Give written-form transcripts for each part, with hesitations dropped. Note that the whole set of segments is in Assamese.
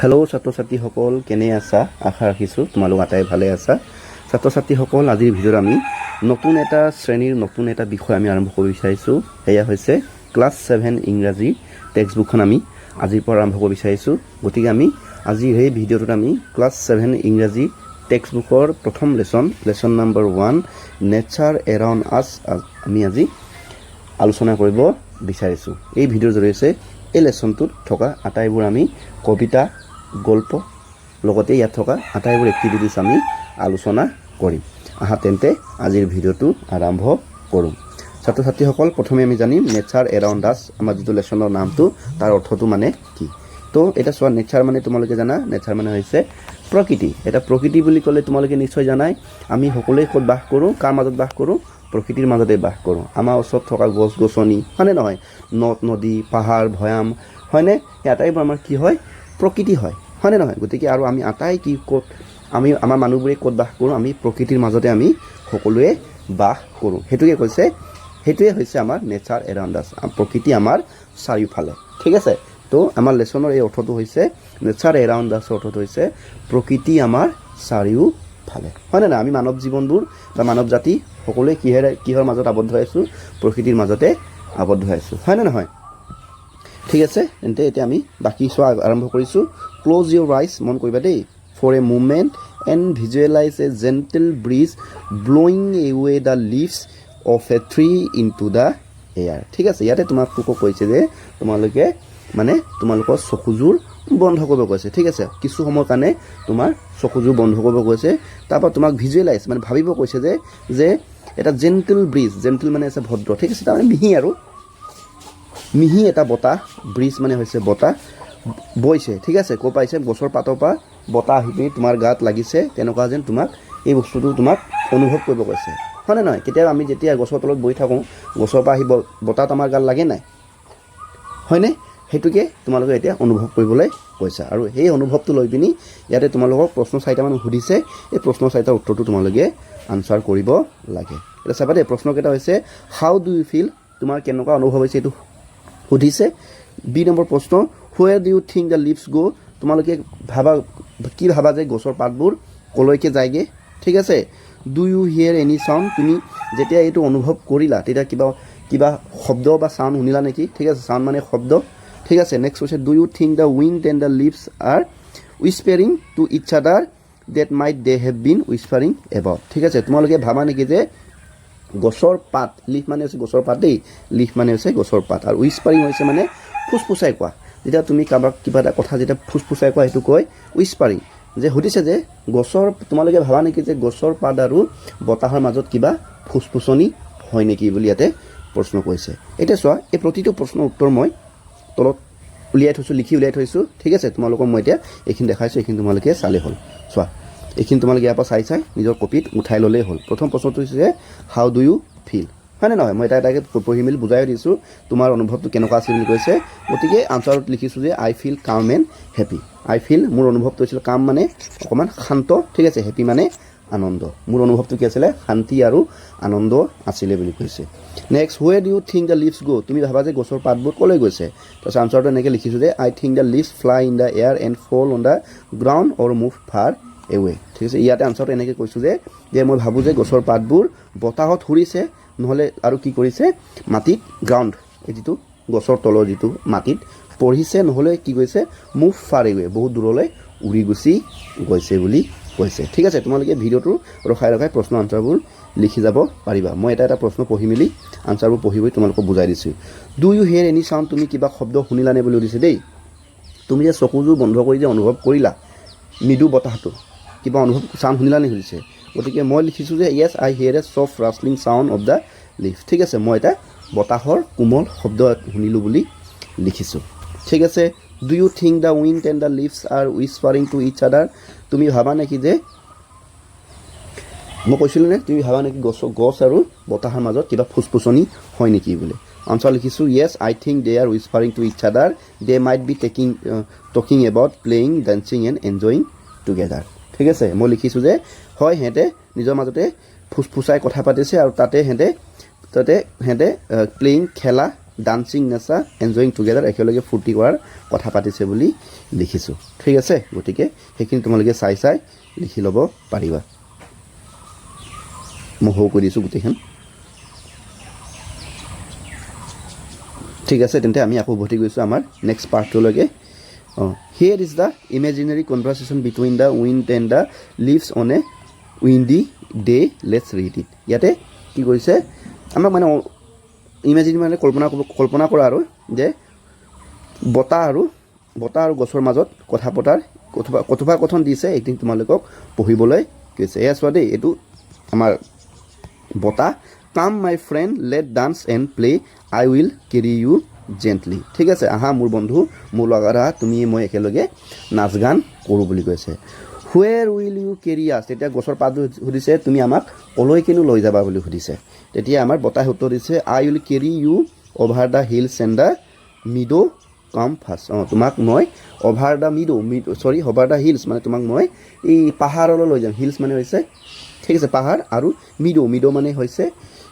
হেল্ল' ছাত্ৰ ছাত্ৰীসকল, কেনে আছা? আশা ৰাখিছোঁ তোমালোক আটাই ভালে আছা। ছাত্ৰ ছাত্ৰীসকল, আজিৰ ভিডিঅ'ত আমি নতুন এটা শ্ৰেণীৰ নতুন এটা বিষয় আমি আৰম্ভ কৰিব বিচাৰিছোঁ। সেয়া হৈছে ক্লাছ 7 ইংৰাজী টেক্সটবুকখন আমি আজিৰ পৰা আৰম্ভ কৰিব বিচাৰিছোঁ। গতিকে আমি আজিৰ এই ভিডিঅ'টোত আমি ক্লাছ 7 ইংৰাজী টেক্সটবুকৰ প্ৰথম লেচন নম্বৰ 1 নেচাৰ এৰাউণ্ড আছ আমি আজি আলোচনা কৰিব বিচাৰিছোঁ। এই ভিডিঅ'ৰ জৰিয়তে এই লেচনটোত থকা আটাইবোৰ আমি কবিতা, গল্প, লগতে ইয়াত থকা আটাইবোৰ এক্টিভিটিছ আমি আলোচনা কৰিম। আহা তেন্তে আজিৰ ভিডিঅ'টো আৰম্ভ কৰোঁ। ছাত্ৰ ছাত্ৰীসকল, প্ৰথমে আমি জানিম নেচাৰ এৰাউণ্ড আছ, আমাৰ যিটো লেচনৰ নামটো তাৰ অৰ্থটো মানে কি। তো এটা চোৱা, নেচাৰ মানে তোমালোকে জানা, নেচাৰ মানে হৈছে প্ৰকৃতি। এটা প্ৰকৃতি বুলি ক'লে তোমালোকে নিশ্চয় জানাই, আমি সকলোৱে ক'ত বাস কৰোঁ, কাৰ মাজত বাস কৰোঁ? প্ৰকৃতিৰ মাজতে বাস কৰোঁ। আমাৰ ওচৰত থকা গছ গছনি হয়নে নহয়, নদ নদী, পাহাৰ, ভৈয়াম হয়নে, এই আটাইবোৰ আমাৰ কি হয়? প্ৰকৃতি হয়, হয়নে নহয়? গতিকে আৰু আমি আটাই কি ক'ত আমি আমাৰ মানুহবোৰে ক'ত বাস কৰোঁ? আমি প্ৰকৃতিৰ মাজতে আমি সকলোৱে বাস কৰোঁ। সেইটোৱে হৈছে আমাৰ নেচাৰ এৰাউণ্ড আছ, প্ৰকৃতি আমাৰ চাৰিওফালে। ঠিক আছে, তো আমাৰ লেচনৰ এই অৰ্থটো হৈছে নেচাৰ এৰাউণ্ড আছৰ অৰ্থটো হৈছে প্ৰকৃতি আমাৰ চাৰিওফালে, হয়নে নহয়? আমি মানৱ জীৱনবোৰ বা মানৱ জাতি সকলোৱে কিহৰ মাজত আবদ্ধ হৈ আছোঁ? প্ৰকৃতিৰ মাজতে আবদ্ধ হৈ আছোঁ, হয়নে নহয়? ঠিক আছে, তেন্তে এতিয়া আমি বাকী চোৱা আৰম্ভ কৰিছোঁ। ক্ল'জ ইউৰ আইজ, মন কৰিবা দেই, for a moment and visualize a gentle breeze blowing away the leaves of a tree into the air. ঠিক আছে, ইয়াতে তোমালোকক কৈছে যে তোমালোকৰ চকুযোৰ বন্ধ কৰিব কৈছে। ঠিক আছে, কিছু সময়ৰ কাৰণে তোমাৰ চকুযোৰ বন্ধ কৰিব কৈছে। তাৰপৰা তোমাক ভিজুৱেলাইজ মানে ভাবিব কৈছে যে এটা জেণ্টেল ব্ৰিজ, জেণ্টেল মানে হৈছে ভদ্ৰ, ঠিক আছে, তাৰমানে মিহি এটা বতাহ, ব্ৰিজ মানে হৈছে বতাহ বৈছে। ঠিক আছে, ক'ৰ পাইছে? গছৰ পাতৰ পৰা বতাহ আহি পিনি তোমাৰ গাত লাগিছে, তেনেকুৱা যেন তোমাক এই বস্তুটো তোমাক অনুভৱ কৰিব কৈছে, হয়নে নহয়? কেতিয়াবা আমি যেতিয়া গছৰ তলত বহি থাকোঁ, গছৰ পৰা আহি বতাহত আমাৰ গাত লাগে নাই, হয়নে? সেইটোকে তোমালোকে এতিয়া অনুভৱ কৰিবলৈ কৈছা। আৰু সেই অনুভৱটো লৈ পিনি ইয়াতে তোমালোকক প্ৰশ্ন 4টামান সুধিছে। এই প্ৰশ্ন 4টাৰ উত্তৰটো তোমালোকে আনচাৰ কৰিব লাগে। এতিয়া চাবা দেই, প্ৰশ্নকেইটা হৈছে হাউ ডু ইউ ফিল, তোমাৰ কেনেকুৱা অনুভৱ হৈছে এইটো সুধিছে। বি নম্বৰ প্ৰশ্ন, where do you think the leaves go', তোমালোকে কি ভাবা যে গছৰ পাতবোৰ কলৈকে যায়গৈ? ঠিক আছে। Do you hear any sound, তুমি যেতিয়া এইটো অনুভৱ কৰিলা তেতিয়া কিবা শব্দ বা চাউণ্ড শুনিলা নেকি? ঠিক আছে, চাউণ্ড মানে শব্দ। ঠিক আছে, নেক্সট হৈছে do you think the wind and the leaves are whispering to each other that might they have been whispering about. ঠিক আছে, তোমালোকে ভাবা নেকি যে গছৰ পাত, লিফ মানে হৈছে গছৰ পাত দেই, লিফ মানে হৈছে গছৰ পাত, আৰু উইচপাৰিং হৈছে মানে ফুচফুচাই কোৱা। যেতিয়া তুমি কাৰোবাক কিবা এটা কথা যেতিয়া ফুচফুচাই কোৱা সেইটো কয় উইচপাৰিং। যে সুধিছে যে তোমালোকে ভাবা নেকি যে গছৰ পাত আৰু বতাহৰ মাজত কিবা ফুচফুচনি হয় নেকি বুলি ইয়াতে প্ৰশ্ন কৰিছে। এতিয়া চোৱা, এই প্ৰতিটো প্ৰশ্নৰ উত্তৰ মই তলত লিখি উলিয়াই থৈছোঁ। ঠিক আছে, তোমালোকক মই এতিয়া এইখিনি দেখাইছোঁ, এইখিনি তোমালোকে চালেই হ'ল। চোৱা, এইখিনি তোমালোকে ইয়াৰ পৰা চাই নিজৰ কপিত উঠাই ল'লেই হ'ল। প্ৰথম প্ৰশ্নটো হৈছে যে হাউ ডু ইউ ফিল, হয়নে নহয়? মই এটাকে পঢ়ি মেলি বুজাই দিছোঁ তোমাৰ অনুভৱটো কেনেকুৱা আছিল বুলি কৈছে। গতিকে আনচাৰত লিখিছোঁ যে আই ফিল কাম এণ্ড হেপী। আই ফিল, মোৰ অনুভৱটো হৈছিল কাম মানে অকণমান শান্ত, ঠিক আছে, হেপী মানে আনন্দ। মোৰ অনুভৱটো কি আছিলে? শান্তি আৰু আনন্দ আছিলে বুলি কৈছে। Next, where do you think the leaves go', তুমি ভাবা যে গছৰ পাতবোৰ ক'লৈ গৈছে? তাৰপিছত আনচাৰটো এনেকৈ লিখিছোঁ যে I think the leaves fly in the air and fall on the ground or move far away. ঠিক আছে, ইয়াতে আনচাৰটো এনেকৈ কৈছোঁ যে মই ভাবোঁ যে গছৰ পাতবোৰ বতাহত উৰিছে, নহ'লে আৰু কি কৰিছে? মাটিত, গ্ৰাউণ্ড, এই যিটো গছৰ তলৰ যিটো মাটিত পৰিছে, নহ'লে কি কৈছে? মুভ ফাৰ এৱে, বহুত দূৰলৈ উৰি গুচি গৈছে বুলি কৈছে। ঠিক আছে, তোমালোকে ভিডিঅ'টো ৰখাই প্ৰশ্ন আনচাৰবোৰ লিখি যাব পাৰিবা। মই এটা প্ৰশ্ন পঢ়ি মেলি আনচাৰবোৰ পঢ়ি তোমালোকক বুজাই দিছোঁ। Do you hear any sound, তুমি কিবা শব্দ শুনিলানে বুলি সুধিছে দেই। তুমি যে চকুযোৰ বন্ধ কৰি যে অনুভৱ কৰিলা মৃদু বতাহটো, কিবা চাউণ্ড শুনিলানে সুধিছে। গতিকে মই লিখিছোঁ যে yes I hear a soft rustling sound of the leaf. ঠিক আছে, মই এটা বতাহৰ কোমল শব্দ শুনিলোঁ বুলি লিখিছোঁ। ঠিক আছে, do you think the wind and the leaves are whispering to each other, তুমি ভাবা নেকি যে, মই কৈছিলোঁ নে, তুমি ভাবা নেকি গছ আৰু বতাহৰ মাজত কিবা ফুচফুচনি হয় নেকি বুলি। আনচাৰ লিখিছোঁ yes I think they are whispering to each other they might be talking about playing, dancing and enjoying together. ঠিক আছে, মই লিখিছোঁ যে হয়, সিহঁতে নিজৰ মাজতে ফুচফুচাই কথা পাতিছে আৰু তাতে সিহঁতে প্লেয়িং, খেলা, ডান্সিং নাচা এনজয়িং টুগেডাৰ একেলগে ফূৰ্তি কৰাৰ কথা পাতিছে বুলি লিখিছোঁ ঠিক আছে গতিকে সেইখিনি তোমালোকে চাই লিখি ল'ব পাৰিবা মই সৌ কৰি দিছোঁ গোটেইখন ঠিক আছে তেন্তে আমি আকৌ উভতি গৈছোঁ আমাৰ নেক্সট পাৰ্টটোলৈকে here is the imaginary conversation between the wind and the leaves on a windy day let's read it ইয়াতে কি কৰিছে আমাক মানে ইমেজিন মানে কল্পনা কৰা আৰু যে বতাহ আৰু গছৰ মাজত কথা পতাৰ কথোপকথন দিছে একদিন তোমালোকক পঢ়িবলৈ কৈছে এয়া চোৱা দেই এইটো আমাৰ বতাহ come my friend let dance and play I will carry you gently ঠিক আছে আহা মোৰ বন্ধু মোৰ লগত আহা তুমি মই একেলগে নাচ গান কৰোঁ বুলি কৈছে হুৱেৰ উইল ইউ কেৰি আছ তেতিয়া গছৰ পাতবোৰ সুধিছে তুমি আমাক কলৈ কিনো লৈ যাবা বুলি সুধিছে তেতিয়া আমাৰ বতাহে উত্তৰ দিছে I will carry you over the hills and the meadow come first তোমাক মই over the over the hills মানে তোমাক মই এই পাহাৰলৈ লৈ যাম হিলছ মানে হৈছে ঠিক আছে পাহাৰ আৰু মিডো মানে হৈছে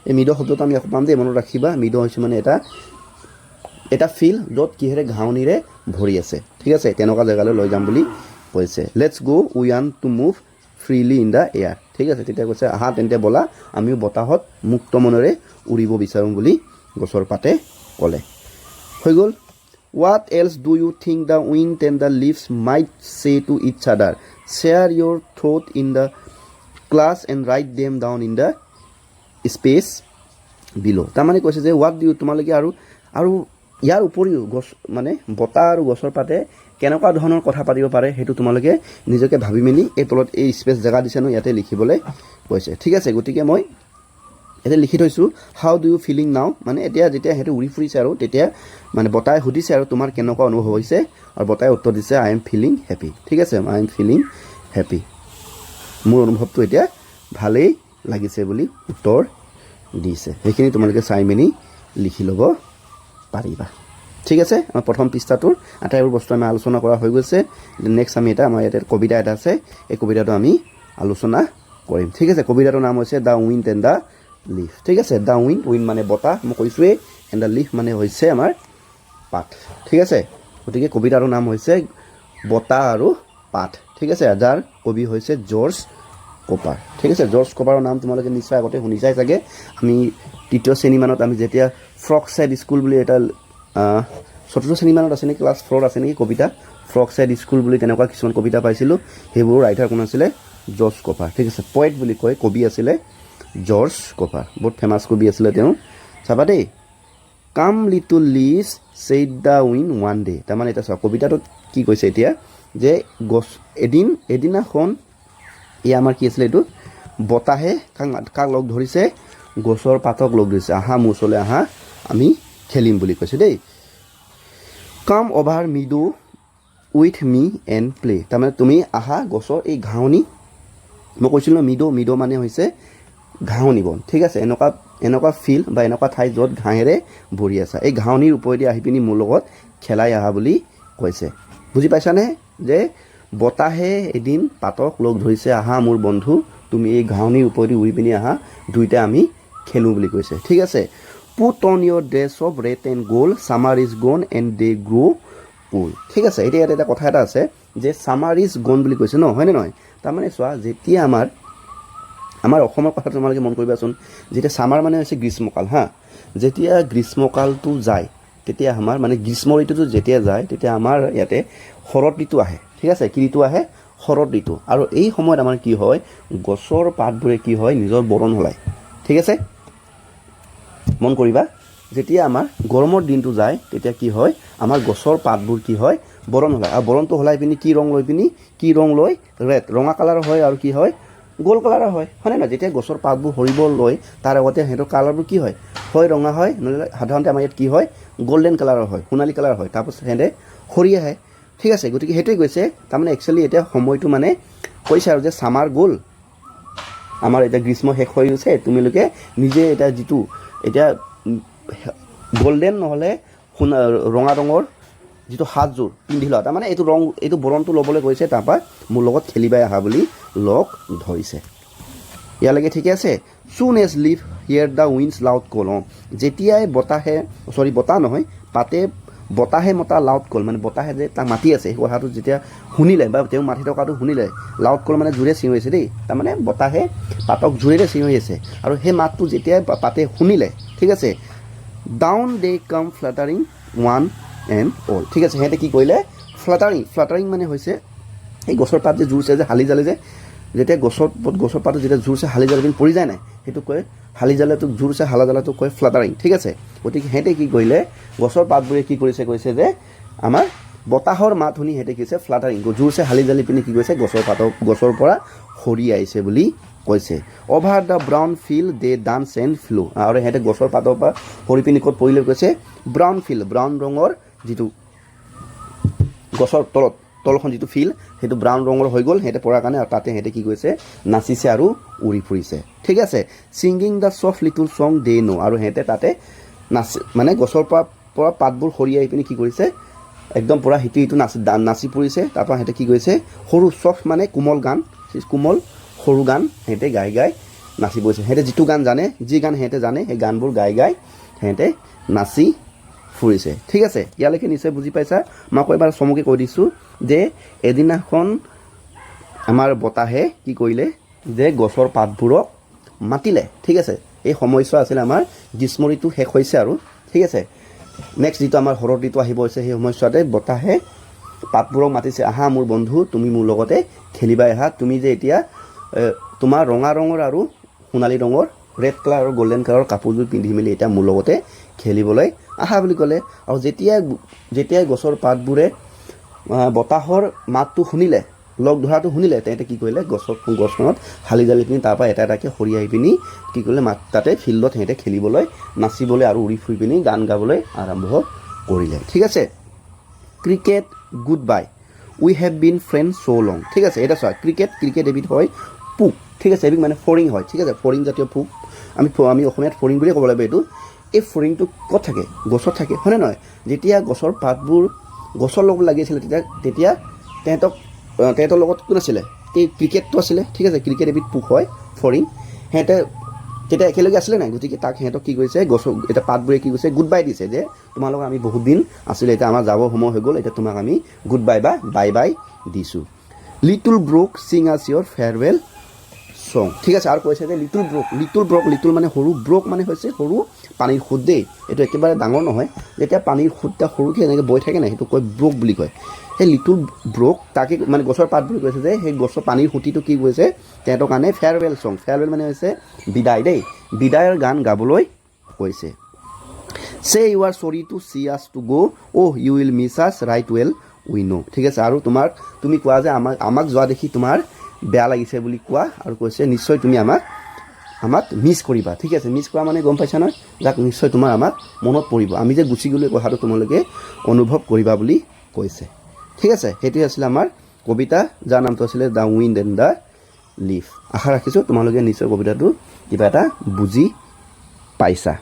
এই মিডো শব্দটো আমি আকৌ পাম দেই মনত ৰাখিবা মিডো হৈছে মানে এটা ফিল্ড য'ত কিহেৰে ঘাঁহনিৰে ভৰি আছে ঠিক আছে তেনেকুৱা জেগালৈ লৈ যাম বুলি কৈছে let's go we want to move freely in the air ঠিক আছে তেতিয়া কৈছে আহা তেন্তে ব'লা আমিও বতাহত মুক্ত মনেৰে উৰিব বিচাৰোঁ বুলি গছৰ পাতে ক'লে হৈ গ'ল what else do you think the wind and the leaves might say to each other share your থ্ৰট in the class and write them down in the space below' তাৰমানে কৈছে যে হোৱাট ডু ইউ তোমালোকে আৰু ইয়াৰ উপৰিও গছ মানে বতাহ আৰু গছৰ পাতে কেনেকুৱা ধৰণৰ কথা পাতিব পাৰে সেইটো তোমালোকে নিজকে ভাবি মেলি এই তলত এই স্পেচ জেগা দিছে ন ইয়াতে লিখিবলৈ কৈছে ঠিক আছে গতিকে মই এতিয়া লিখি থৈছোঁ হাউ ডু ইউ ফিলিং নাও মানে এতিয়া যেতিয়া সেইটো উৰি ফুৰিছে আৰু তেতিয়া মানে বতাহে সুধিছে আৰু তোমাৰ কেনেকুৱা অনুভৱ হৈছে আৰু বতাহে উত্তৰ দিছে আই এম ফিলিং হেপী ঠিক আছে আই এম ফিলিং হেপী মোৰ অনুভৱটো এতিয়া ভালেই লাগিছে বুলি উত্তৰ দিছে সেইখিনি তোমালোকে চাই মেলি লিখি ল'ব পাৰিবা ঠিক আছে আমাৰ প্ৰথম পৃষ্ঠাটোৰ আটাইবোৰ বস্তু আমি আলোচনা কৰা হৈ গৈছে নেক্সট আমি আমাৰ ইয়াতে কবিতা এটা আছে এই কবিতাটো আমি আলোচনা কৰিম ঠিক আছে কবিতাটোৰ নাম হৈছে the wind and the leaf ঠিক আছে দ্য উইণ্ড মানে বতাহ মই কৈছোঁৱেই এণ্ড দ্য লিফ মানে হৈছে আমাৰ পাত ঠিক আছে গতিকে কবিতাটোৰ নাম হৈছে বতাহ আৰু পাত ঠিক আছে যাৰ কবি হৈছে জৰ্জ কোপাৰ ঠিক আছে জৰ্জ কোপাৰৰ নাম তোমালোকে নিশ্চয় আগতে শুনিছাই চাগে আমি তৃতীয় শ্ৰেণীমানত আমি যেতিয়া ফ্ৰক ছাইড স্কুল বুলি এটা চতুৰ্থ শ্ৰেণীমানত আছে নেকি ক্লাছ 4 আছে নেকি কবিতা ফ্ৰক ছাইড স্কুল বুলি তেনেকুৱা কিছুমান কবিতা পাইছিলোঁ সেইবোৰ ৰাইটাৰ কোন আছিলে জৰ্জ কোপাৰ ঠিক আছে পয়েট বুলি কয় কবি আছিলে জৰ্জ কোপাৰ বহুত ফেমাছ কবি আছিলে তেওঁ চাবা দেই come little leaves said the wind one day তাৰমানে এতিয়া চোৱা কবিতাটোত কি কৈছে এতিয়া যে গছ এদিনাখন এয়া আমাৰ কি আছিলে এইটো বতাহে কাক লগ ধৰিছে গছৰ পাতক লগ ধৰিছে আহা মোৰ ওচৰলৈ আহা আমি খেলিম বুলি কৈছে দেই কাম over Meadow with me and play তাৰমানে তুমি আহা গছৰ এই ঘাঁহনি মই কৈছিলোঁ মিডো মানে হৈছে ঘাঁহনি বন ঠিক আছে এনেকুৱা ফিল্ড বা এনেকুৱা ঠাই য'ত ঘাঁহেৰে ভৰি আছে এই ঘাঁহনিৰ ওপৰেদি আহি পিনি মোৰ লগত খেলাই আহা বুলি কৈছে বুজি পাইছানে যে বতাহে এদিন পাতক লগ ধৰিছে আহা মোৰ বন্ধু তুমি এই ঘাঁহনিৰ ওপৰেদি উৰি পিনি আহা দুইটা আমি খেলোঁ বুলি কৈছে ঠিক আছে put on your dress of red and gold summer is gone and they grow' cool ঠিক আছে এতিয়া ইয়াত এটা কথা এটা আছে যে ছামাৰ ইজ গ'ন বুলি কৈছে ন হয়নে নহয় তাৰমানে চোৱা যেতিয়া আমাৰ অসমৰ কথা তোমালোকে মন কৰিবাচোন যেতিয়া ছামাৰ মানে হৈছে গ্ৰীষ্মকাল হা যেতিয়া গ্ৰীষ্মকালটো যায় তেতিয়া আমাৰ মানে গ্ৰীষ্ম ঋতুটো যেতিয়া যায় তেতিয়া আমাৰ ইয়াতে শৰৎ ঋতু আহে ঠিক আছে কি ঋতু আহে শৰৎ ঋতু আৰু এই সময়ত আমাৰ কি হয় গছৰ পাতবোৰে কি হয় নিজৰ বৰণ সলায় ঠিক আছে মন কৰিবা যেতিয়া আমাৰ গৰমৰ দিনটো যায় তেতিয়া কি হয় আমাৰ গছৰ পাতবোৰ কি হয় বৰণ সলায় আৰু বৰণটো সলাই পিনি কি ৰং লৈ ৰেড ৰঙা কালাৰ হয় আৰু কি হয় গোল্ড কালাৰৰ হয় হয়নে নহয় যেতিয়া গছৰ পাতবোৰ সৰিব লয় তাৰ আগতে সিহঁতৰ কালাৰবোৰ কি হয় ৰঙা হয় নহ'লে সাধাৰণতে আমাৰ ইয়াত কি হয় গল্ডেন কালাৰৰ হয় সোণালী কালাৰ হয় তাৰপাছত সিহঁতে সৰি আহে ঠিক আছে গতিকে সেইটোৱে কৈছে তাৰমানে একচুৱেলি এতিয়া সময়টো মানে কৈছে আৰু যে ছামাৰ গ'ল আমাৰ এতিয়া গ্ৰীষ্ম শেষ হৈ গৈছে তোমালোকে নিজে এতিয়া যিটো এতিয়া গল্ডেন নহ'লে ৰঙা ৰঙৰ যিটো সাজযোৰ পিন্ধি লোৱা তাৰমানে এইটো বৰণটো ল'বলৈ কৈছে তাৰপৰা মোৰ লগত খেলিবাই আহা বুলি লগ ধৰিছে ইয়ালৈকে ঠিকে আছে Soon as leaf hear the wind's loud call. যেতিয়াই বতাহে বতাহ নহয় পাতে বতাহে মতা লাউড কল মানে বতাহে যে তাক মাতি আছে সেই কথাটো যেতিয়া শুনিলে বা তেওঁ মাতি থকাটো শুনিলে লাউড কল মানে জোৰে চিঞৰিছে দেই তাৰমানে বতাহে পাতক জোৰেৰে চিঞৰি আছে আৰু সেই মাতটো যেতিয়া পাতে শুনিলে ঠিক আছে ডাউন দে কাম ফ্লাটাৰিং ওৱান এণ্ড অল ঠিক আছে সিহঁতে কি কৰিলে ফ্লাটাৰিং মানে হৈছে এই গছৰ পাত যে জোৰছে যে হালি জালে যে যেতিয়া গছৰ পাতত যেতিয়া জোৰছে হালি জালে পৰি যায় নাই সেইটো কয় হালি জালেটোক জোৰছে হালা জালাটোক কয় ফ্লাটাৰিং ঠিক আছে গতিকে সিহঁতে কি কৰিলে গছৰ পাতবোৰে কি কৈছে যে আমাৰ বতাহৰ মাত শুনি সিহঁতে কৈছে ফ্লাটাৰিং জোৰছে হালি জালি পিনি কি কৈছে গছৰ পৰা সৰি আহিছে বুলি কৈছে over the brown field they dance and flow আৰু সিহঁতে গছৰ পাতৰ পৰা সৰি পিনি ক'ত পৰিলে কৈছে ব্ৰাউন ফিল্ড ব্ৰাউন ৰঙৰ যিটো গছৰ তলখন যিটো ফিল্ড সেইটো ব্ৰাউন ৰঙৰ হৈ গ'ল সিহঁতে পৰাৰ কাৰণে আৰু তাতে সিহঁতে কি কৰিছে নাচিছে আৰু উৰি ফুৰিছে ঠিক আছে singing the soft little song দে নো আৰু সিহঁতে তাতে মানে গছৰ পৰা পাতবোৰ সৰি আহি পিনি কি কৰিছে একদম পূৰা সিটো নাচি পৰিছে তাৰপৰা সিহঁতে কি কৰিছে সৰু ছফ্ট মানে কোমল সৰু গান সিহঁতে গাই নাচি পৰিছে সিহঁতে যিটো গান জানে যি গান সিহঁতে জানে সেই গানবোৰ গাই সিহঁতে নাচি ফুৰিছে ঠিক আছে ইয়ালৈকে নিশ্চয় বুজি পাইছা মই আকৌ এবাৰ চমুকৈ কৈ দিছোঁ যে এদিনাখন আমাৰ বতাহে কি কৰিলে যে গছৰ পাতবোৰক মাতিলে ঠিক আছে এই সময়ছোৱা আছিলে আমাৰ গ্ৰীষ্ম ঋতু শেষ হৈছে আৰু ঠিক আছে নেক্সট যিটো আমাৰ শৰৎ ঋতু আহিব হৈছে সেই সময়ছোৱাতে বতাহে পাতবোৰক মাতিছে আহা মোৰ বন্ধু তুমি মোৰ লগতে খেলিবা আহা তুমি যে এতিয়া তোমাৰ ৰঙা ৰঙৰ আৰু সোণালী ৰঙৰ ৰেড কালাৰ আৰু গল্ডেন কালাৰৰ কাপোৰযোৰ পিন্ধি মেলি এতিয়া মোৰ লগতে খেলিবলৈ আহা বুলি ক'লে আৰু যেতিয়াই গছৰ পাতবোৰে বতাহৰ মাতটো শুনিলে লগ ধৰাটো শুনিলে তেহেঁতে কি কৰিলে গছখনত হালি জালি পিনি তাৰপৰা এটা এটাকৈ সৰি আহি পিনি কি কৰিলে তাতে ফিল্ডত সিহঁতে খেলিবলৈ নাচিবলৈ আৰু উৰি ফুৰি পিনি গান গাবলৈ আৰম্ভ কৰিলে ঠিক আছে cricket goodbye we have been friend so' long ঠিক আছে এটা চোৱা ক্ৰিকেট এবিধ হয় পোক ঠিক আছে এবিধ মানে ফৰিং হয় ঠিক আছে ফৰিং জাতীয় পোক আমি অসমীয়াত ফৰিং বুলিয়ে ক'ব লাগিব এইটো এই ফৰিংটো ক'ত থাকে গছত থাকে হয়নে নহয় যেতিয়া গছৰ পাতবোৰ গছৰ লগত লাগি আছিলে তেতিয়া তেহেঁতৰ লগত কোন আছিলে এই ক্ৰিকেটটো আছিলে ঠিক আছে ক্ৰিকেট এবিধ পোক হয় ফৰিং সিহঁতে তেতিয়া একেলগে আছিলে নাই গতিকে তাক সিহঁতক কি কৰিছে গছৰ এতিয়া পাতবোৰে কি কৰিছে গুড বাই দিছে যে তোমালোকক আমি বহুত দিন আছিলে এতিয়া আমাৰ যাব সময় হৈ গ'ল এতিয়া তোমাক আমি গুড বাই বা বাই দিছোঁ লিটল ব্ৰুক ছিং আছ ইয়ৰ ফেয়াৰৱেল ছং ঠিক আছে আৰু কৈছে যে লিটল মানে সৰু ব্ৰক মানে হৈছে সৰু পানীৰ সোঁত দেই এইটো একেবাৰে ডাঙৰ নহয় যেতিয়া পানীৰ সোঁতটা সৰুকৈ এনেকৈ বৈ থাকে নাই সেইটো কয় ব্ৰক বুলি কয় সেই লিটল ব্ৰক তাকে মানে গছৰ পাত বুলি কৈছে যে সেই গছৰ পানীৰ সুঁতিটো কি কৈছে তেহেঁতৰ কাৰণে ফেয়াৰৱেল ছং ফেয়াৰৱেল মানে হৈছে বিদায় দেই বিদায়ৰ গান গাবলৈ কৈছে চে ইউ আৰ চৰি টু চি আছ টু গ' অ' ইউ উইল মিছ আছ ৰাইট ৱেল উই ন' ঠিক আছে আৰু তুমি কোৱা যে আমাক যোৱা দেখি তোমাৰ বেয়া লাগিছে বুলি কোৱা আৰু কৈছে নিশ্চয় তুমি আমাক মিছ কৰিবা ঠিক আছে মিছ কৰা মানে গম পাইছা নহয় যাক নিশ্চয় আমাক মনত পৰিব আমি যে গুচি গ'লো কথাটো তোমালোকে অনুভৱ কৰিবা বুলি কৈছে ঠিক আছে সেইটোৱে আছিলে আমাৰ কবিতা যাৰ নামটো আছিলে the wind and the leaf আশা ৰাখিছোঁ তোমালোকে নিশ্চয় কবিতাটো কিবা এটা বুজি পাইছা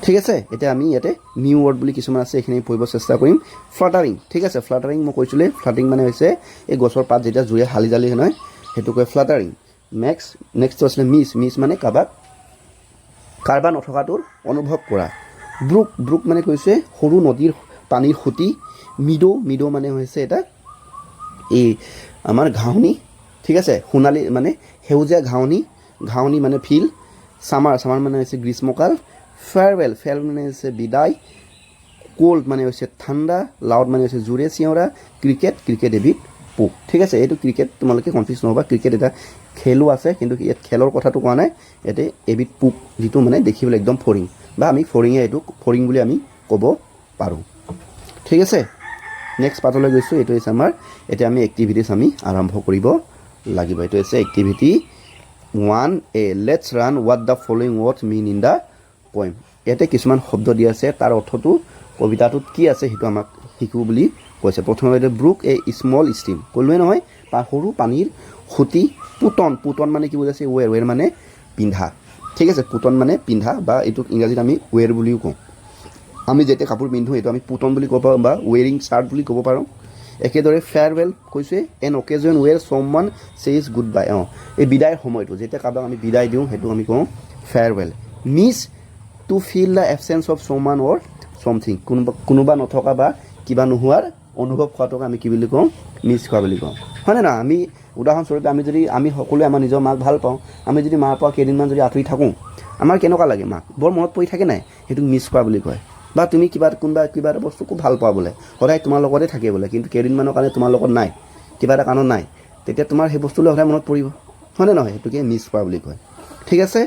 ঠিক আছে এতিয়া আমি ইয়াতে নিউ ৱৰ্ড বুলি কিছুমান আছে এইখিনি পঢ়িব চেষ্টা কৰিম ফ্লাটাৰিং ঠিক আছে ফ্লাটাৰিং মই কৈছিলোঁ ফ্লাটাৰিং মানে হৈছে এই গছৰ পাত যেতিয়া জোৰে হালি জালি নহয় সেইটো কয় ফ্লাটাৰিং নেক্সটটো আছিলে মিছ মানে কাৰোবাৰ নথকাটোৰ অনুভৱ কৰা ব্ৰুক মানে কৈছে সৰু নদীৰ পানীৰ সুঁতি মিডো মানে হৈছে এটা এই আমাৰ ঘাঁহনি ঠিক আছে সোণালী মানে সেউজীয়া ঘাঁহনি মানে ফিল্ড ছামাৰ মানে হৈছে গ্ৰীষ্মকাল ফেয়াৰৱেল মানে হৈছে বিদায় কোল্ড মানে হৈছে ঠাণ্ডা লাউড মানে হৈছে জোৰে চিঞৰা ক্ৰিকেট এবিধ পোক ঠিক আছে এইটো ক্ৰিকেট তোমালোকে কনফিউজ নহ'বা ক্ৰিকেট এটা খেলো আছে কিন্তু ইয়াত খেলৰ কথাটো কোৱা নাই ইয়াতে এবিধ পোক যিটো মানে দেখিবলৈ একদম ফৰিং বা আমি এইটো ফৰিং বুলি আমি ক'ব পাৰোঁ ঠিক আছে নেক্সট পাৰ্টলৈ গৈছোঁ এইটো হৈছে আমাৰ এতিয়া আমি এক্টিভিটিছ আমি আৰম্ভ কৰিব লাগিব এইটো হৈছে activity 1A let's run what the following words mean in the poem ইয়াতে কিছুমান শব্দ দিয়া আছে তাৰ অৰ্থটো কবিতাটোত কি আছে সেইটো আমাক শিকোঁ বুলি কৈছে প্ৰথমতে ব্ৰুক এ স্মল ষ্ট্ৰীম ক'লোৱে নহয় সৰু পানীৰ সুঁতি পুতন মানে কি বুজাইছে ৱেৰ মানে পিন্ধা ঠিক আছে পুতন মানে পিন্ধা বা এইটোক ইংৰাজীত আমি ৱেৰ বুলিও কওঁ আমি যেতিয়া কাপোৰ পিন্ধোঁ এইটো আমি পুতন বুলি ক'ব পাৰোঁ বা ৱেৰিং শ্বাৰ্ট বুলি ক'ব পাৰোঁ একেদৰে ফেয়াৰৱেল কৈছে এন অকেজন ৱেৰ চামৱান চেজ গুড বাই এই বিদায়ৰ সময়টো যেতিয়া কাৰোবাক আমি বিদায় দিওঁ সেইটো আমি কওঁ farewell miss to feel the absence of someone or something কোনোবা নথকা বা কিবা নোহোৱাৰ অনুভৱ কৰাটোক আমি কি বুলি কওঁ মিছ কৰা বুলি কওঁ হয়নে নহয় আমি উদাহৰণস্বৰূপে আমি সকলোৱে আমাৰ নিজৰ মাক ভাল পাওঁ আমি যদি মাৰ পৰা কেইদিনমান যদি আঁতৰি থাকোঁ আমাৰ কেনেকুৱা লাগে মাক বৰ মনত পৰি থাকে নাই সেইটো মিছ কৰা বুলি কয় বা তুমি কোনোবা কিবা এটা বস্তু খুব ভাল পোৱা বোলে সদায় তোমাৰ লগতে থাকে বোলে কিন্তু কেইদিনমানৰ কাৰণে তোমাৰ লগত নাই কিবা এটা কাৰণত নাই তেতিয়া তোমাৰ সেই বস্তুলৈ সদায় মনত পৰিব হয়নে নহয় সেইটোকে মিছ কৰা বুলি কয় ঠিক আছে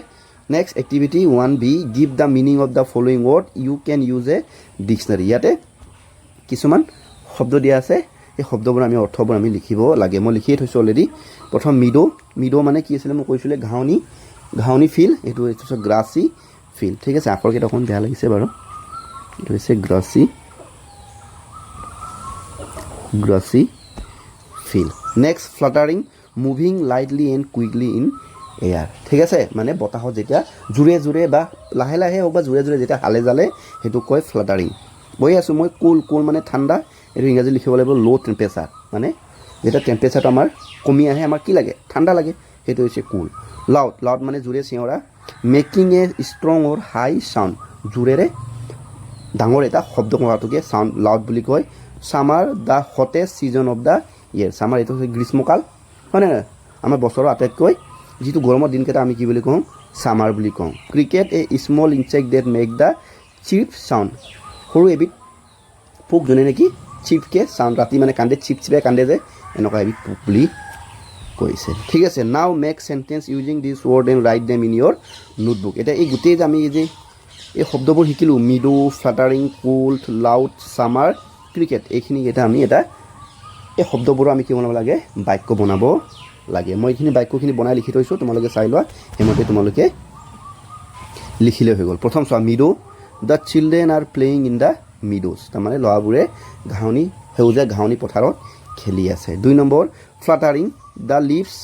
next activity 1B give the meaning of the following word you can use a dictionary ইয়াতে কিছুমান শব্দ দিয়া আছে এই শব্দবোৰ আমি অৰ্থবোৰ আমি লিখিব লাগে মই লিখিয়ে থৈছোঁ অলৰেডি প্ৰথম মিডো মানে কি আছিলে মই কৈছিলোঁ ঘাঁহনি ফিল এইটো হৈছে গ্ৰাছী ফিল ঠিক আছে আখৰকেইটা অকণমান বেয়া লাগিছে বাৰু এইটো হৈছে grassy field next fluttering moving lightly and quickly in air ঠিক আছে মানে বতাহত যেতিয়া জোৰে বা লাহে লাহে হওক বা জোৰে যেতিয়া হালে জালে সেইটোক কয় ফ্লাটাৰিং গৈ আছোঁ মই কুল মানে ঠাণ্ডা এইটো ইংৰাজী লিখিব লাগিব ল' টেম্পাৰেচাৰ মানে যেতিয়া টেম্পাৰেচাৰটো আমাৰ কমি আহে আমাৰ কি লাগে ঠাণ্ডা লাগে সেইটো হৈছে কুল লাউড মানে জোৰে চিঞৰা making a strong or high sound জোৰেৰে ডাঙৰ এটা শব্দ কৰাটোকে চাউণ্ড লাউড বুলি কয় summer the hottest season of the year summer এইটো হৈছে গ্ৰীষ্মকাল হয়নে নহয় আমাৰ বছৰৰ আটাইতকৈ যিটো গৰমৰ দিনকেইটা আমি কি বুলি কওঁ ছামাৰ বুলি কওঁ cricket a small insect that make the chirp sound সৰু এবিধ পোক যোনে নেকি চিপকৈ চাউণ্ড ৰাতি মানে কান্দে চিপে কান্দে যে এনেকুৱা এবিধ পোক বুলি কৈছে ঠিক আছে now make sentence using this word and write them in your notebook এতিয়া এই গোটেই যে আমি এই শব্দবোৰ শিকিলোঁ meadow fluttering cool loud summer cricket এইখিনিকেইটা আমি এই শব্দবোৰো আমি কি বনাব লাগে বাক্য বনাব লাগে মই এইখিনি বাক্যখিনি বনাই লিখি থৈছোঁ তোমালোকে চাই লোৱা সেইমতে তোমালোকে লিখিলে হৈ গ'ল প্ৰথম চোৱা meadow the children are playing in the meadows তাৰমানে ল'ৰাবোৰে সেউজীয়া ঘাঁহনি পথাৰত খেলি আছে 2 নম্বৰ fluttering the leaves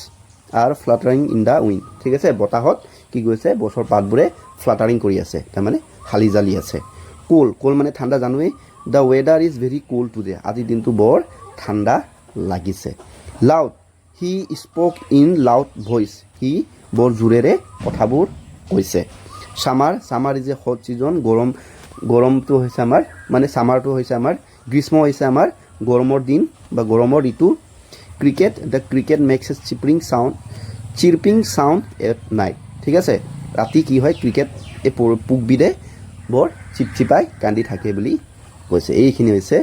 are fluttering in the wind ঠিক আছে বতাহত কি গৈছে গছৰ পাতবোৰে ফ্লাটাৰিং কৰি আছে তাৰমানে হালি জালি আছে কুল মানে ঠাণ্ডা January the weather is very cool today আজিৰ দিনটো বৰ ঠাণ্ডা লাগিছে loud he spoke in loud voice সি বৰ জোৰেৰে কথাবোৰ কৈছে summer is a hot season গৰমটো হৈছে আমাৰ মানে ছামাৰটো হৈছে আমাৰ গ্ৰীষ্ম হৈছে আমাৰ গৰমৰ দিন বা গৰমৰ ঋতু the cricket makes a chirping sound at night ঠিক আছে ৰাতি কি হয় ক্ৰিকেট এই পোকবিধে বৰ চিপচিপাই কান্দি থাকে বুলি কৈছে এইখিনি হৈছে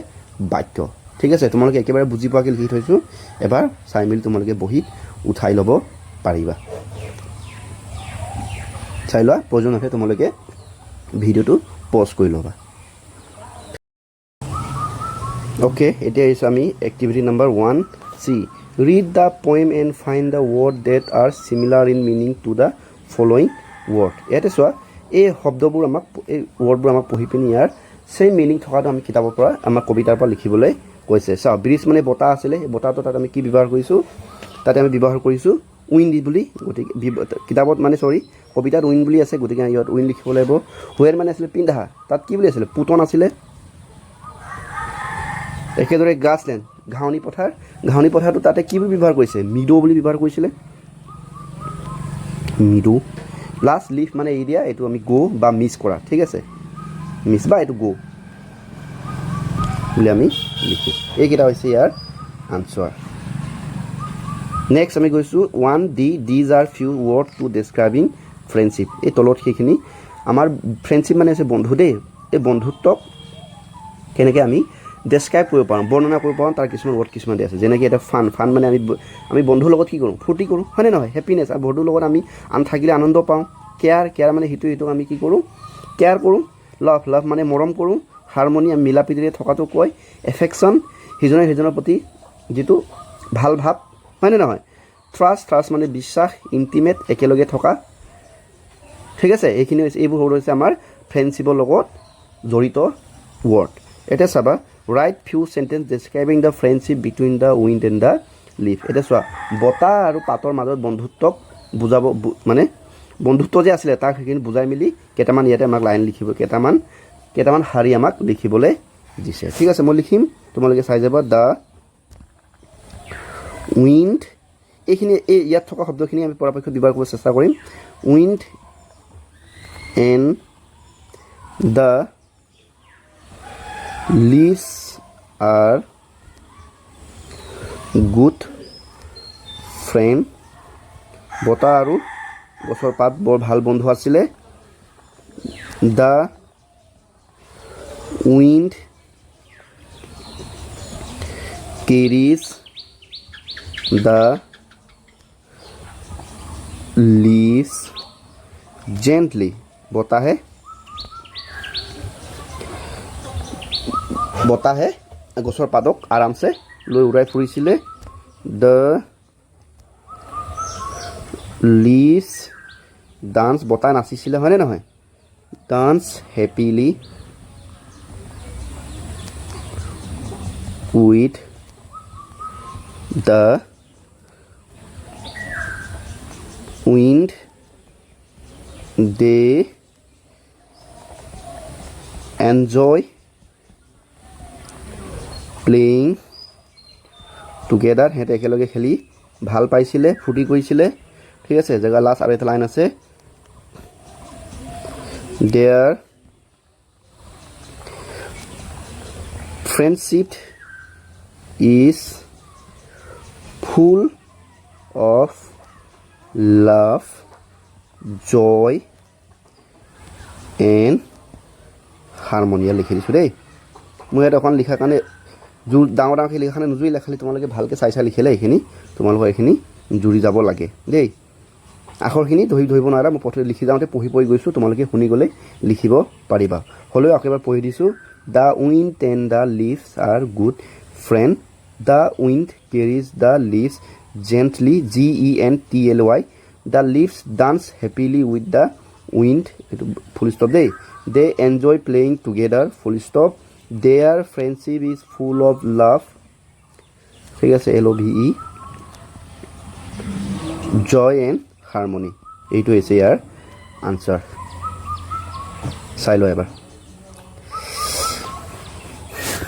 বাক্য ঠিক আছে তোমালোকে একেবাৰে বুজি পোৱাকৈ লিখি থৈছোঁ এবাৰ চাই মেলি তোমালোকে বহীত উঠাই ল'ব পাৰিবা চাই লোৱা প্ৰয়োজন আছে তোমালোকে ভিডিঅ'টো পজ কৰি ল'বা অ'কে এতিয়া আহিছোঁ আমি activity number 1C read the poem and find the word that are similar in meaning to the following word ইয়াতে চোৱা এই শব্দবোৰ এই ৱৰ্ডবোৰ আমাক পঢ়ি পিনি ইয়াৰ ছেইম মিনিং থকাটো আমি কিতাপৰ পৰা আমাৰ কবিতাৰ পৰা লিখিবলৈ কৈছে চাওঁ ব্ৰিজ মানে বতাহ আছিলে সেই বতাহটো তাত আমি কি ব্যৱহাৰ কৰিছোঁ তাতে আমি ব্যৱহাৰ কৰিছোঁ উইণ্ড বুলি গতিকে কিতাপত মানে কবিতাত উইণ্ড বুলি আছে গতিকে ইয়াত উইণ্ড লিখিব লাগিব হুৱেৰ মানে আছিলে পিন্ধা তাত কি বুলি আছিলে পুতন আছিলে একেদৰে গ্ৰাছলেণ্ড ঘাঁহনি পথাৰটো তাতে কি বুলি ব্যৱহাৰ কৰিছে মিডো বুলি ব্যৱহাৰ কৰিছিলে মিডো লাষ্ট লিফ মানে এৰি দিয়া এইটো আমি গো বা মিছ কৰা ঠিক আছে মিছ বা এইটো গো বুলি আমি লিখিম এইকেইটা হৈছে ইয়াৰ আনচাৰ নেক্সট আমি গৈছোঁ 1D these are few word to describing friendship এই তলত সেইখিনি আমাৰ ফ্ৰেণ্ডশ্বিপ মানে হৈছে বন্ধু দেই এই বন্ধুত্বক কেনেকৈ আমি ডেছক্ৰাইব কৰিব পাৰোঁ বৰ্ণনা কৰিব পাৰোঁ তাৰ কিছুমান ৱৰ্ড কিছুমান দিয়া আছে যেনেকৈ এটা ফান মানে আমি বন্ধুৰ লগত কি কৰোঁ ফূৰ্তি কৰোঁ হয়নে নহয় হেপিনেছ আৰু বন্ধুৰ লগত আমি থাকিলে আনন্দ পাওঁ কেয়াৰ মানে সিটোক আমি কি কৰোঁ কেয়াৰ কৰোঁ লাভ মানে মৰম কৰোঁ হাৰমনি আমি মিলা প্ৰীতিৰে থকাটো কয় এফেকশ্যন সিজনৰ প্ৰতি যিটো ভাল ভাৱ হয়নে নহয় ট্ৰাষ্ট মানে বিশ্বাস ইণ্টিমেট একেলগে থকা ঠিক আছে এইখিনি হৈছে এইবোৰ হৈছে আমাৰ ফ্ৰেণ্ডশ্বিপৰ লগত জড়িত ৱৰ্ড এতিয়া চাবা write few sentence describing the friendship between the wind and the leaf এতিয়া চোৱা বতাহ আৰু পাতৰ মাজত বন্ধুত্বক বুজাব মানে বন্ধুত্ব যে আছিলে তাক সেইখিনি বুজাই মেলি কেইটামান ইয়াতে আমাক লাইন লিখিব কেইটামান শাৰী আমাক লিখিবলৈ দিছে ঠিক আছে মই লিখিম তোমালোকে চাই যাবা দ্য উইণ্ড এইখিনি ইয়াত থকা শব্দখিনি আমি পৰাপক্ষত ব্যৱহাৰ কৰিব চেষ্টা কৰিম wind and the leaves are good friend বতাহ আৰু গছৰ পাত বৰ ভাল বন্ধু আছিলে the wind carries the leaves gently বতাহে গছৰ পাতক আৰামছে লৈ উৰাই ফুৰিছিলে দ্য লিভছ ডান্স বতাহ নাচিছিলে হয়নে নহয় dance happily with the wind they enjoy playing together সিহঁতে একেলগে খেলি ভাল পাইছিলে ফূৰ্তি কৰিছিলে ঠিক আছে জেগা লাষ্ট আৰু এটা লাইন আছে their friendship is full of love joy and harmony লিখি দিছোঁ দেই মই ইয়াত অকণ লিখাৰ কাৰণে ডাঙৰ ডাঙৰকৈ লিখাৰ কাৰণে নুজুৰিলে খালি তোমালোকে ভালকৈ চাই লিখিলে এইখিনি তোমালোকৰ এইখিনি জুৰি যাব লাগে দেই আখৰখিনি ধৰিব নোৱাৰা মই প্ৰথমে লিখি যাওঁতে পঢ়ি গৈছোঁ তোমালোকে শুনি গ'লে লিখিব পাৰিবা হ'লেও আকৌ এবাৰ পঢ়ি দিছোঁ the wind and the leaves are good friend the wind carries the leaves gently GENTLY the leaves dance happily with the wind এইটো ফুল ষ্টপ দেই they enjoy playing together full stop their friendship is full of love ঠিক আছে LOVE জয় এণ্ড হাৰমনি এইটো হৈছে ইয়াৰ আনচাৰ চাই লওঁ এবাৰ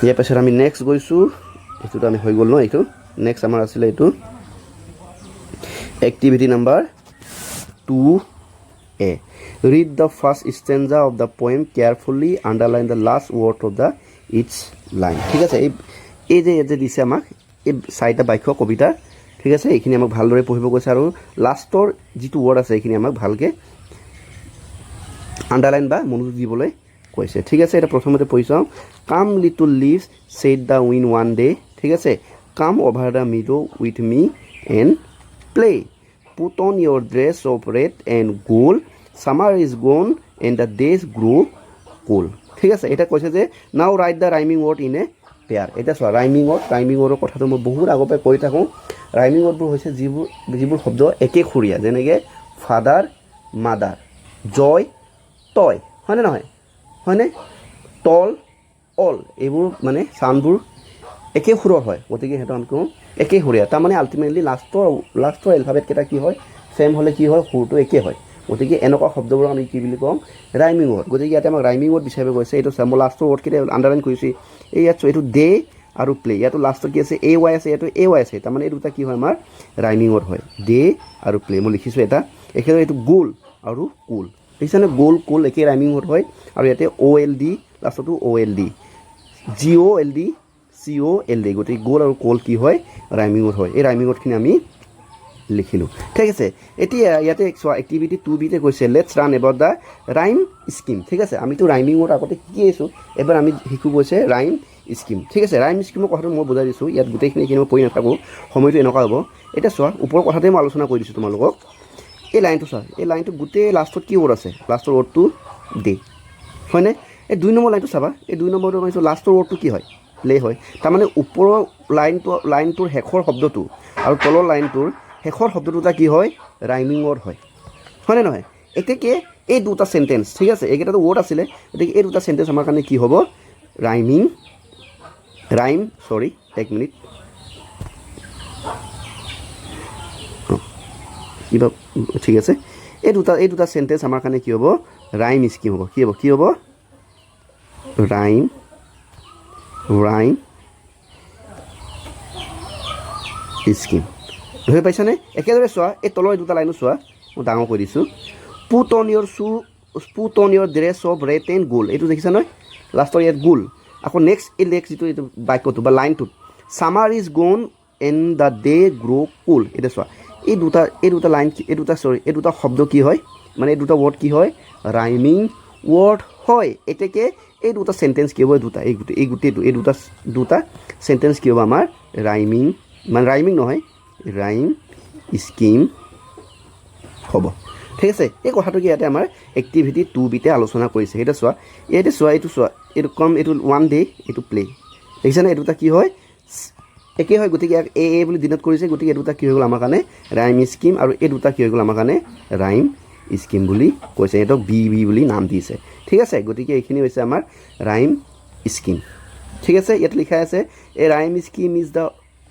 ইয়াৰ পাছত আমি নেক্সট গৈছোঁ এইটোতো আমি হৈ গ'ল ন এইটো নেক্সট আমাৰ আছিলে এইটো activity number 2A read the first stanza of the poem carefully underline the last word of the each line ঠিক আছে এই যে দিছে আমাক এই চাৰিটা বাক্য কবিতা ঠিক আছে এইখিনি আমাক ভালদৰে পঢ়িব কৈছে আৰু লাষ্টৰ যিটো ৱৰ্ড আছে এইখিনি আমাক ভালকৈ আণ্ডাৰলাইন বা মনোযোগ দিবলৈ কৈছে ঠিক আছে এটা প্ৰথমতে পঢ়ি চাওঁ come little leaves said the wind one day ঠিক আছে come over the meadow with me and play put on your dress of red and gold summer is gone and the days grow' cool ঠিক আছে এটা কৈছে যে now write the rhyming word in a pair এতিয়া চোৱা ৰাইমিং ৱৰ্ডৰ কথাটো মই বহুত আগৰ পৰাই কৈ থাকোঁ ৰাইমিং ৱৰ্ডবোৰ হৈছে যিবোৰ শব্দ একেসুৰীয়া যেনেকৈ ফাদাৰ মাদাৰ জয় তয় হয়নে নহয় হয়নে তল অল এইবোৰ মানে চাউণ্ডবোৰ একে সুৰৰ হয় গতিকে সেইটো আমি কওঁ একেসুৰীয়া তাৰমানে আল্টিমেটলি লাষ্টৰ এলফাবেটকেইটা কি হয় ছেম হ'লে কি হয় সুৰটো একে হয় গতিকে এনেকুৱা শব্দবোৰ আমি কি বুলি কওঁ ৰাইমিং ৱৰ্ড গতিকে ইয়াতে আমাক ৰাইমিং ৱৰ্ড বিচাৰিব গৈছে এইটো মই লাষ্টৰ ৱৰ্ডকেইটা আণ্ডাৰলাইন কৰিছোঁ এই ইয়াত এইটো ডে আৰু প্লে ইয়াতো লাষ্টত কি আছে AY আছে ইয়াতো AY আছে তাৰমানে এই দুটা কি হয় আমাৰ ৰাইমিং ৱৰ্ড হয় ডে আৰু প্লে মই লিখিছোঁ এটা একেদৰে এইটো গোল আৰু কুল দেখিছেনে গোল কুল একে ৰাইমিং ৱৰ্ড হয় আৰু ইয়াতে OLD লাষ্টতো OLD GOLD COLD গতিকে গোল আৰু কোল কি হয় ৰাইমিং ৱৰ্ড হয় এই ৰাইমিং ৱৰ্ডখিনি আমি লিখিলোঁ ঠিক আছে এতিয়া ইয়াতে চোৱা এক্টিভিটি 2Bতে কৈছে let's run about the rhyme scheme ঠিক আছে আমিতো ৰাইমিং ৱৰ্ড আগতে শিকি আহিছোঁ এবাৰ আমি শিকো গৈছে ৰাইম স্কিম ঠিক আছে ৰাইম স্কিমৰ কথাটো মই বুজাই দিছোঁ ইয়াত গোটেইখিনি মই পঢ়ি নাথাকোঁ সময়টো এনেকুৱা হ'ব এতিয়া চোৱা ওপৰৰ কথাতে মই আলোচনা কৰি দিছোঁ তোমালোকক এই লাইনটো চোৱা এই লাইনটো গোটেই লাষ্টত কি ৱৰ্ড আছে লাষ্টৰ ৱৰ্ডটো ডে হয়নে এই 2 নম্বৰ লাইনটো চাবা এই 2 নম্বৰটো কৈছোঁ লাষ্টৰ ৱৰ্ডটো কি হয় প্লে হয় তাৰমানে ওপৰৰ লাইনটোৰ শেষৰ শব্দটো আৰু তলৰ লাইনটোৰ শেষৰ শব্দটো এটা কি হয় ৰাইমিং ৱৰ্ড হয়নে নহয় এতেকে এই দুটা সেন্টেন্স ঠিক আছে এইকেইটাটো ৱৰ্ড আছিলে গতিকে এই দুটা সেন্টেন্স আমাৰ কাৰণে কি হ'ব এক মিনিট কিবা ঠিক আছে এই দুটা সেন্টেন্স আমাৰ কাৰণে কি হ'ব ৰাইম স্কিম হ'ব কি হ'ব ৰাইম স্কিম ধৰি পাইছানে একেদৰে চোৱা এই তলৰ দুটা লাইনো চোৱা মই ডাঙৰ কৰি দিছোঁ put on your dress of red and gold এইটো দেখিছা নহয় লাষ্টৰ ইয়াত গোল্ড আকৌ নেক্সট যিটো এইটো বাক্যটো বা লাইনটোত summer is gone and the day grow' cool এতিয়া চোৱা এই দুটা লাইন এই দুটা শব্দ কি হয় মানে এই দুটা ৱৰ্ড কি হয় ৰাইমিং ৱৰ্ড হয় এতেকে এই দুটা সেন্টেন্স কি হ'ব এই দুটা সেন্টেন্স কি হ'ব আমাৰ ৰাইমিং মানে ৰাইমিং নহয় ৰাইম স্কিম হ'ব ঠিক আছে এই কথাটো কি ইয়াতে আমাৰ এক্টিভিটি 2বিতে আলোচনা কৰিছে এটা চোৱা ইয়াতে চোৱা এইটো কম এইটো 1 ডে এইটো প্লে দেখিছানে এই দুটা কি হয় একে হয় গতিকে এ বুলি দিনত কৰিছে গতিকে এই দুটা কি হৈ গ'ল আমাৰ কাৰণে ৰাইম স্কিম আৰু এই দুটা কি হৈ গ'ল আমাৰ কাৰণে ৰাইম স্কিম বুলি কৈছে এইটো বি বুলি নাম দিছে ঠিক আছে গতিকে এইখিনি হৈছে আমাৰ ৰাইম স্কিম ঠিক আছে ইয়াত লিখা আছে a rhyme scheme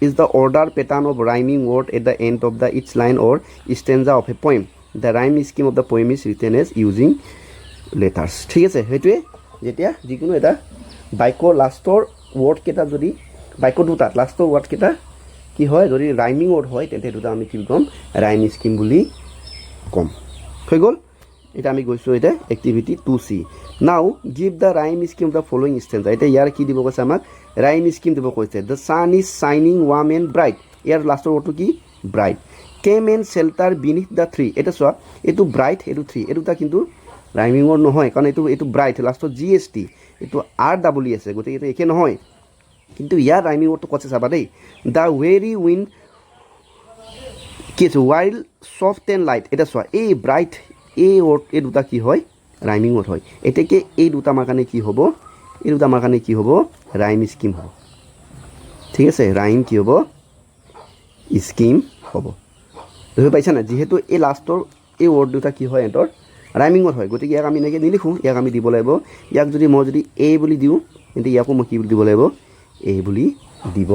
is the order pattern of rhyming word at the end of the each line or stanza of a poem the rhyme scheme of the poem is written as using letters ঠিক আছে হেতুৱে যেতিয়া যিকোনো এটা বাক্যৰ লাষ্টৰ ৱৰ্ড কেটা যদি বাক্য দুটা লাষ্টৰ ৱৰ্ড কেটা কি হয় যদি ৰাইমিং ৱৰ্ড হয় তেন্তে দুটা আমি কি কম ৰাইম স্কিম বুলি কম হৈ গ'ল এটা আমি গৈছো এটা activity 2C now give the rhyme scheme the following stanza এটা ইয়াৰ কি দিব কৈছে আমাক ৰাইম স্কিম দিব কৈছে the sun is shining warm and bright ইয়াৰ লাষ্টৰ ৱৰ্ডটো কি bright came and shelter beneath the tree এটা চোৱা এইটো ব্ৰাইট এইটো ট্ৰী এই দুটা কিন্তু ৰাইমিং ৱৰ্ড নহয় কাৰণ এইটো ব্ৰাইট লাষ্টত GST এইটো RWE আছে গতিকে এইটো একে নহয় কিন্তু ইয়াৰ ৰাইমিং ৱৰ্ডটো কৈছে চাবা দেই দ্য ৱেৰী উইণ্ড কি আছে ৱাইল্ড ছফ্ট এণ্ড লাইট এটা চোৱা এই ব্ৰাইট এই দুটা কি হয় ৰাইমিং ৱৰ্ড হয় এতেকে এই দুটা আমাৰ কাৰণে কি হ'ব ৰাইম স্কিম হ'ব ঠিক আছে ৰাইম কি হ'ব স্কিম হ'ব বুজি পাইছা না যেহেতু এই লাষ্টৰ এই ৱৰ্ড দুটা কি হয় এন্টৰ ৰাইমিং ৱৰ্ড হয় গতিকে ইয়াক আমি এনেকৈ নিলিখোঁ ইয়াক আমি দিব লাগিব ইয়াক যদি মই যদি এ বুলি দিওঁ তেন্তে ইয়াকো মই কি বুলি দিব লাগিব এ বুলি দিব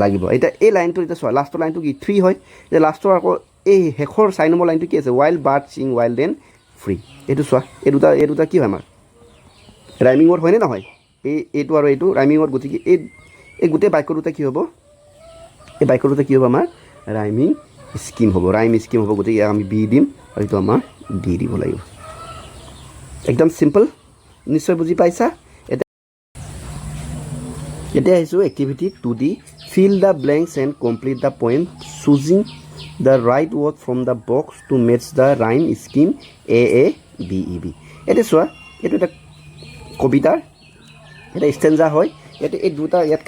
লাগিব এতিয়া এই লাইনটো এতিয়া চোৱা লাষ্টৰ লাইনটো কি 3 হয় যে লাষ্টৰ আকৌ এই শেষৰ 4 নম্বৰ লাইনটো কি আছে wild bird Singh wild and free এইটো চোৱা এই দুটা কি হয় আমাৰ ৰাইমিং ৱৰ্ড হয়নে নহয় এইটো আৰু এইটো ৰাইমিং ৱৰ্ড গতিকে এই গোটেই বাক্য দুটা কি হ'ব এই বাক্য দুটা কি হ'ব আমাৰ ৰাইমিং স্কিম হ'ব গতিকে ইয়াক আমি বি দিম আৰু এইটো আমাৰ ডি দিব লাগিব একদম চিম্পল নিশ্চয় বুজি পাইছা এতিয়া আহিছোঁ activity 2D fill the blanks and complete the poem choosing the right word from the box to match the rhyme scheme AABEB এতিয়া চোৱা এইটো এটা কবিতাৰ এটা ষ্টেঞ্জা হয় ইয়াতে এই দুটা ইয়াত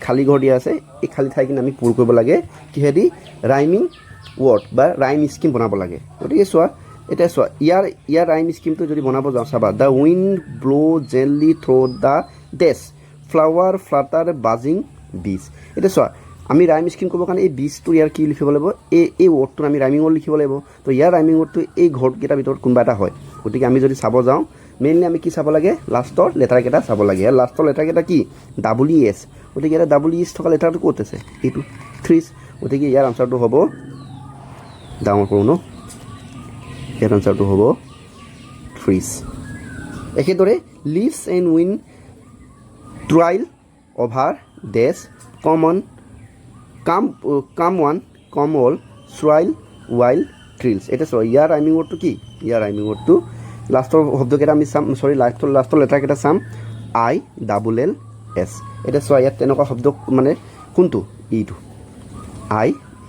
খালী ঘৰ দিয়া আছে এই খালী ঠাইখিনি আমি পূৰ কৰিব লাগে কিহেদি ৰাইমিং ৱৰ্ড বা ৰাইম স্কিম বনাব লাগে গতিকে চোৱা এতিয়া চোৱা ইয়াৰ ৰাইম স্কিমটো যদি বনাব যাওঁ চাবা the wind blow gently through the days flower flutter buzzing bees এতিয়া চোৱা আমি ৰাইম স্কিম কৰিবৰ কাৰণে এই বীজটো ইয়াৰ কি লিখিব লাগিব এই ৱৰ্ডটো আমি ৰাইমিং ৱৰ্ড লিখিব লাগিব তো ইয়াৰ ৰাইমিং ৱৰ্ডটো এই ঘৰকেইটাৰ ভিতৰত কোনোবা এটা হয় গতিকে আমি যদি চাব যাওঁ মেইনলি আমি কি চাব লাগে লাষ্টৰ লেটাৰকেইটা চাব লাগে ইয়াৰ লাষ্টৰ লেটাৰকেইটা কি WES গতিকে এটা WES থকা লেটাৰটো ক'ত আছে এইটো 3 গতিকে ইয়াৰ আনচাৰটো হ'ব ডাঙৰ কৰোঁ ন ইয়াৰ আনচাৰটো হ'ব 3 একেদৰে leaves and wind trail over days come all চৰাইল wild ট্ৰিলছ এতিয়া চোৱা ইয়াৰ ৰাইমিং ৱৰ্ডটো কি ইয়াৰ ৰাইমিং ৱৰ্ডটো লাষ্টৰ শব্দকেইটা আমি চাম লাষ্টৰ লেটাৰকেইটা চাম ILLS এতিয়া চোৱা ইয়াত তেনেকুৱা শব্দ মানে কোনটো এইটো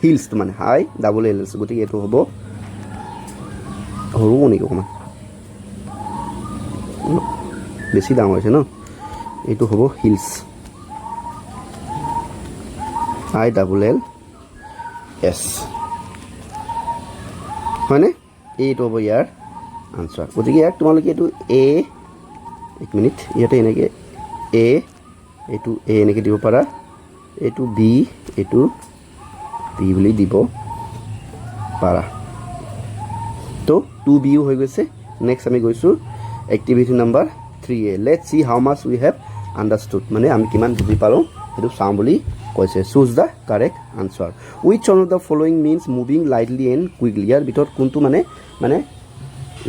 হিলছটো মানে ILLS গতিকে এইটো হ'ব সৰু নেকি অকণমান বেছি ডাঙৰ হৈছে ন এইটো হ'ব হিলছ ILLS হয়নে এইটো হ'ব ইয়াৰ আনচাৰ গতিকে ইয়াক তোমালোকে এইটো এক মিনিট ইয়াতে এনেকৈ এইটো এনেকৈ দিব পাৰা এইটো বি বুলি দিব পাৰা তো 2Bও হৈ গৈছে নেক্সট আমি গৈছোঁ activity number 3A let's see how much we have understood মানে আমি কিমান বুজি পালোঁ সেইটো চাওঁ বুলি কৈছে choose the correct answer which one of the following means moving lightly and quickly ইয়াৰ ভিতৰত কোনটো মানে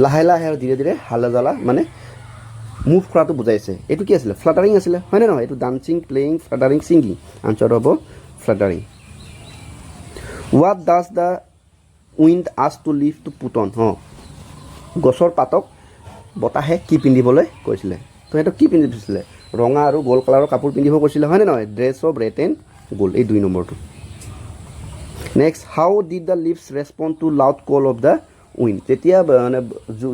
লাহে লাহে আৰু ধীৰে ধীৰে হালা জালা মানে মুভ কৰাটো বুজাইছে এইটো কি আছিলে ফ্লাটাৰিং আছিলে হয়নে নহয় এইটো dancing playing fluttering singing answer হ'ব fluttering what does the wind ask to leave to put on গছৰ পাতক বতাহে কি পিন্ধিবলৈ কৈছিলে তো সিহঁতক কি পিন্ধি দিছিলে ৰঙা আৰু গোল্ড কালাৰৰ কাপোৰ পিন্ধিব কৈছিলে হয়নে নহয় dress of red and gold এই 2 নম্বৰটো next how did the leaves respond to loud call of the wind যেতিয়া মানে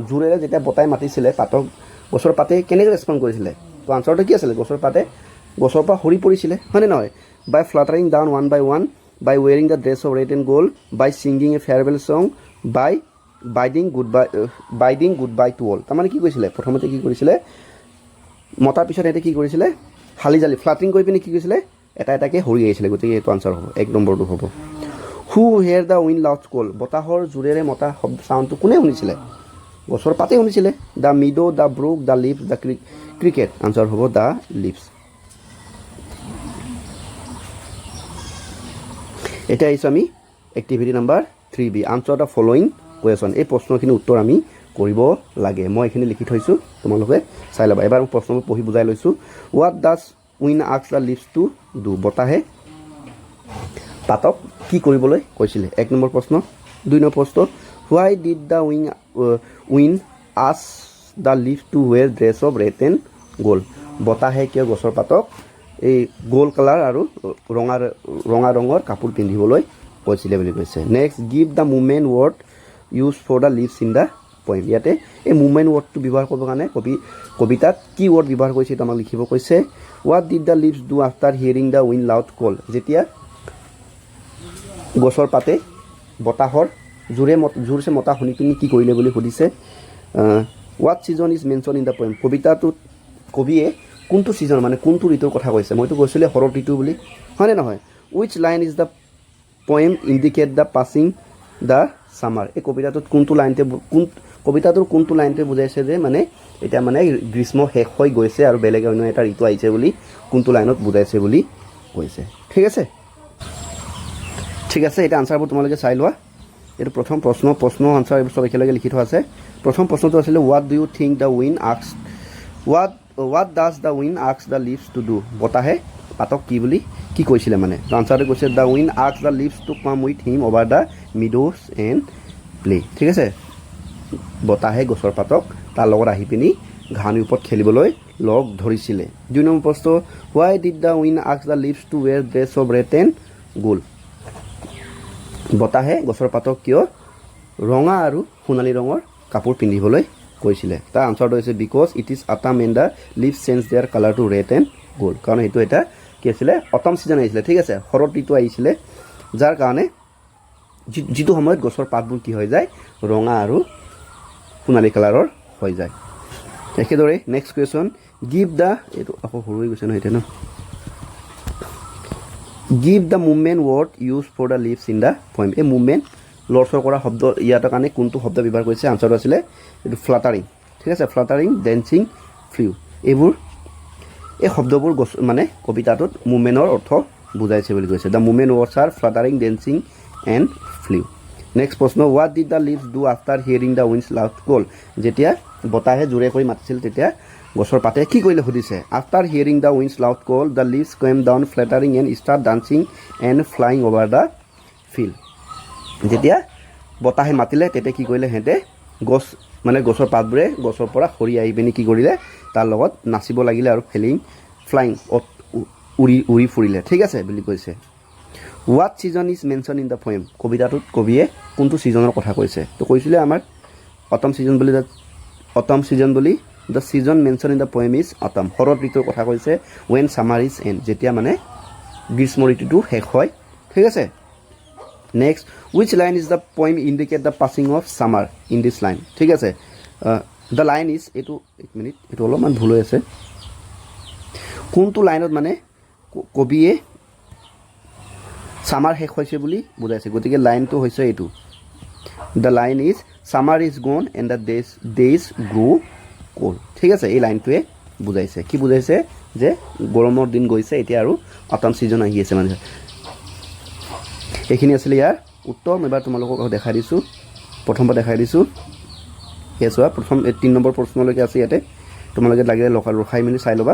জোৰেৰে যেতিয়া বতাই মাতিছিলে পাতক গছৰ পাতে কেনেকৈ ৰেছপণ্ড কৰিছিলে তো আনচাৰটো কি আছিলে গছৰ পাতে গছৰ পৰা সৰি পৰিছিলে হয়নে নহয় by fluttering down one by one by wearing the dress of red and gold by singing a farewell song by bidding goodbye to all তাৰমানে কি কৈছিলে প্ৰথমতে কি কৰিছিলে মতাৰ পিছত সিহঁতে কি কৰিছিলে হালি জালি ফ্লাটাৰিং কৰি পিনে কি কৰিছিলে এটা এটাকৈ সৰি আহিছিলে গতিকে এইটো আনচাৰ হ'ব 1 নম্বৰটো হ'ব who heard the wind loud call বতাহৰ জোৰেৰে মতা শব্দ চাউণ্ডটো কোনে শুনিছিলে গছৰ পাতে শুনিছিলে the meadow the brook the leaves the cricket answer হ'ব দ্য লিভছ এতিয়া আহিছোঁ আমি activity number 3B answer the following question এই প্ৰশ্নখিনিৰ উত্তৰ আমি কৰিব লাগে মই এইখিনি লিখি থৈছোঁ তোমালোকে চাই ল'বা এবাৰ মই প্ৰশ্নবোৰ পঢ়ি বুজাই লৈছোঁ what does wind ask the leaves to do বতাহে পাতক কি কৰিবলৈ কৈছিলে 1 নম্বৰ প্ৰশ্ন 2 নম্বৰ প্ৰশ্ন why did the wind ask the leave to wear dress of red and gold বতাহে কিয় গছৰ পাতক এই গোল্ড কালাৰ আৰু ৰঙা ৰঙৰ কাপোৰ পিন্ধিবলৈ কৈছিলে বুলি কৈছে next give the movement word use for the leaves in the point ইয়াতে এই মুভমেণ্ট ৱৰ্ডটো ব্যৱহাৰ কৰিবৰ কাৰণে কবিতাত কি ৱৰ্ড ব্যৱহাৰ কৰিছে এইটো আমাক লিখিব কৈছে what did the leaves do after hearing the wind loud call যেতিয়া গছৰ পাতে বতাহৰ জোৰছে মতা শুনি পিনি কি কৰিলে বুলি সুধিছে what season is mention in the poem কবিতাটোত কবিয়ে কোনটো ছিজন মানে কোনটো ঋতুৰ কথা কৈছে মইতো কৈছিলোঁ শৰৎ ঋতু বুলি হয়নে নহয় wish line is the poem indicate the passing the summer এই কবিতাটোত কবিতাটোৰ কোনটো লাইনটোৱে বুজাইছে যে মানে এতিয়া মানে গ্ৰীষ্ম শেষ হৈ গৈছে আৰু বেলেগ অন্য এটা ঋতু আহিছে বুলি কোনটো লাইনত বুজাইছে বুলি কৈছে ঠিক আছে এতিয়া আনচাৰবোৰ তোমালোকে চাই লোৱা এইটো প্ৰথম প্ৰশ্ন আনচাৰ এইবোৰ চব একেলগে লিখি থোৱা আছে প্ৰথম প্ৰশ্নটো আছিলে what do you think the wind ask what does the wind ask the leaves to do বতাহে পাতক কি কৈছিলে মানে আনচাৰটো কৈছে the wind ask the leaves to come with him over the meadows and play ঠিক আছে বতাহে গছৰ পাতক তাৰ লগত আহি পিনি ঘাঁহনিৰ ওপৰত খেলিবলৈ লগ ধৰিছিলে 2 নম্বৰ প্ৰশ্ন why did the wind ask the leaves to wear dress of red and gold বতাহে গছৰ পাতক কিয় ৰঙা আৰু সোণালী ৰঙৰ কাপোৰ পিন্ধিবলৈ কৈছিলে তাৰ আনচাৰটো হৈছে because it is autumn and the leaves change their colour to red and gold কাৰণ এইটো এটা কি আছিলে অটম ছিজন আহিছিলে ঠিক আছে শৰৎ ঋতু আহিছিলে যাৰ কাৰণে যিটো সময়ত গছৰ পাতবোৰ কি হৈ যায় ৰঙা আৰু সোণালী কালাৰৰ হৈ যায় একেদৰে নেক্সট কুৱেশ্যন গিভ দ্য এইটো আকৌ সৰু হৈ গৈছে নহয় এতিয়া now give the movement word use for the leaves in the poem এই মুভমেণ্ট লৰচৰ কৰা শব্দ ইয়াৰ কাৰণে কোনটো শব্দ ব্যৱহাৰ কৰিছে আনচাৰটো আছিলে এইটো ফ্লাটাৰিং ঠিক আছে ফ্লাটাৰিং ডেন্সিং ফ্লিউ এইবোৰ এই শব্দবোৰ মানে কবিতাটোত মুভমেণ্টৰ অৰ্থ বুজাইছে বুলি কৈছে the movement words are fluttering dancing and flew next প্ৰশ্ন what did the leaves do after hearing the wind's loud call যেতিয়া বতাহে জোৰে কৰি মাতিছিল তেতিয়া গছৰ পাতে কি কৰিলে সুধিছে after hearing the wind's loud call the leaves came down fluttering and start dancing and flying over the field যেতিয়া বতাহে মাতিলে তেতিয়া কি কৰিলে সিহঁতে গছৰ পাতবোৰে গছৰ পৰা সৰি আহি পিনি কি কৰিলে তাৰ লগত নাচিব লাগিলে আৰু ফ্লাইং উৰি ফুৰিলে ঠিক আছে বুলি কৈছে what season is mention in the poem কবিতাটোত কবিয়ে কোনটো ছিজনৰ কথা কৈছে তো কৈছিলে আমাৰ অটম ছিজন বুলি the season mention in the poem is autumn শৰৎ ঋতুৰ কথা কৈছে ৱেন ছামাৰ ইজ এণ্ড যেতিয়া মানে গ্ৰীষ্ম ঋতুটো শেষ হয় ঠিক আছে next wish line is the poem indicate the passing of summer in this line ঠিক আছে দ্য লাইন ইজ এইটো 1 মিনিট এইটো অলপমান ভুল হৈ আছে কোনটো লাইনত মানে কবিয়ে ছামাৰ শেষ হৈছে বুলি বুজাইছে গতিকে লাইনটো হৈছে এইটো the line is summer is gone and the days grow cold ঠিক আছে এই লাইনটোৱে বুজাইছে কি বুজাইছে যে গৰমৰ দিন গৈছে এতিয়া আৰু অটম ছিজন আহি আছে মানে এইখিনি আছিলে ইয়াৰ উত্তৰ মই এবাৰ তোমালোকক দেখাই দিছোঁ প্ৰথমবাৰ দেখাই দিছোঁ এয়া চোৱা প্ৰথম 3 নম্বৰ প্ৰশ্নলৈকে আছে ইয়াতে তোমালোকে লাগিলে ৰখাই মেলি চাই ল'বা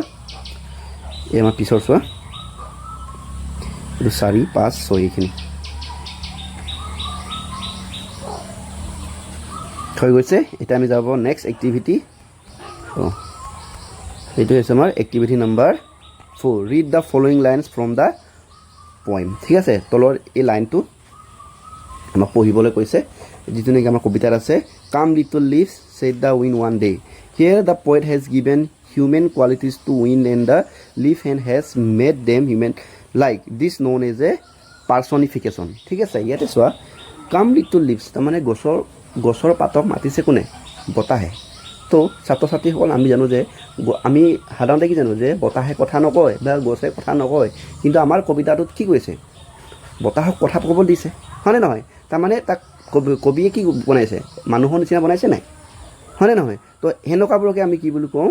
এই আমাৰ পিছৰ চোৱা এইটো 4, 5, 6 এইখিনি হৈ গৈছে এটা আমি যাব নেক্সট এক্টিভিটি এইটো হৈছে আমাৰ activity number 4 read the following lines from the poem ঠিক আছে তলৰ এই লাইনটো আমাক পঢ়িবলৈ কৈছে যিটো নেকি আমাৰ কবিতাত আছে come little leaves said the wind one day here the poet has given human qualities to wind and the leaf and has made them human like this known as a personification ঠিক আছে ইয়াতে চোৱা কাম লিটল লিভছ তাৰমানে গছৰ পাতক মাতিছে কোনে বতাহে তো ছাত্ৰ ছাত্ৰীসকল আমি জানো যে আমি সাধাৰণতে কি জানো যে বতাহে কথা নকয় বা গছে কথা নকয় কিন্তু আমাৰ কবিতাটোত কি কৈছে বতাহক কথা ক'ব দিছে হয়নে নহয় তাৰমানে তাক কবিয়ে কি বনাইছে মানুহৰ নিচিনা বনাইছে নাই হয়নে নহয় তো হেনেকুৱাবোৰকে আমি কি বুলি কওঁ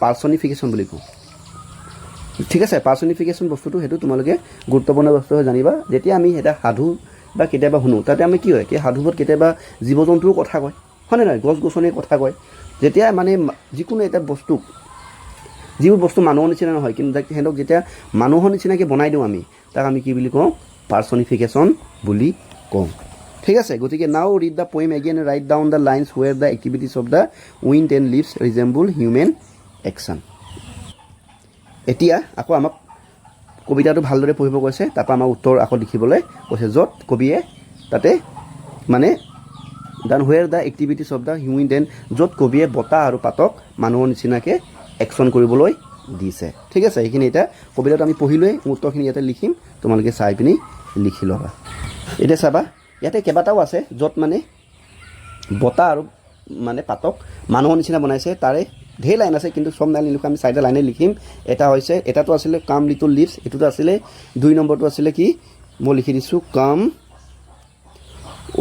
পাৰ্চনিফিকেশ্যন বুলি কওঁ ঠিক আছে পাৰ্চনিফিকেশ্যন বস্তুটো সেইটো তোমালোকে গুৰুত্বপূৰ্ণ বস্তু হৈ জানিবা যেতিয়া আমি এটা সাধু বা কেতিয়াবা শুনো তাতে আমি কি হয় কি সাধুবোৰত কেতিয়াবা জীৱ জন্তুৰ কথা কয় হয়নে নহয় গছ গছনিৰ কথা কয় যেতিয়া মানে যিকোনো এটা বস্তু যিবোৰ বস্তু মানুহৰ নিচিনা নহয় কিন্তু সিহঁতক যেতিয়া মানুহৰ নিচিনাকৈ বনাই দিওঁ আমি তাক আমি কি বুলি কওঁ পাৰ্চনিফিকেশ্যন বুলি কওঁ ঠিক আছে গতিকে now read the poem again write down the lines where the activities of the wind and leaves resemble human action এতিয়া আকৌ আমাক কবিতাটো ভালদৰে পঢ়িব কৈছে তাৰপৰা আমাক উত্তৰ আকৌ লিখিবলৈ কৈছে য'ত কবিয়ে তাতে মানে done where the activities of the wind and য'ত কবিয়ে বতাহ আৰু পাতক মানুহৰ নিচিনাকৈ একশ্যন কৰিবলৈ দিছে ঠিক আছে এইখিনি এতিয়া কবিতাটো আমি পঢ়িলৈ উত্তৰখিনি ইয়াতে লিখিম তোমালোকে চাই পিনি লিখি ল'বা এতিয়া চাবা ইয়াতে কেইবাটাও আছে য'ত মানে বতাহ আৰু মানে পাতক মানুহৰ নিচিনা বনাইছে তাৰে ঢেৰ লাইন আছে কিন্তু চব লাইন নিলিখোঁ আমি চাৰিটা লাইনে লিখিম এটা হৈছে এটাটো আছিলে কাম লিটল লিভছ এইটোতো আছিলে 2 নম্বৰটো আছিলে কি মই লিখি দিছোঁ কাম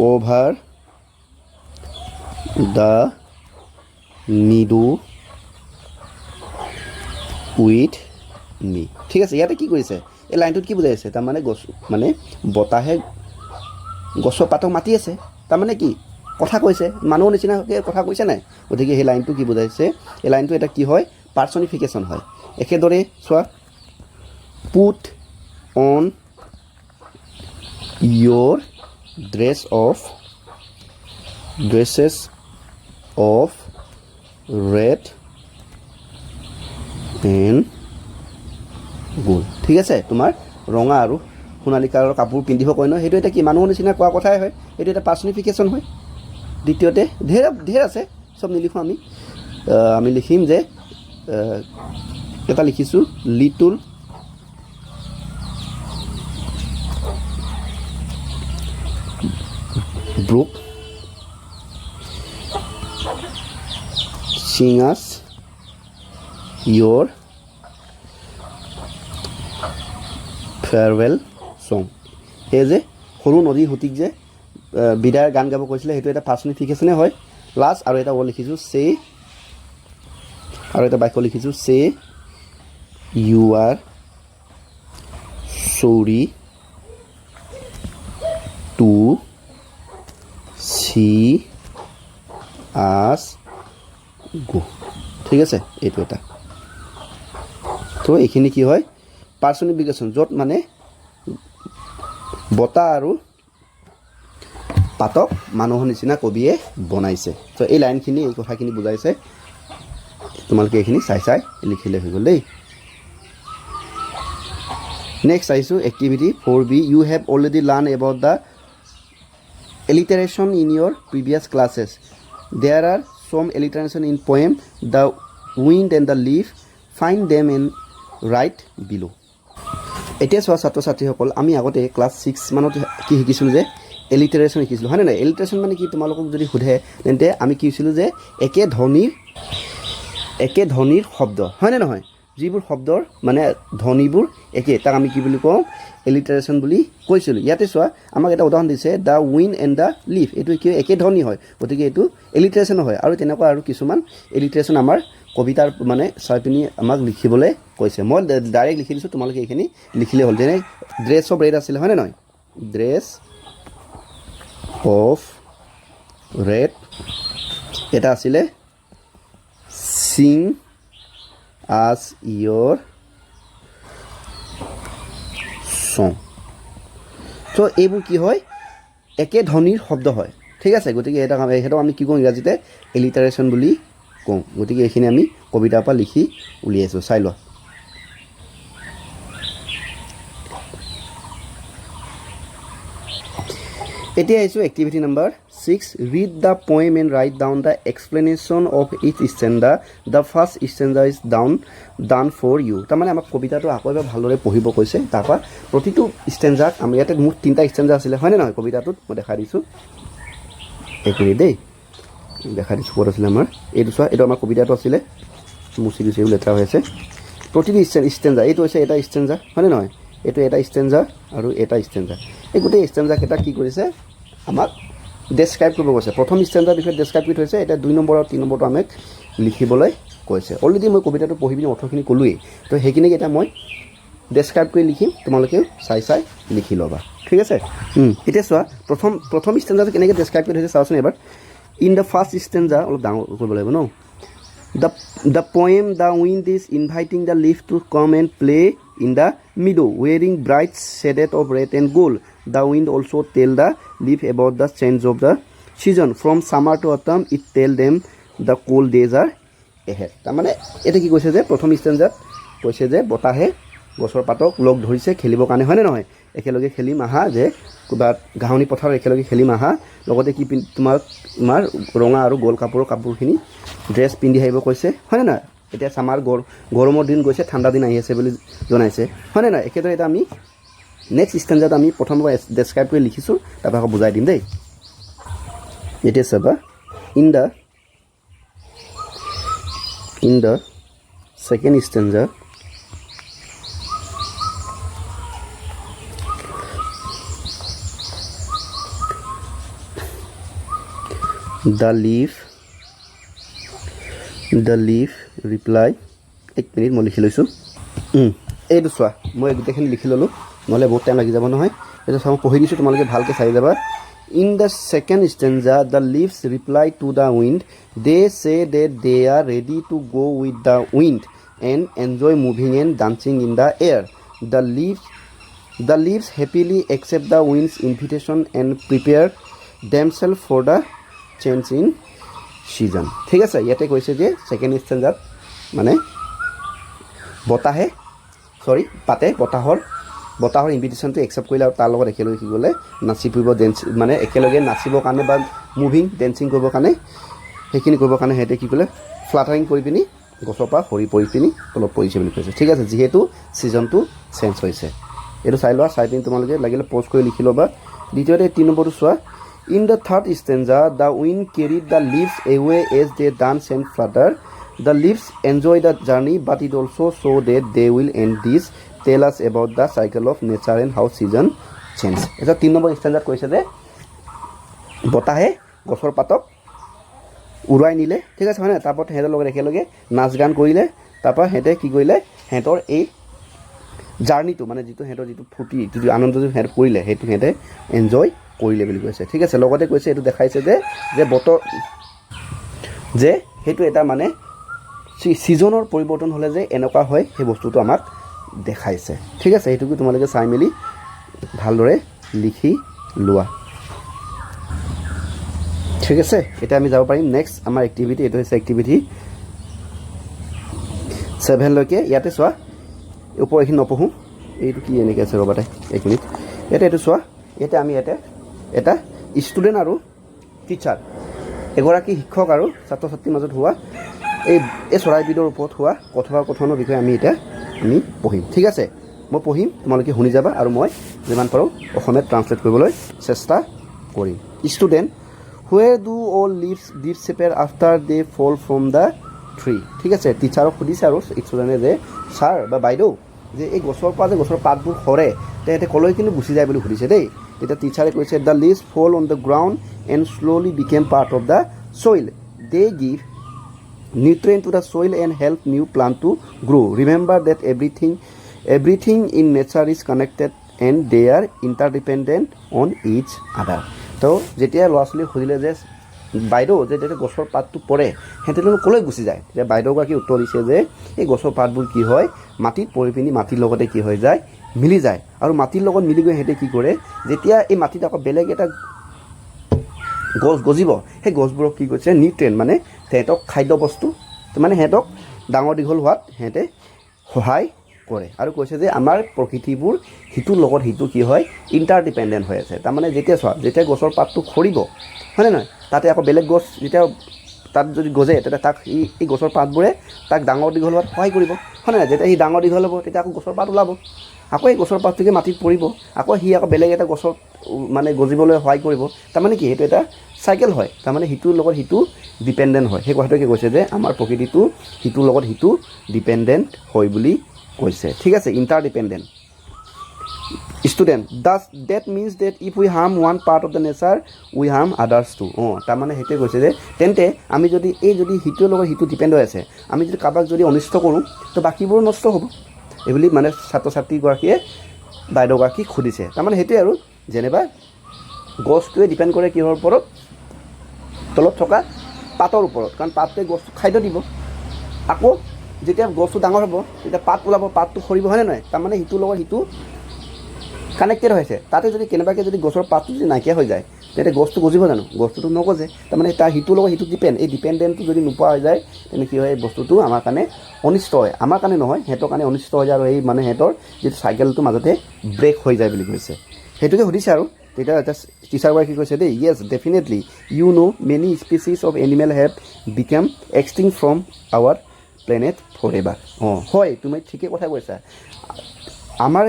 অভাৰ দ্য মিডো উইথ মি ঠিক আছে ইয়াতে কি কৰিছে এই লাইনটোত কি বুজাইছে তাৰমানে গছ মানে বতাহে গছৰ পাতক মাতি আছে তাৰমানে কি কথা কৈছে মানুহৰ নিচিনাকৈ কথা কৈছে নাই গতিকে সেই লাইনটো কি বুজাইছে এই লাইনটো এটা কি হয় পাৰ্চনিফিকেশ্যন হয় একেদৰে চোৱা put on your dresses of red and gold ঠিক আছে তোমাৰ ৰঙা আৰু সোণালী কালাৰৰ কাপোৰ পিন্ধিব কয় নহয় সেইটো এটা কি মানুহৰ নিচিনা কোৱা কথাই হয় এইটো এটা পাৰ্চনিফিকেশ্যন হয় দ্বিতীয়তে ঢেৰ আছে চব নিলিখোঁ আমি লিখিম যে এটা লিখিছোঁ little Brook sing us your farewell song এই যে সৰু নদীৰ সুতিক যে বিদায়ৰ গান গাব কৈছিলে সেইটো এটা পাৰ্চনিফিকেশ্যনে হয় লাষ্ট আৰু এটা ৱৰ্ড লিখিছোঁ চে আৰু এটা বাক্য লিখিছোঁ চে ইউ আৰ চৰি টু চি আছ গো ঠিক আছে এইটো এটা তো এইখিনি কি হয় পাৰ্চনিফিকেশ্যন য'ত মানে বতাহ আৰু পাতক মানুহৰ নিচিনা কবিয়ে বনাইছে তো এই লাইনখিনি এই কথাখিনি বুজাইছে তোমালোকে এইখিনি চাই লিখিলে হৈ গ'ল দেই নেক্সট আহিছোঁ activity 4B you have already learn about the alliteration in your previous classes there are some alliteration in poem the wind and the leaf find them and write below এতিয়া চোৱা ছাত্ৰ ছাত্ৰীসকল আমি আগতে ক্লাছ 6 মানত কি শিকিছিলোঁ যে এলিটাৰেশ্যন শিকিছিলোঁ হয়নে নাই এলিটাৰেশ্যন মানে কি তোমালোকক যদি সোধে তেন্তে আমি কি শিকিছিলোঁ যে একে ধ্বনিৰ শব্দ হয়নে নহয় যিবোৰ শব্দৰ মানে ধ্বনিবোৰ একে তাক আমি কি বুলি কওঁ এলিটাৰেশ্যন বুলি কৈছিলোঁ ইয়াতে চোৱা আমাক এটা উদাহৰণ দিছে the wind and the leaf এইটো কি একে ধ্বনি হয় গতিকে এইটো এলিটাৰেশ্যন হয় আৰু তেনেকুৱা আৰু কিছুমান এলিটাৰেশ্যন আমাৰ কবিতাৰ মানে চাই পিনি আমাক লিখিবলৈ কৈছে মই ডাইৰেক্ট লিখি দিছোঁ তোমালোকে এইখিনি লিখিলে হ'ল যেনে ড্ৰেছ অফ ৰেড আছিলে হয়নে নহয় ড্ৰেছ অফ ৰেড এটা আছিলে চিং আছ ইয়'ৰ চং তো এইবোৰ কি হয় একে ধ্বনিৰ শব্দ হয় ঠিক আছে গতিকে সেইটো আমি কি কওঁ ইংৰাজীতে এলিটাৰেশ্যন বুলি কওঁ গতিকে এইখিনি আমি কবিতাৰ পৰা লিখি উলিয়াইছোঁ চাই লোৱা এতিয়া আহিছোঁ activity number 6 read the poem and write down the explanation of each stanza the first stanza is done for you তাৰমানে আমাক কবিতাটো আকৌ এবাৰ ভালদৰে পঢ়িব কৈছে তাৰপৰা প্ৰতিটো ষ্টেণ্ডাৰ আমি ইয়াতে মোৰ 3টা ষ্টেণ্ডাৰ আছিলে হয়নে নহয় কবিতাটোত মই দেখাই দিছোঁ এইখিনি দেই দেখাই দিছোঁ ক'ত আছিলে আমাৰ এইটো চোৱা এইটো আমাৰ কবিতাটো আছিলে মুচি দিছোঁ লেতেৰা হৈ আছে প্ৰতিটো ষ্টেণ্ডাৰ এইটো হৈছে এটা ষ্টেণ্ডাৰ হয়নে নহয় এইটো এটা ষ্টেণ্ডাৰ আৰু এটা ষ্টেণ্ডাৰ এই গোটেই ষ্টেণ্ডাৰকেইটা কি কৰিছে আমাক ডেছক্ৰাইব কৰিব কৈছে প্ৰথম ষ্টেণ্ডাৰ বিষয়ে ডেছক্ৰাইব কৰি থৈছে এতিয়া 2 নম্বৰ আৰু 3 নম্বৰটো আমাক লিখিবলৈ কৈছে অলৰেডি মই কবিতাটো পঢ়ি পিনি অৰ্থখিনি ক'লোৱেই তো সেইখিনিক এতিয়া মই ডেছক্ৰাইব কৰি লিখিম তোমালোকেও চাই লিখি ল'বা ঠিক আছে এতিয়া চোৱা প্ৰথম ষ্টেণ্ডাৰটো কেনেকৈ ডেছক্ৰাইব কৰি থৈছে চাওঁচোন এবাৰ ইন দ্য ফাৰ্ষ্ট ষ্টেণ্ডাৰ অলপ ডাঙৰ কৰিব লাগিব ন The poem The Wind is inviting the leaf to come and play in the meadow, wearing bright shades of red and gold. The wind also tell the leaf about the change of the season. From summer to autumn, it tell them the cold days are ahead. তাৰমানে এটা কি কৈছে যে প্ৰথম ষ্টেণ্ডাৰত কৈছে যে বতাহে গছৰ পাতক লগ ধৰিছে খেলিবৰ কাৰণে হয়নে নহয় একেলগে খেলিম আহা যে কিবা ঘাঁহনি পথাৰত একেলগে খেলিম আহা লগতে কি তোমাৰ ৰঙা আৰু গোল কাপোৰখিনি ড্ৰেছ পিন্ধি আহিব কৈছে হয়নে নহয় এতিয়া ছামাৰ গৰমৰ দিন গৈছে ঠাণ্ডা দিন আহি আছে বুলি জনাইছে হয়নে নহয় একেদৰে এটা আমি নেক্সট ষ্টেণ্ডাৰত আমি প্ৰথমবাৰ ডেছক্ৰাইব কৰি লিখিছোঁ তাৰপৰা আকৌ বুজাই দিম দেই এতিয়া চাবা in the second standard The leaf reply এক মিনিট মই লিখি লৈছোঁ এইটো চোৱা মই গোটেইখিনি লিখি ল'লোঁ নহ'লে বহুত টাইম লাগি যাব নহয় এইটো চোৱা মই পঢ়ি দিছোঁ তোমালোকে ভালকৈ চাই যাবা in the second stanza the leaves reply to the wind they say that they are ready to go' with the wind and enjoy moving and dancing in the air the leaves happily accept the wind's invitation and prepare themselves for the change in season ঠিক আছে ইয়াতে কৈছে যে ছেকেণ্ড ষ্টেণ্ডাৰত মানে বতাহৰ ইনভিটেশ্যনটো একচেপ্ট কৰিলে আৰু তাৰ লগত একেলগে কি কৰিলে নাচি ফুৰিব ডেন্স মানে একেলগে নাচিবৰ কাৰণে বা মুভিং ডেন্সিং কৰিবৰ কাৰণে সেইখিনি কৰিবৰ কাৰণে সিহঁতে কি কৰিলে ফ্লাটাৰিং কৰি পিনি গছৰ পৰা সৰি পৰি পিনি তলত পৰিছে বুলি কৈছে ঠিক আছে যিহেতু ছিজনটো চেঞ্জ হৈছে এইটো চাই লোৱা চাই পিনি তোমালোকে লাগিলে প'জ কৰি লিখি ল'বা দ্বিতীয়তে 3 নম্বৰটো চোৱা In the third stanza, the wind carried the leaves away as they dance and flutter. The leaves enjoy the journey, but it also show that they will end this. Tell us about the cycle of nature and how season change. এটা 3 নম্বৰ ষ্টেণ্ডাৰত কৈছে যে বতাহে গছৰ পাতক উৰুৱাই নিলে ঠিক আছে হয় না তাৰপৰা সিহঁতৰ লগত একেলগে নাচ গান কৰিলে তাৰপৰা সিহঁতে কি কৰিলে সিহঁতৰ এই জাৰ্নিটো মানে সিহঁতৰ যিটো ফূৰ্তি যিটো আনন্দ সিহঁতে কৰিলে সেইটো সিহঁতে এনজয় কৰিলে বুলি কৈছে ঠিক আছে লগতে কৈছে এইটো দেখাইছে যে বতৰ যে সেইটো এটা মানে ছিজনৰ পৰিৱৰ্তন হ'লে যে এনেকুৱা হয় সেই বস্তুটো আমাক দেখাইছে ঠিক আছে এইটোকে তোমালোকে চাই মেলি ভালদৰে লিখি লোৱা ঠিক আছে এতিয়া আমি যাব পাৰিম নেক্সট আমাৰ এক্টিভিটি এইটো হৈছে এক্টিভিটি 7 লৈকে ইয়াতে চোৱা ওপৰ এইখিনি নপঢ়োঁ এইটো কি এনেকৈ আছে ৰ'বাতে এক মিনিট ইয়াতে এইটো চোৱা ইয়াতে আমি এটা ষ্টুডেণ্ট আৰু টিচাৰ এগৰাকী শিক্ষক আৰু ছাত্ৰ ছাত্ৰীৰ মাজত হোৱা এই চৰাইবিধৰ ওপৰত হোৱা কথোপকথনৰ বিষয়ে আমি পঢ়িম ঠিক আছে মই পঢ়িম তোমালোকে শুনি যাবা আৰু মই যিমান পাৰোঁ অসমীয়াত ট্ৰান্সলেট কৰিবলৈ চেষ্টা কৰিম student where do all leaves disappear after they fall from the tree ঠিক আছে টিচাৰক সুধিছে আৰু ষ্টুডেণ্টে যে ছাৰ বা বাইদেউ যে এই গছৰ পৰা যে গছৰ পাতবোৰ সৰে তেহেঁতে কলৈ কিন্তু গুচি যায় বুলি সুধিছে দেই তেতিয়া টিচাৰে কৈছে দ্য লিভছ ফল on the ground and slowly became part of the soil they give nutrient to the soil and help new plant to grow. Remember that everything in nature is connected and they are interdependent on each other. তো যেতিয়া ল'ৰা ছোৱালীক সুধিলে যে বাইদেউ যে যেতিয়া গছৰ পাতটো পৰে সিহঁতে ক'লৈ গুচি যায় তেতিয়া বাইদেউগৰাকী উত্তৰ দিছে যে এই গছৰ পাতবোৰ কি হয় মাটিত পৰি পিনি মাটিৰ লগতে কি হৈ যায় মিলি যায় আৰু মাটিৰ লগত মিলি গৈ সিহঁতে কি কৰে যেতিয়া এই মাটিত আকৌ বেলেগ এটা গছ গজিব সেই গছবোৰক কি কৈছে নিউট্ৰিয়েণ্ট মানে সিহঁতক খাদ্য বস্তু মানে সিহঁতক ডাঙৰ দীঘল হোৱাত সিহঁতে সহায় কৰে আৰু কৈছে যে আমাৰ প্ৰকৃতিবোৰ সিটোৰ লগত সিটো কি হয় ইণ্টাৰডিপেণ্ডেণ্ট হৈ আছে তাৰমানে যেতিয়া গছৰ পাতটো সৰিব হয়নে নহয় তাতে আকৌ বেলেগ গছ যেতিয়া তাত যদি গজে তেতিয়া তাক এই গছৰ পাতবোৰে তাক ডাঙৰ দীঘল হোৱাত সহায় কৰিব হয়নে নহয় যেতিয়া সি ডাঙৰ দীঘল হ'ব তেতিয়া আকৌ গছৰ পাত ওলাব আকৌ এই গছৰ পাতটোকে মাটিত পৰিব আকৌ সি আকৌ বেলেগ এটা গছত মানে গজিবলৈ সহায় কৰিব তাৰমানে কি সেইটো এটা চাইকেল হয় তাৰমানে সিটোৰ লগত সিটো ডিপেণ্ডেণ্ট হয় সেই কথাটোকে কৈছে যে আমাৰ প্ৰকৃতিটো সিটোৰ লগত সিটো ডিপেণ্ডেণ্ট হয় বুলি কৈছে ঠিক আছে interdependent student does that means that if we harm one part of the nature we harm others too তাৰমানে সেইটোৱে কৈছে যে তেন্তে আমি যদি সিটোৰ লগত সিটো ডিপেণ্ড হৈ আছে আমি যদি কাৰোবাক যদি অনিষ্ট কৰোঁ তো বাকীবোৰ নষ্ট হ'ব এইবুলি মানে ছাত্ৰ ছাত্ৰীগৰাকীয়ে বাইদেউগৰাকীক সুধিছে তাৰমানে সেইটোৱে আৰু যেনিবা গছটোৱে ডিপেণ্ড কৰে কিহৰ ওপৰত তলত থকা পাতৰ ওপৰত কাৰণ পাতটোৱে গছটোক খাদ্য দিব আকৌ যেতিয়া গছটো ডাঙৰ হ'ব তেতিয়া পাত ওলাব পাতটো সৰিব হয়নে নহয় তাৰমানে সিটোৰ লগত সিটো কানেক্টেড হৈছে তাতে যদি কেনেবাকৈ যদি গছৰ পাতটো যদি নাইকিয়া হৈ যায় তেতিয়া গছটো গজিব জানো গছটোতো নগজে তাৰমানে তাৰ সিটোৰ লগত সিটো ডিপেণ্ডেণ্টটো যদি নোপোৱা হৈ যায় তেনে কি হয় বস্তুটো আমাৰ কাৰণে অনিষ্ট হয় আমাৰ কাৰণে নহয় সিহঁতৰ কাৰণে অনিষ্ট হৈ যায় আৰু এই মানে সিহঁতৰ যিটো চাইকেলটো মাজতে ব্ৰেক হৈ যায় বুলি কৈছে সেইটোকে সুধিছে আৰু তেতিয়া এটা টিচাৰগৰাকী কৈছে দেই yes definitely you know' many species of animal have become extinct from our planet forever হয় তুমি ঠিকে কথা কৈছা আমাৰ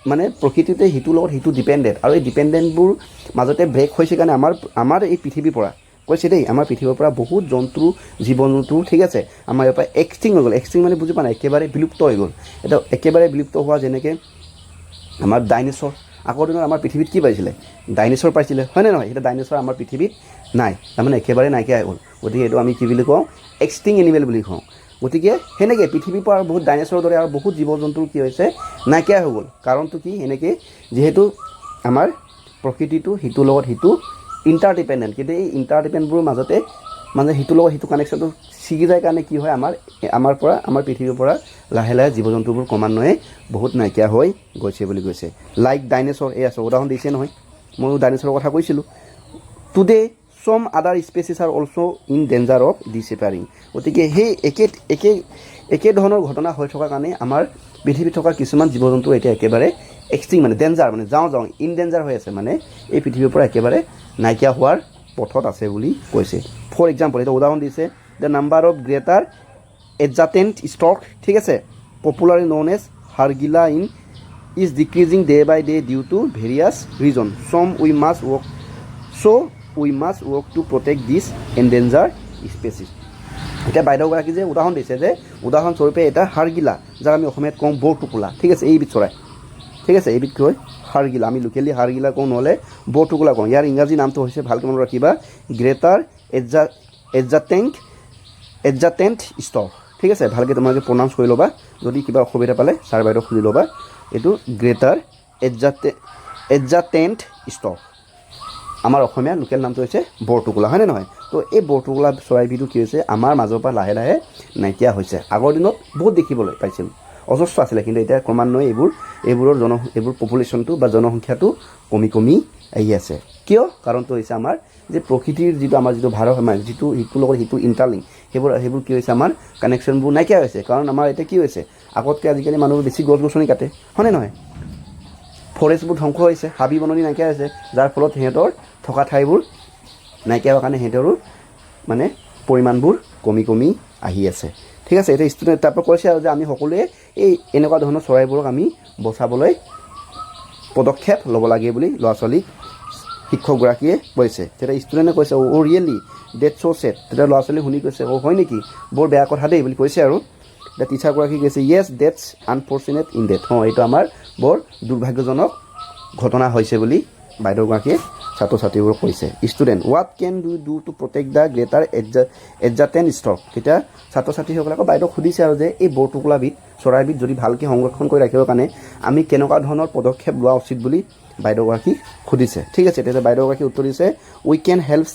মানে প্ৰকৃতিতে সিটোৰ লগত সিটো ডিপেণ্ডেণ্ট আৰু এই ডিপেণ্ডেণ্টবোৰ মাজতে ব্ৰেক হৈছে কাৰণে আমাৰ এই পৃথিৱীৰ পৰা কৈছে দেই আমাৰ পৃথিৱীৰ পৰা বহুত জন্তু জীৱ জন্তু ঠিক আছে আমাৰ ইয়াৰ পৰা এক্সটিং হৈ গ'ল এক্সটিং মানে বুজি পোৱা নাই একেবাৰে বিলুপ্ত হৈ গ'ল এটা একেবাৰে বিলুপ্ত হোৱা যেনেকৈ আমাৰ ডাইনেছৰ আগৰ দিনত আমাৰ পৃথিৱীত কি পাইছিলে ডাইনেছৰ পাইছিলে হয়নে নহয় এতিয়া ডাইনেছৰ আমাৰ পৃথিৱীত নাই তাৰমানে একেবাৰে নাইকিয়া হৈ গ'ল গতিকে এইটো আমি কি বুলি কওঁ এক্সটিং এনিমেল বুলি কওঁ গতিকে সেনেকৈ পৃথিৱীৰ পৰা আৰু বহুত ডাইনেছৰৰ দৰে আৰু বহুত জীৱ জন্তুৰ কি হৈছে নাইকিয়া হৈ গ'ল কাৰণটো কি সেনেকৈ যিহেতু আমাৰ প্ৰকৃতিটো সিটোৰ লগত সিটো ইণ্টাৰডিপেণ্ডেণ্ট কিন্তু এই ইণ্টাৰডিপেণ্ডেণ্টবোৰৰ মাজতে মানে সিটোৰ লগত সিটো কানেকশ্যনটো ছিগি যায় কাৰণে কি হয় আমাৰ পৃথিৱীৰ পৰা লাহে লাহে জীৱ জন্তুবোৰ ক্ৰমান্বয়ে বহুত নাইকিয়া হৈ গৈছে বুলি কৈছে লাইক ডাইনেছৰ এই আছে উদাহৰণ দিছে নহয় ময়ো ডাইনেছৰৰ কথা কৈছিলোঁ today some other species are also in danger of disappearing গতিকে সেই একে ধৰণৰ ঘটনা হৈ থকাৰ কাৰণে আমাৰ পৃথিৱীত থকা কিছুমান জীৱ জন্তু এতিয়া একেবাৰে এক্সটিং মানে ডেঞ্জাৰ মানে যাওঁ ইন ডেঞ্জাৰ হৈ আছে মানে এই পৃথিৱীৰ পৰা একেবাৰে নাইকিয়া হোৱাৰ পথত আছে বুলি কৈছে ফৰ এক্সাম্পল এটা উদাহৰণ দিছে the number of greater adjutant stork ঠিক আছে popularly known as hargila is decreasing day by day due to various reason we must work to protect this endanger species এতিয়া বাইদেউগৰাকী যে উদাহৰণ দিছে যে উদাহৰণস্বৰূপে এটা হাৰগিলা যাক আমি অসমীয়াত কওঁ বৰটোকোলা ঠিক আছে এইবিধ চৰাই ঠিক আছে এইবিধ কয় হাৰগিলা আমি লোকেলি হাৰগিলা কওঁ নহ'লে বৰটোকোলা কওঁ ইয়াৰ ইংৰাজী নামটো হৈছে ভালকৈ মনত ৰাখিবা গ্ৰেটাৰ এডজাটেণ্ট ষ্টক ঠিক আছে ভালকৈ তোমালোকে প্ৰনাউন্স কৰি ল'বা যদি কিবা অসুবিধা পালে ছাৰ বাইদেউ সুধি ল'বা এইটো গ্ৰেটাৰ এডজাটেণ্ট ষ্টক আমাৰ অসমীয়া লোকেল নামটো হৈছে বৰটোকোলা হয়নে নহয় তো এই বৰটোকোলা চৰাইবিধটো কি হৈছে আমাৰ মাজৰ পৰা লাহে লাহে নাইকিয়া হৈছে আগৰ দিনত বহুত দেখিবলৈ পাইছিল অজস্ৰ আছিলে কিন্তু এতিয়া ক্ৰমান্বয়ে এইবোৰ পপুলেশ্যনটো বা জনসংখ্যাটো কমি আহি আছে কিয় কাৰণটো হৈছে আমাৰ যে প্ৰকৃতিৰ যিটো আমাৰ যিটো ভাৰসাম্য যিটো সিটোৰ লগত সিটো ইণ্টাৰলিংক সেইবোৰ কি হৈছে আমাৰ কানেকশ্যনবোৰ নাইকিয়া হৈছে কাৰণ আমাৰ এতিয়া কি হৈছে আগতকৈ আজিকালি মানুহবোৰ বেছি গছ গছনি কাটে হয়নে নহয় ফৰেষ্টবোৰ ধ্বংস হৈছে হাবি বননি নাইকিয়া হৈছে যাৰ ফলত সিহঁতৰ থকা ঠাইবোৰ নাইকিয়া হোৱাৰ কাৰণে সিহঁতৰো মানে পৰিমাণবোৰ কমি আহি আছে ঠিক আছে এতিয়া ষ্টুডেণ্ট তাৰপৰা কৈছে আৰু যে আমি সকলোৱে এই এনেকুৱা ধৰণৰ চৰাইবোৰক আমি বচাবলৈ পদক্ষেপ ল'ব লাগে বুলি ল'ৰা ছোৱালীক শিক্ষকগৰাকীয়ে কৈছে তেতিয়া ষ্টুডেণ্টে কৈছে ৰিয়েলি ডেট চ' ছেড তেতিয়া ল'ৰা ছোৱালী শুনি কৈছে হয় নেকি বৰ বেয়া কথা দেই বুলি কৈছে আৰু এতিয়া টিচাৰগৰাকী কৈছে য়েছ ডেটছ আনফৰ্চুনেট ইন ডেথ এইটো আমাৰ বৰ দুৰ্ভাগ্যজনক ঘটনা হৈছে বুলি বাইদেউগৰাকীয়ে ছাত্ৰ ছাত্ৰীবোৰক কৈছে student what can do to protect the greater adjutant stork তেতিয়া ছাত্ৰ ছাত্ৰীসকলে আকৌ বাইদেউক সুধিছে আৰু যে এই বৰটোকোলাবিধ চৰাইবিধ যদি ভালকৈ সংৰক্ষণ কৰি ৰাখিবৰ কাৰণে আমি কেনেকুৱা ধৰণৰ পদক্ষেপ লোৱা উচিত বুলি বাইদেউগৰাকীক সুধিছে ঠিক আছে তেতিয়া বাইদেউগৰাকী উত্তৰ দিছে we can help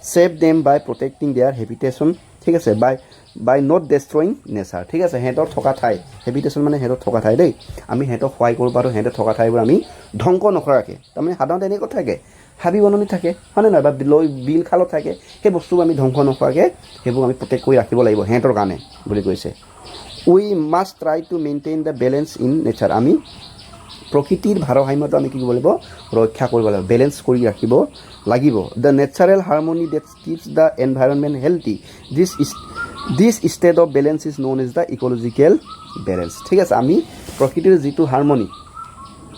save them by protecting their habitation ঠিক আছে বাই নট ডেষ্ট্ৰয়িং নেচাৰ ঠিক আছে সিহঁতৰ থকা ঠাই হেবিটেশ্যন মানে সিহঁতৰ থকা ঠাই দেই আমি সিহঁতক সহায় কৰিব পাৰোঁ সিহঁতৰ থকা ঠাইবোৰ আমি ধ্বংস নকৰাকৈ তাৰমানে সাধাৰণতে এনেকুৱা থাকে হাবি বননি থাকে হয়নে নহয় বা বিল খালত থাকে সেই বস্তুবোৰ আমি ধ্বংস নোখোৱাকৈ সেইবোৰ আমি প্ৰটেক্ট কৰি ৰাখিব লাগিব সিহঁতৰ কাৰণে বুলি কৈছে we must try to maintain the balance in nature আমি প্ৰকৃতিৰ ভাৰসাম্যটো আমি কি কৰিব লাগিব ৰক্ষা কৰিব লাগিব বেলেঞ্চ কৰি ৰাখিব লাগিব the natural harmony that keeps the environment healthy this state of balance is known as the ecological balance ঠিক আছে আমি প্ৰকৃতিৰ যিটো হাৰমনি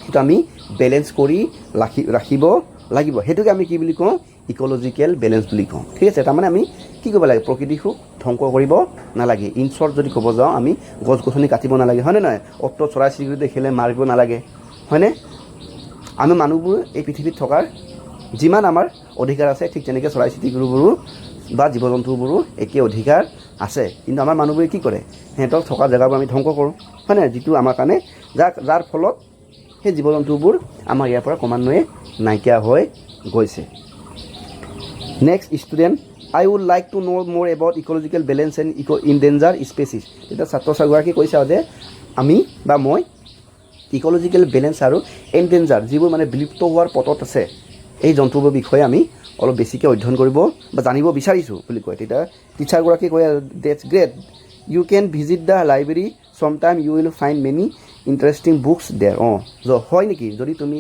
সেইটো আমি বেলেঞ্চ কৰি ৰাখিব লাগিব সেইটোকে আমি কি বুলি কওঁ ইক'লজিকেল বেলেঞ্চ বুলি কওঁ ঠিক আছে তাৰমানে আমি কি কৰিব লাগে প্ৰকৃতিক ধ্বংস কৰিব নালাগে ইন শ্বৰ্ট যদি ক'ব যাওঁ আমি গছ গছনি কাটিব নালাগে হয়নে নহয় অত চৰাই চিৰিকটি দেখিলে মাৰিব নালাগে হয়নে আমি মানুহবোৰ এই পৃথিৱীত থকাৰ যিমান আমাৰ অধিকাৰ আছে ঠিক তেনেকৈ চৰাই চিৰিকটিবোৰো বা জীৱ জন্তুবোৰো একে অধিকাৰ আছে কিন্তু আমাৰ মানুহবোৰে কি কৰে সিহঁতক থকা জেগাবোৰ আমি ধ্বংস কৰোঁ হয়নে যিটো আমাৰ কাৰণে যাৰ ফলত সেই জীৱ জন্তুবোৰ আমাৰ ইয়াৰ পৰা ক্ৰমান্বয়ে নাইকিয়া হৈ গৈছে next student I would like to know more about ecological balance and endangered species তেতিয়া ছাত্ৰগৰাকী কৈছে যে আমি বা মই ইক'লজিকেল বেলেঞ্চ আৰু এনডেঞ্জাৰ যিবোৰ মানে বিলুপ্ত হোৱাৰ পথত আছে এই জন্তুবোৰৰ বিষয়ে আমি অলপ বেছিকৈ অধ্যয়ন কৰিব বা জানিব বিচাৰিছোঁ বুলি কয় তেতিয়া টিচাৰগৰাকী কয় that's great you can visit the library some time you will find many interesting books there হয় নেকি যদি তুমি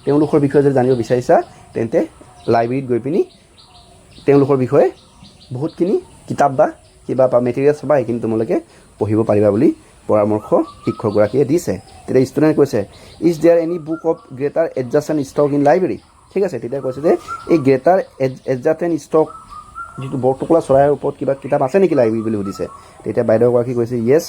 তেওঁলোকৰ বিষয়ে যদি জানিব বিচাৰিছা তেন্তে লাইব্ৰেৰীত গৈ পিনি তেওঁলোকৰ বিষয়ে বহুতখিনি কিতাপ বা কিবা বা মেটেৰিয়েলছ বা সেইখিনি তোমালোকে পঢ়িব পাৰিবা বুলি পৰামৰ্শ শিক্ষকগৰাকীয়ে দিছে তেতিয়া ষ্টুডেণ্টে কৈছে is there any book of greater adjutant stork in library ঠিক আছে তেতিয়া কৈছে যে এই গ্ৰেটাৰ এডজাষ্টেণ্ট ষ্টক যিটো বৰটোকোলা চৰাইৰ ওপৰত কিবা কিতাপ আছে নেকি লাইব্ৰেৰী বুলি সুধিছে তেতিয়া বাইদেউগৰাকী কৈছে য়েছ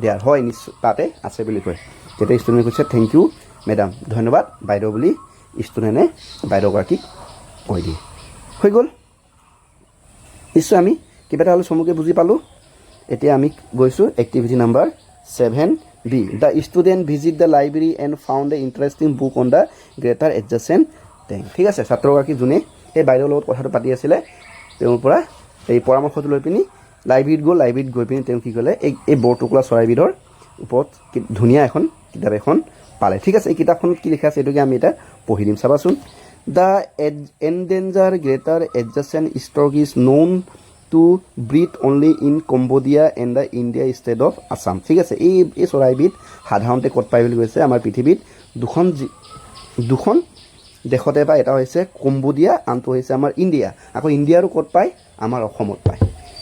দেয়াৰ হয় নিশ্চয় তাতে আছে বুলি কয় তেতিয়া ষ্টুডেণ্টে কৈছে থেংক ইউ মেডাম ধন্যবাদ বাইদেউ বুলি ষ্টুডেণ্টে বাইদেউগৰাকীক কৈ দিয়ে হৈ গ'ল নিশ্চয় আমি কিবা এটা হ'লে চমুকৈ বুজি পালোঁ এতিয়া আমি গৈছোঁ activity number 7B the student visit the library and found a interesting book on the greater adjutant টেং ঠিক আছে ছাত্ৰগৰাকী যোনে সেই বাইদেউৰ লগত কথাটো পাতি আছিলে তেওঁৰ পৰা এই পৰামৰ্শটো লৈ পিনি লাইব্ৰেৰীত গৈ পিনি তেওঁ কি ক'লে এই বৰটোকোলা চৰাইবিধৰ ওপৰত ধুনীয়া এখন কিতাপ এখন পালে ঠিক আছে এই কিতাপখনত কি লিখা আছে এইটোকে আমি এটা পঢ়ি দিম চাবাচোন the endangered greater adjutant stork is known to breed only in Cambodia and the India state of Assam ঠিক আছে এই চৰাইবিধ সাধাৰণতে ক'ত পায় বুলি কৈছে আমাৰ পৃথিৱীত দুখন দেশতে পায় এটা হৈছে কম্বোডিয়া আনটো হৈছে আমাৰ ইণ্ডিয়া আকৌ ইণ্ডিয়াৰো ক'ত পায় আমাৰ অসমত পায়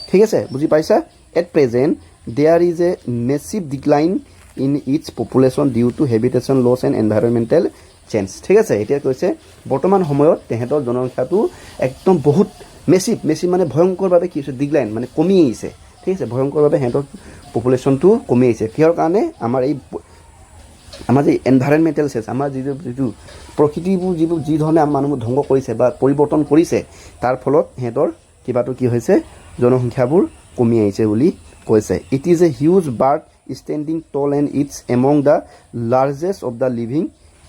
ঠিক আছে বুজি পাইছা at present there is a massive decline in its population due to habitation loss and environmental change ঠিক আছে এতিয়া কৈছে বৰ্তমান সময়ত তেহেঁতৰ জনসংখ্যাটো একদম বহুত মেচিভ মানে ভয়ংকৰভাৱে কি হৈছে ডিক্লাইন মানে কমি আহিছে ঠিক আছে ভয়ংকৰভাৱে সিহঁতৰ পপুলেশ্যনটো কমি আহিছে কিহৰ কাৰণে আমাৰ যি এনভাইৰনমেণ্টেল চেঞ্জ আমাৰ যিটো প্ৰকৃতিবোৰ যি ধৰণে আমাৰ মানুহবোৰ ধ্বংস কৰিছে বা পৰিৱৰ্তন কৰিছে তাৰ ফলত সিহঁতৰ কিবাটো কি হৈছে জনসংখ্যাবোৰ কমি আহিছে বুলি কৈছে it is a huge bird standing tall and it's among the largest of the living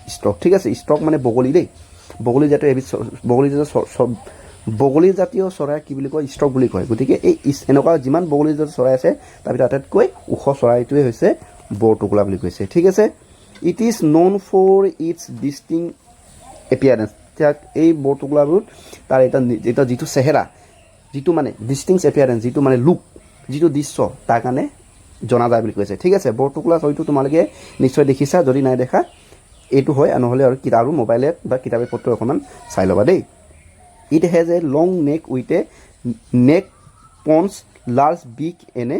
stork ঠিক আছে ষ্টক মানে বগলী দেই বগলী জাতীয় চৰাই কি বুলি কয় ষ্টক বুলি কয় গতিকে এই এনেকুৱা যিমান বগলী জাতীয় চৰাই আছে তাৰ ভিতৰত আটাইতকৈ ওখ চৰাইটোৱে হৈছে বৰটোকোলা বুলি কৈছে ঠিক আছে it is known for its distinct appearance এই বৰটোকোলাবোৰ তাৰ এটা যিটো চেহেৰা যিটো মানে ডিষ্টিংছ এপিয়াৰেঞ্চ যিটো মানে লুক যিটো দৃশ্য তাৰ কাৰণে জনা যায় বুলি কৈছে ঠিক আছে বৰটোকোলা হয়তো তোমালোকে নিশ্চয় দেখিছা যদি নাই দেখা এইটো হয় নহ'লে আৰু কিতাপ মোবাইলত বা কিতাপে পত্ৰ অকণমান চাই ল'বা দেই it has a long neck with a neck pouch large big and a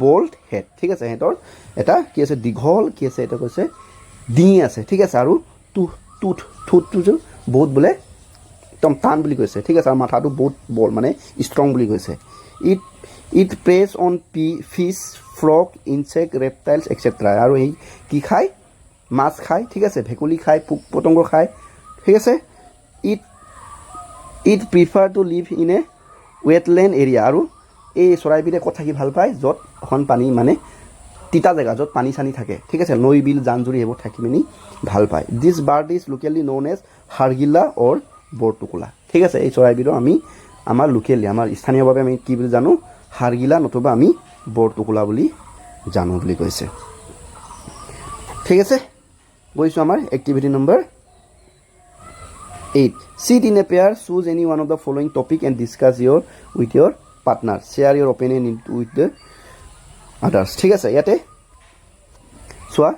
bald head ঠিক আছে সিহঁতৰ এটা কি আছে দীঘল কি আছে এটা কৈছে ডিঙি আছে ঠিক আছে আৰু ঠোঁটটো বহুত বোলে একদম টান বুলি কৈছে ঠিক আছে আৰু মাথাটো বহুত মানে ষ্ট্ৰং বুলি কৈছে it preys on fish frog insect reptiles etcetera আৰু এই কি খায় মাছ খায় ঠিক আছে ভেকুলী খায় পোক পতংগ খায় ঠিক আছে it prefer to live in a wetland area আৰু এই চৰাইবিধে ক'ত থাকি ভাল পায় য'ত এখন পানী মানে তিতা জেগা য'ত পানী চানী থাকে ঠিক আছে নৈ বিল জান জুৰি এইবোৰ থাকি পিনি ভাল পায় this bird is locally known as hargila or bortokola ঠিক আছে এই চৰাইবিধৰ আমি আমাৰ লোকেলি আমাৰ স্থানীয়ভাৱে আমি কি বুলি জানো হাৰগিলা নতুবা আমি বৰটোকোলা বুলি জানো বুলি কৈছে ঠিক আছে গৈছোঁ আমাৰ activity number 8. Sit in a pair, choose any one of the following topic and discuss with your partner. Share your opinion with the others. ঠিক আছে ইয়াতে চোৱা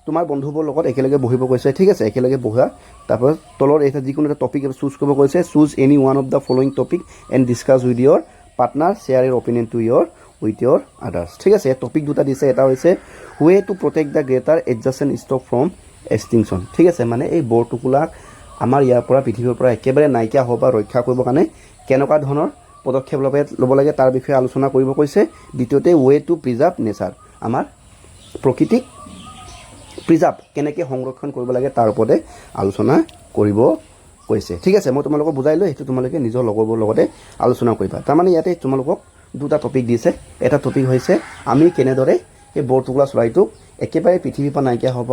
তোমাৰ বন্ধুবোৰ লগত একেলগে বহিব কৈছে ঠিক আছে একেলগে বহা তাৰপৰ তলৰ এটা যিকোনো এটা টপিক চুজ কৰিব কৈছে choose any one of the following topic and discuss with your partner share your opinion to with your others ঠিক আছে টপিক দুটা দিছে এটা হৈছে way to protect the greater adjutant stork from extinction ঠিক আছে মানে এই বৰ টুকুলাক আমাৰ ইয়াৰ পৰা পৃথিৱীৰ পৰা একেবাৰে নাইকিয়া হ'ব বা ৰক্ষা কৰিবৰ কাৰণে কেনেকুৱা ধৰণৰ পদক্ষেপ ল'ব লাগে তাৰ বিষয়ে আলোচনা কৰিব কৈছে দ্বিতীয়তে ওয়ে টু প্ৰিজাৰ্ভ নেচাৰ আমাৰ প্ৰকৃতিক প্ৰিজাৰ্ভ কেনেকৈ সংৰক্ষণ কৰিব লাগে তাৰ ওপৰতে আলোচনা কৰিব কৈছে ঠিক আছে মই তোমালোকক বুজাই লৈ সেইটো তোমালোকে নিজৰ লগৰবোৰ লগতে আলোচনা কৰিবা তাৰমানে ইয়াতে তোমালোকক দুটা টপিক দিছে এটা টপিক হৈছে আমি কেনেদৰে এই বৰ টুকুৰা চৰাইটোক একেবাৰে পৃথিৱীৰ পৰা নাইকিয়া হ'ব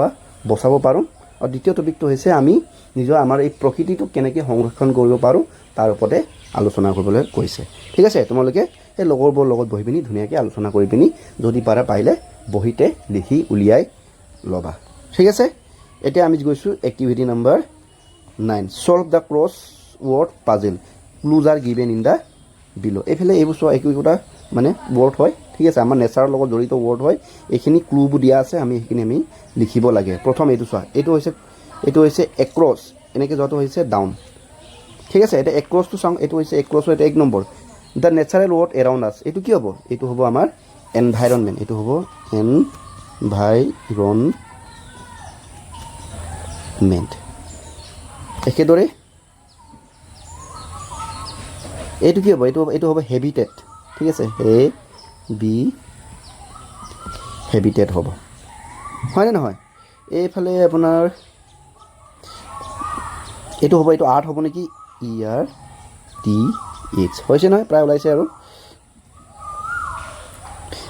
বচাব পাৰোঁ আৰু দ্বিতীয় টপিকটো হৈছে আমি নিজৰ আমাৰ এই প্ৰকৃতিটোক কেনেকৈ সংৰক্ষণ কৰিব পাৰোঁ তাৰ ওপৰতে আলোচনা কৰিবলৈ কৈছে ঠিক আছে তোমালোকে এই লগৰবোৰৰ লগত বহি পিনি ধুনীয়াকৈ আলোচনা কৰি পিনি যদি পাৰা পাৰিলে বহিতে লিখি উলিয়াই ল'বা ঠিক আছে এতিয়া আমি গৈছোঁ activity number 9 solve the cross word puzzle clues R given in the বিলো এইফালে এইবোৰ চোৱা একোটা মানে ৱৰ্ড হয় ঠিক আছে আমাৰ নেচাৰৰ লগত জড়িত ৱৰ্ড হয় এইখিনি ক্লুবোৰ দিয়া আছে আমি সেইখিনি আমি লিখিব লাগে প্ৰথম এইটো চোৱা এইটো হৈছে এক্ৰছ এনেকৈ যোৱাটো হৈছে ডাউন ঠিক আছে এটা এক্ৰছটো চাওঁ এইটো হৈছে এক্ৰছৰ এটা 1 number the natural word around আছ এইটো কি হ'ব এইটো হ'ব আমাৰ এনভাইৰনমেণ্ট এইটো হ'ব এনভাইৰনমেণ্ট একেদৰে এইটো কি হ'ব এইটো হ'ব হেবিটেট ঠিক আছে হেবিটেট হ'ব হয়নে নহয় এইফালে আপোনাৰ এইটো হ'ব এইটো আৰ্ট হ'ব নেকি ERTH হৈছে নহয় প্ৰায় ওলাইছে আৰু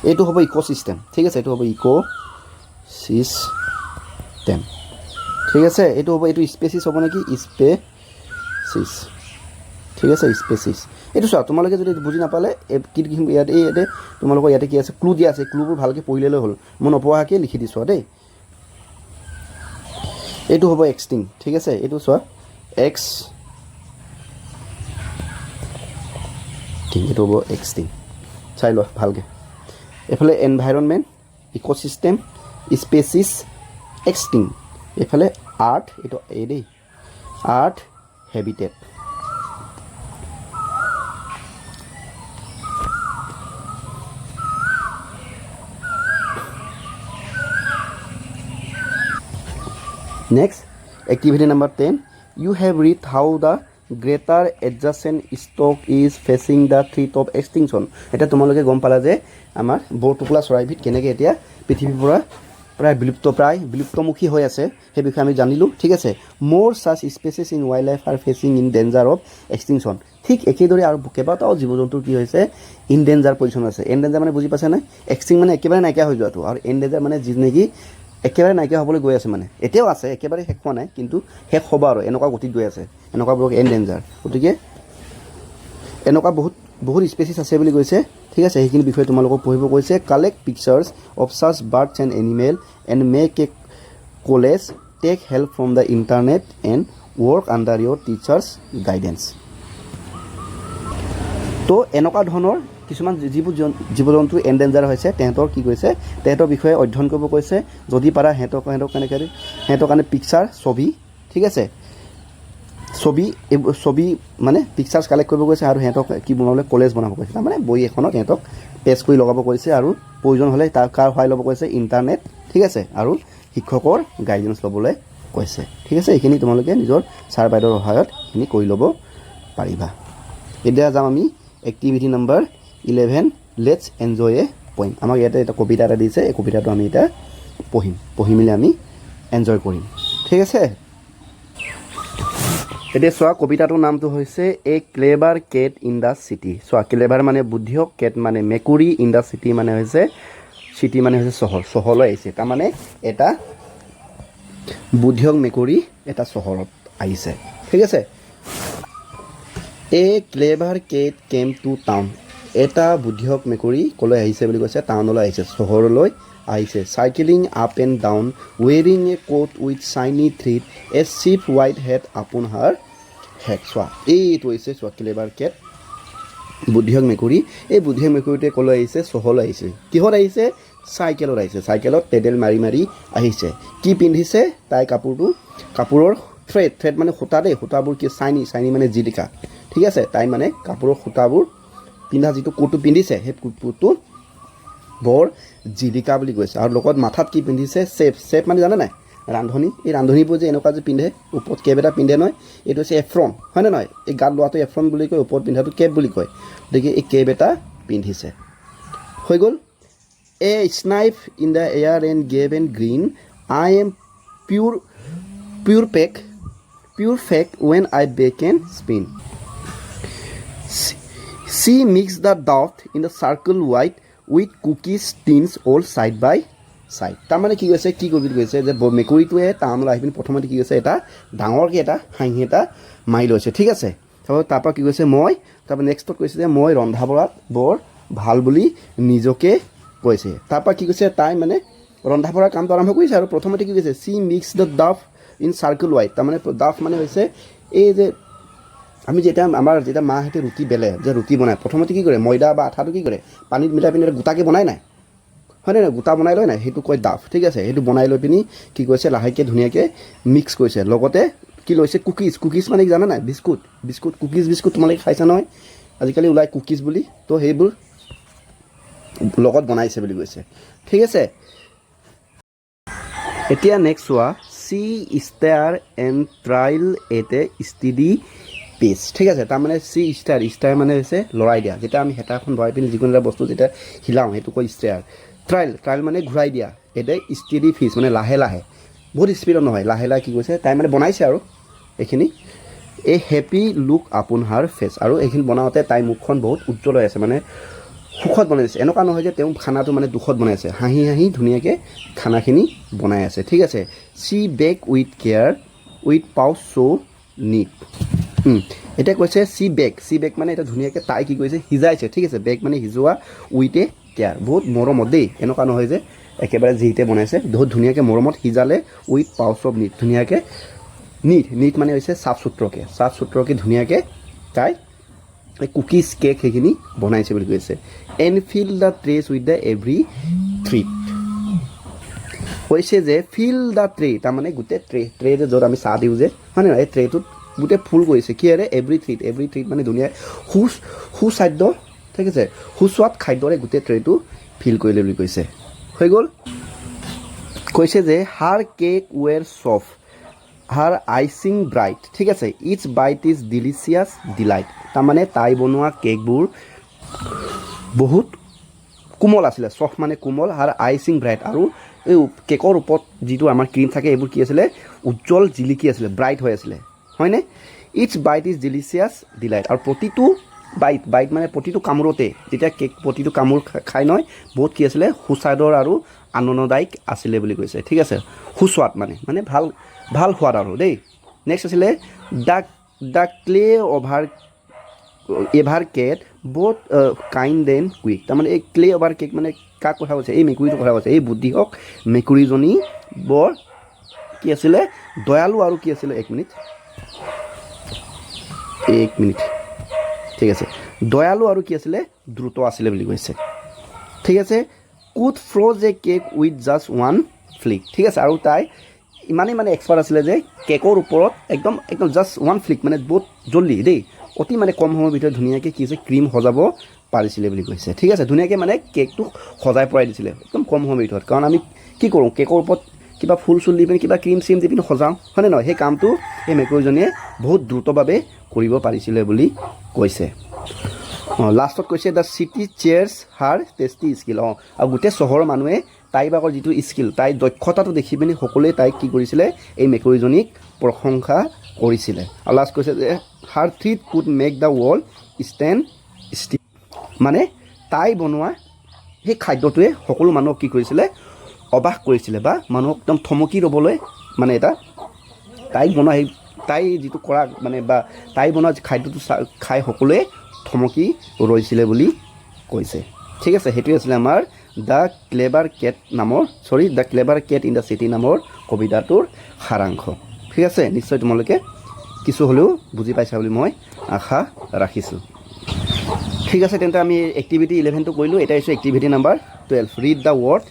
এইটো হ'ব ইক'চিষ্টেম ঠিক আছে এইটো হ'ব ইক'চিষ্টেম ঠিক আছে এইটো হ'ব এইটো স্পেচিছ হ'ব নেকি স্পেচিছ ঠিক আছে স্পেচিছ এইটো চোৱা তোমালোকে যদি বুজি নাপালে কি ইয়াতে তোমালোকৰ ইয়াতে কি আছে ক্লু দিয়া আছে ক্লুবোৰ ভালকৈ পঢ়িলে লৈ হ'ল মই নপঢ়াকৈ লিখি দিছোঁ দেই এইটো হ'ব এক্সটিং ঠিক আছে এইটো চোৱা এইটো হ'ব এক্সটিং চাই লোৱা ভালকৈ এইফালে এনভাইৰনমেণ্ট ইক'চিষ্টেম স্পেচিছ এক্সটিং এইফালে আৰ্ট এইটো এই দেই art habitat Next, activity number 10. You have read how the greater adjacent stock is facing the threat of extinction. এটা তোমালোকে গম পালা যে আমাৰ বৰ টুকুৰা চৰাইবিধ কেনেকৈ এতিয়া পৃথিৱীৰ পৰা প্ৰায় বিলুপ্তমুখী হৈ আছে সেই বিষয়ে আমি জানিলোঁ ঠিক আছে মোৰ such species in wild life are facing in danger of extinction ঠিক একেদৰে আৰু কেইবাটাও জীৱ জন্তুৰ কি হৈছে ইন ডেঞ্জাৰ পজিশ্যন আছে ইন ডেঞ্জাৰ মানে বুজি পাইছে নাই এক্সটিং মানে একেবাৰে নাইকিয়া হৈ যোৱাটো আৰু ইন ডেঞ্জাৰ মানে যি নেকি একেবাৰে নাইকিয়া হ'বলৈ গৈ আছে মানে এতিয়াও আছে একেবাৰে শেষ হোৱা নাই কিন্তু শেষ হ'ব আৰু এনেকুৱা গতিত গৈ আছে এনেকুৱাবোৰ এন ডেঞ্জাৰ গতিকে এনেকুৱা বহুত স্পেচিছ আছে বুলি কৈছে ঠিক আছে সেইখিনি বিষয়ে তোমালোকক পঢ়িব কৈছে collect pictures of such birds and animal and make a collage take help from the internet and work under your teachers guidance তো এনেকুৱা ধৰণৰ কিছুমান যিবোৰ জীৱ জন্তু এনডেঞ্জাৰ হৈছে তেহেঁতৰ কি কৈছে তেহেঁতৰ বিষয়ে অধ্যয়ন কৰিব কৈছে যদি পাৰা সিহঁতৰ কাৰণে পিকচাৰ ছবি ঠিক আছে ছবি মানে পিকচাৰ্ছ কালেক্ট কৰিব কৈছে আৰু সিহঁতক কি বনাবলৈ কলেজ বনাব কৈছে তাৰমানে বহি এখনত সিহঁতক পেষ্ট কৰি লগাব কৈছে আৰু প্ৰয়োজন হ'লে তাৰ সহায় ল'ব কৈছে ইণ্টাৰনেট ঠিক আছে আৰু শিক্ষকৰ গাইডেন্স ল'বলৈ কৈছে ঠিক আছে এইখিনি তোমালোকে নিজৰ ছাৰ বাইদেউৰ সহায়ত এইখিনি কৰি ল'ব পাৰিবা এতিয়া যাম আমি activity number 11 let's enjoy a poem আমাক ইয়াতে এটা কবিতা এটা দিছে এই কবিতাটো আমি এটা পঢ়ি মেলি আমি এনজয় কৰিম ঠিক আছে এতিয়া চোৱা কবিতাটোৰ নামটো হৈছে এ ক্লেভাৰ কেট ইন দ্য চিটি চোৱা ক্লেভাৰ মানে বুদ্ধিয়ক কেট মানে মেকুৰী ইন দ্য চিটি মানে হৈছে চিটি মানে হৈছে চহৰলৈ আহিছে তাৰমানে এটা বুদ্ধিয়ক মেকুৰী এটা চহৰত আহিছে ঠিক আছে এ ক্লেভাৰ কেট কেম টু টাউন এটা বুদ্ধিয়ক মেকুৰী ক'লৈ আহিছে বুলি কৈছে টাউনলৈ আহিছে চহৰলৈ আহিছে cycling up and down wearing a coat with shiny thread a chip white head আপোন হাৰ হেড চোৱা এইটো হৈছে চোৱা ক্লেভাৰ কেট বুদ্ধিয়ক মেকুৰী এই বুদ্ধিয়ক মেকুৰীটোৱে ক'লৈ আহিছে চহৰলৈ আহিছে কিহত আহিছে চাইকেলত আহিছে চাইকেলত পেডেল মাৰি মাৰি আহিছে কি পিন্ধিছে তাই কাপোৰৰ থ্ৰেড মানে সূতা দেই সূতাবোৰ কি চাইনি মানে জিলিকা ঠিক আছে তাই মানে কাপোৰৰ সূতাবোৰ পিন্ধা যিটো কোটটো পিন্ধিছে সেই কোটটো বৰ জিলিকা বুলি কৈছে আৰু লগত মাথাত কি পিন্ধিছে চেপ মানে জানে নাই ৰান্ধনি এই ৰান্ধনিবোৰ যে এনেকুৱা যে পিন্ধে ওপৰত কেপ এটা পিন্ধে নহয় এইটো হৈছে এফ্ৰন হয়নে নহয় এই গাত লোৱাটো এফ্ৰন বুলি কয় ওপৰত পিন্ধাটো কেপ বুলি কয় গতিকে এই কেপ এটা পিন্ধিছে হৈ গ'ল a snipe in the air and gave and green I am pure fake when I bake and spin She mixed the dough in the circle white with cookies tins all side by side. তাৰমানে কি কৈছে কি কৰিব কৈছে যে মেকুৰীটোৱে টাউনলৈ আহি পিনি প্ৰথমতে কি কৈছে এটা ডাঙৰকৈ এটা হাঁহি এটা মাৰি লৈছে ঠিক আছে তাৰপৰা কি কৈছে তাৰপৰা নেক্সটত কৈছে যে মই ৰন্ধা বঢ়াত বৰ ভাল বুলি নিজকে কৈছে তাৰপৰা কি কৈছে তাই মানে ৰন্ধা বঢ়াৰ কামটো আৰম্ভ কৰিছে আৰু প্ৰথমতে কি কৈছে see mix the dough in circle white তাৰমানে ডাফ মানে হৈছে এই যে আমি আমাৰ যেতিয়া মাহঁতে ৰুটি বেলে যে ৰুটি বনায় প্ৰথমতে কি কৰে ময়দা বা আঠাটো কি কৰে পানীত মিলাই পিনি গোটাকৈ বনাই নাই হয়নে নাই গোটা বনাই লয় নাই সেইটো কয় ডাফ ঠিক আছে সেইটো বনাই লৈ পিনি কি কৈছে লাহেকৈ ধুনীয়াকৈ মিক্স কৰিছে লগতে কি লৈছে কুকিজ মানে জানা নাই বিস্কুট কুকিজ তোমালোকে খাইছা নহয় আজিকালি ওলাই কুকিজ বুলি তো সেইবোৰ লগত বনাইছে বুলি কৈছে ঠিক আছে এতিয়া নেক্সট চোৱা see star and trail at a steady pace ঠিক আছে তাৰমানে চি ষ্টাৰ মানে হৈছে লৰাই দিয়া যেতিয়া আমি হেতাখন ভৰাই পিনি যিকোনো এটা বস্তু যেতিয়া হিলাওঁ সেইটো কয় ষ্টাৰ ট্ৰাইল মানে ঘূৰাই দিয়া এতিয়া ষ্টিডি ফিজ মানে লাহে লাহে বহুত স্পীডত নহয় লাহে লাহে কি কৈছে তাই মানে বনাইছে আৰু এইখিনি এই হেপী লুক আপোন হাৰ ফেচ আৰু এইখিনি বনাওঁতে তাই মুখখন বহুত উজ্জ্বল হৈ আছে মানে সুখত বনাইছে এনেকুৱা নহয় যে তেওঁ খানাটো মানে দুখত বনাইছে হাঁহি ধুনীয়াকৈ খানাখিনি বনাই আছে ঠিক আছে see bake with care with pouch so' neat এতিয়া কৈছে চি বেক মানে এটা ধুনীয়াকৈ তাই কি কৰিছে সিজাইছে ঠিক আছে বেক মানে সিজোৱা উইথে কেয়াৰ বহুত মৰমত দেই এনেকুৱা নহয় যে একেবাৰে যিতে বনাইছে বহুত ধুনীয়াকৈ মৰমত সিজালে উইথ পাউচ অফ নিট ধুনীয়াকৈ নিট মানে হৈছে চাফ চুত্ৰকৈ ধুনীয়াকৈ তাই এই কুকিজ কেক সেইখিনি বনাইছে বুলি কৈছে and fill the trays with the every treat কৈছে যে ফিল দ্য ট্ৰে তাৰমানে গোটেই ট্ৰে যে য'ত আমি চাহ দিওঁ যে হয় নহয় এই ট্ৰেটোত গোটেই ফুল কৰিছে কিহেৰে এভৰি থ্ৰিট মানে ধুনীয়া সুস্বাদ্য ঠিক আছে সুস্বাদ খাদ্যৰে গোটেই ট্ৰেটো ফিল কৰিলে বুলি কৈছে হৈ গ'ল কৈছে যে হাৰ কেক ৱেৰ চফ্ট হাৰ আইচিং ব্ৰাইট ঠিক আছে ইটছ বাইট ইজ ডিলিচিয়াছ ডিলাইট তাৰমানে তাই বনোৱা কেকবোৰ বহুত কোমল আছিলে চফ্ট মানে কোমল হাৰ আইচিং ব্ৰাইট আৰু এই কেকৰ ওপৰত যিটো আমাৰ ক্ৰীম থাকে এইবোৰ কি আছিলে উজ্জ্বল জিলিকি আছিলে ব্ৰাইট হৈ আছিলে হয়নে ইটছ বাইট ইজ ডিলিচিয়াছ ডিলাইট আৰু প্ৰতিটো বাইট মানে প্ৰতিটো কামোৰতে যেতিয়া কেক প্ৰতিটো কামোৰ খাই নহয় বহুত কি আছিলে সুস্বাদৰ আৰু আনন্দদায়ক আছিলে বুলি কৈছে ঠিক আছে সুস্বাদ মানে ভাল সোৱাদ আৰু দেই নেক্সট আছিলে দ্য ক্লে এভাৰ কেট বহুত কাইণ্ড এণ্ড কুইক তাৰমানে এই ক্লে অভাৰ কেক মানে কাক কথা কৈছে এই মেকুৰীটোৰ কথা কৈছে এই বুদ্ধিহক মেকুৰীজনী বৰ কি আছিলে দয়ালু আৰু কি আছিলে এক মিনিট ঠিক আছে দয়ালু আৰু কি আছিলে দ্ৰুত আছিলে বুলি কৈছে ঠিক আছে could frost a cake with just one flick ঠিক আছে আৰু তাই ইমানেই মানে এক্সপাৰ্ট আছিলে যে কেকৰ ওপৰত একদম জাষ্ট ওৱান ফ্লিক মানে বহুত জল্দি দেই অতি মানে কম সময়ৰ ভিতৰত ধুনীয়াকৈ কি হৈছে ক্ৰীম সজাব পাৰিছিলে বুলি কৈছে ঠিক আছে ধুনীয়াকৈ মানে কেকটো সজাই পৰাই দিছিলে একদম কম সময়ৰ ভিতৰত কাৰণ আমি কি কৰোঁ কেকৰ ওপৰত কিবা ফুল চুল দি পিনি কিবা ক্ৰীম চিম দি পিনি সজাওঁ হয়নে নহয় সেই কামটো এই মেকুৰীজনীয়ে বহুত দ্ৰুতভাৱে কৰিব পাৰিছিলে বুলি কৈছে লাষ্টত কৈছে the city cheers her tasty skill আৰু গোটেই চহৰৰ মানুহে তাই ভাগৰ যিটো স্কিল তাইৰ দক্ষতাটো দেখি পিনি সকলোৱে তাইক কি কৰিছিলে এই মেকুৰীজনীক প্ৰশংসা কৰিছিলে আৰু লাষ্ট কৈছে যে her treat could make the world stand still মানে তাই বনোৱা সেই খাদ্যটোৱে সকলো মানুহক কি কৰিছিলে অবাক কৰিছিলে বা মানুহক একদম থমকি ৰ'বলৈ মানে এটা তাইক বনোৱা সেই তাই যিটো কৰা মানে বা তাই বনোৱা খাদ্যটো খাই সকলোৱে থমকি ৰৈছিলে বুলি কৈছে ঠিক আছে সেইটোৱে আছিলে আমাৰ দ্য ক্লেভাৰ কেট নামৰ the clever cat in the city নামৰ কবিতাটোৰ সাৰাংশ ঠিক আছে নিশ্চয় তোমালোকে কিছু হ'লেও বুজি পাইছা বুলি মই আশা ৰাখিছোঁ ঠিক আছে তেন্তে আমি এক্টিভিটি 11টো কৰিলোঁ এটা হৈছে activity number 12 read the word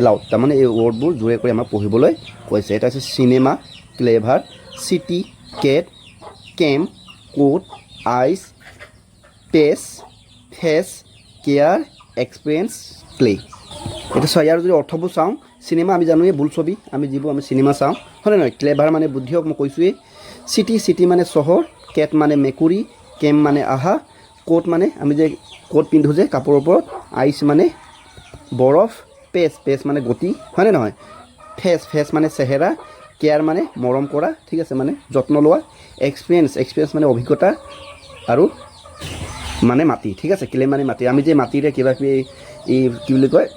aloud তাৰমানে এই ৱৰ্ডবোৰ জোৰে কৰি আমাক পঢ়িবলৈ কৈছে এটা হৈছে চিনেমা ক্লেভাৰ চিটি কেট কেম্প কোট আইচ পেচ ফেচ কেয়াৰ এক্সপিৰিয়েঞ্চ প্লে এতিয়া চোৱা ইয়াৰ যদি অৰ্থবোৰ চাওঁ চিনেমা আমি জানোৱেই বোলছবি আমি যিবোৰ আমি চিনেমা চাওঁ হয়নে নহয় ক্লেভাৰ মানে বুদ্ধি হওক মই কৈছোঁৱেই চিটি মানে চহৰ কেট মানে মেকুৰী কেম্প মানে আহা কোট মানে আমি যে কোট পিন্ধোঁ যে কাপোৰৰ ওপৰত আইচ মানে বৰফ পেচ মানে গতি হয়নে নহয় ফেচ মানে চেহেৰা কেয়াৰ মানে মৰম কৰা ঠিক আছে মানে যত্ন লোৱা এক্সপিৰিয়েঞ্চ মানে অভিজ্ঞতা আৰু মানে মাটি ঠিক আছে ক্লে মানে মাটি আমি যে মাটিৰে কিবা কিবি এই কি বুলি কয়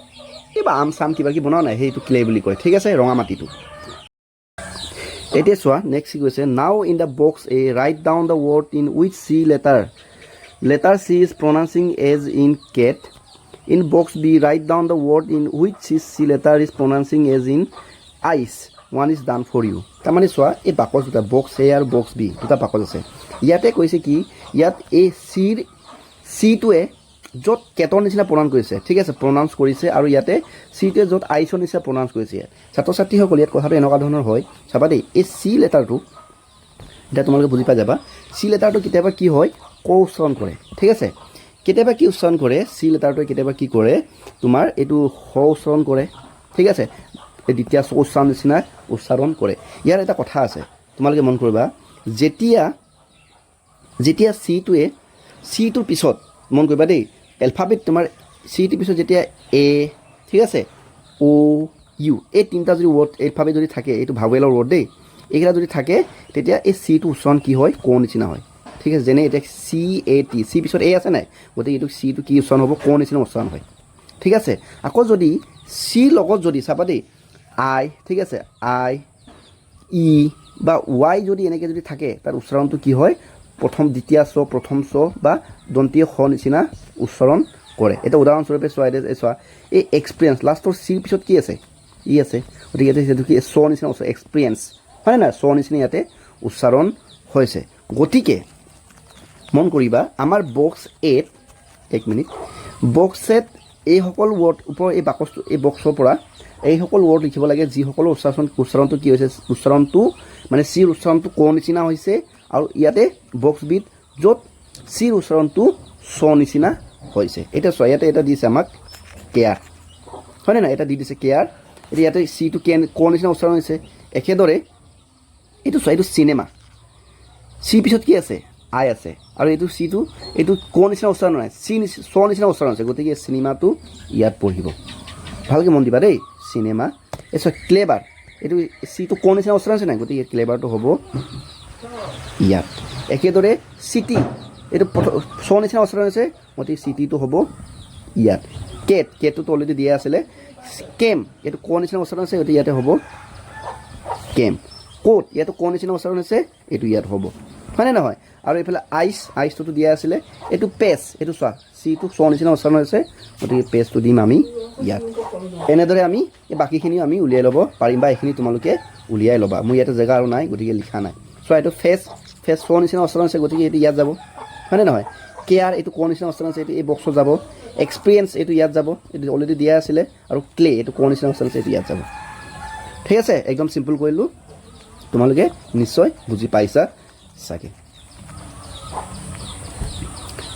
কিবা আম চাম কিবা কিবি বনাওঁ নাই সেইটো ক্লে বুলি কয় ঠিক আছে ৰঙা মাটিটো এতিয়া চোৱা নেক্সট কি কৈছে নাও in the box right down the word in wish C letter C is pronouncing as in cat. In box B, write down the word in which C letter is pronouncing as in ice. One is done for you. তাৰমানে চোৱা এই বাকচ দুটা বক্স A আৰু বক্স B দুটা বাকচ আছে ইয়াতে কৈছে কি ইয়াত এই চিটোৱে য'ত কেটৰ নিচিনা প্ৰনাউন্স কৰিছে ঠিক আছে প্ৰনাউন্স কৰিছে আৰু ইয়াতে চিটোৱে য'ত আইচৰ নিচিনা প্ৰনাউন্স কৰিছে ছাত্ৰ ছাত্ৰীসকল ইয়াত কথাটো এনেকুৱা ধৰণৰ হয় চাবা দেই এই চি লেটাৰটো এতিয়া তোমালোকে বুজি পাই যাবা চি লেটাৰটো কেতিয়াবা কি হয় ক উচ্চাৰণ কৰে ঠিক আছে কেতিয়াবা কি উচ্চাৰণ কৰে চি লেটাৰটোৱে কেতিয়াবা কি কৰে তোমাৰ এইটো হ উচ্চাৰণ কৰে ঠিক আছে এই দ্বিতীয় উচ্চাৰণ নিচিনা উচ্চাৰণ কৰে ইয়াৰ এটা কথা আছে তোমালোকে মন কৰিবা যেতিয়া চিটোৰ পিছত মন কৰিবা দেই এলফাবেট তোমাৰ চিটোৰ পিছত যেতিয়া এ ঠিক আছে অ' ইউ এই তিনিটা যদি ৱৰ্ড এলফাবেট যদি থাকে এইটো ভাৱেলৰ ৱৰ্ড দেই এইকেইটা যদি থাকে তেতিয়া এই চিটো উচ্চাৰণ কি হয় ক নিচিনা হয় ঠিক আছে যেনে এতিয়া CAT চি পিছত এ আছে নাই গতিকে এইটো চিটো কি উচ্চাৰণ হ'ব ক নিচিনা উচ্চাৰণ হয় ঠিক আছে আকৌ যদি চি লগত যদি চাবা দেই আই ঠিক আছে আই ই বা ৱাই যদি এনেকৈ যদি থাকে তাৰ উচ্চাৰণটো কি হয় প্ৰথম দ্বিতীয় প্ৰথম বা দন্তীয় খ নিচিনা উচ্চাৰণ কৰে এটা উদাহৰণস্বৰূপে চোৱা এই এক্সপিৰিয়েঞ্চ লাষ্টৰ চিৰ পিছত কি আছে ই আছে গতিকে ইয়াতে সেইটো কি নিচিনা এক্সপিৰিয়েঞ্চ হয় নাই নিচিনা ইয়াতে উচ্চাৰণ হৈছে গতিকে মন কৰিবা আমাৰ বক্স এত এক মিনিট বক্স এত এইসকল ৱৰ্ড ওপৰৰ এই বাকচটো এই বক্সৰ পৰা এইসকল ৱৰ্ড লিখিব লাগে যিসকলৰ উচ্চাৰণটো কি হৈছে উচ্চাৰণটো মানে চিৰ উচ্চাৰণটো ক নিচিনা হৈছে আৰু ইয়াতে বক্স বিত য'ত চিৰ উচ্চাৰণটো চ নিচিনা হৈছে এতিয়া চোৱা ইয়াতে এটা দিছে আমাক কেয়াৰ হয়নে নাই এটা দি দিছে কেয়াৰ এতিয়া ইয়াতে চিটো ক নিচিনা উচ্চাৰণ হৈছে একেদৰে এইটো চোৱা এইটো চিনেমা চি পিছত কি আছে আই আছে আৰু এইটো চিটো এইটো ক নিচিনা উচ্চাৰণ নাই চ নিচিনা উচ্চাৰণ আছে গতিকে চিনেমাটো ইয়াত পঢ়িব ভালকৈ মন দিবা দেই চিনেমা এই চোৱা ক্লেভাৰ এইটো চিটো ক নিচিনা উচ্চাৰণ আছে নাই গতিকে ক্লেভাৰটো হ'ব ইয়াত একেদৰে চিটি এইটো চ নিচিনা উচ্চাৰণ আছে গতিকে চিটিটো হ'ব ইয়াত কেটটোতো অলৰেডি দিয়া আছিলে কেম্প এইটো ক নিচিনা উচ্চাৰণ আছে গতিকে ইয়াতে হ'ব কেম্প কোট ইয়াতো ক নিচিনা উচ্চাৰণ আছে এইটো ইয়াত হ'ব হয়নে নহয় আৰু এইফালে আইচটোতো দিয়া আছিলে এইটো পেচ এইটো চোৱা চিটো চ নিচিনা উচ্চাৰণ আছে গতিকে পেচটো দিম আমি ইয়াত এনেদৰে আমি এই বাকীখিনিও আমি উলিয়াই ল'ব পাৰিম বা এইখিনি তোমালোকে উলিয়াই ল'বা মোৰ ইয়াতে জেগা আৰু নাই গতিকে লিখা নাই চোৱা এইটো ফেচ চ নিচিনা উচ্চাৰণ আছে গতিকে এইটো ইয়াত যাব হয়নে নহয় কেয়াৰ এইটো ক নিচিনা উচ্চাৰণ আছে এইটো এই বক্সত যাব এক্সপিৰিয়েঞ্চ এইটো ইয়াত যাব এইটো অলৰেডি দিয়া আছিলে আৰু ক্লে এইটো ক নিচিনা উচ্চাৰণ আছে এইটো ইয়াত যাব ঠিক আছে একদম চিম্পল কৰিলোঁ তোমালোকে নিশ্চয় বুজি পাইছা চাগে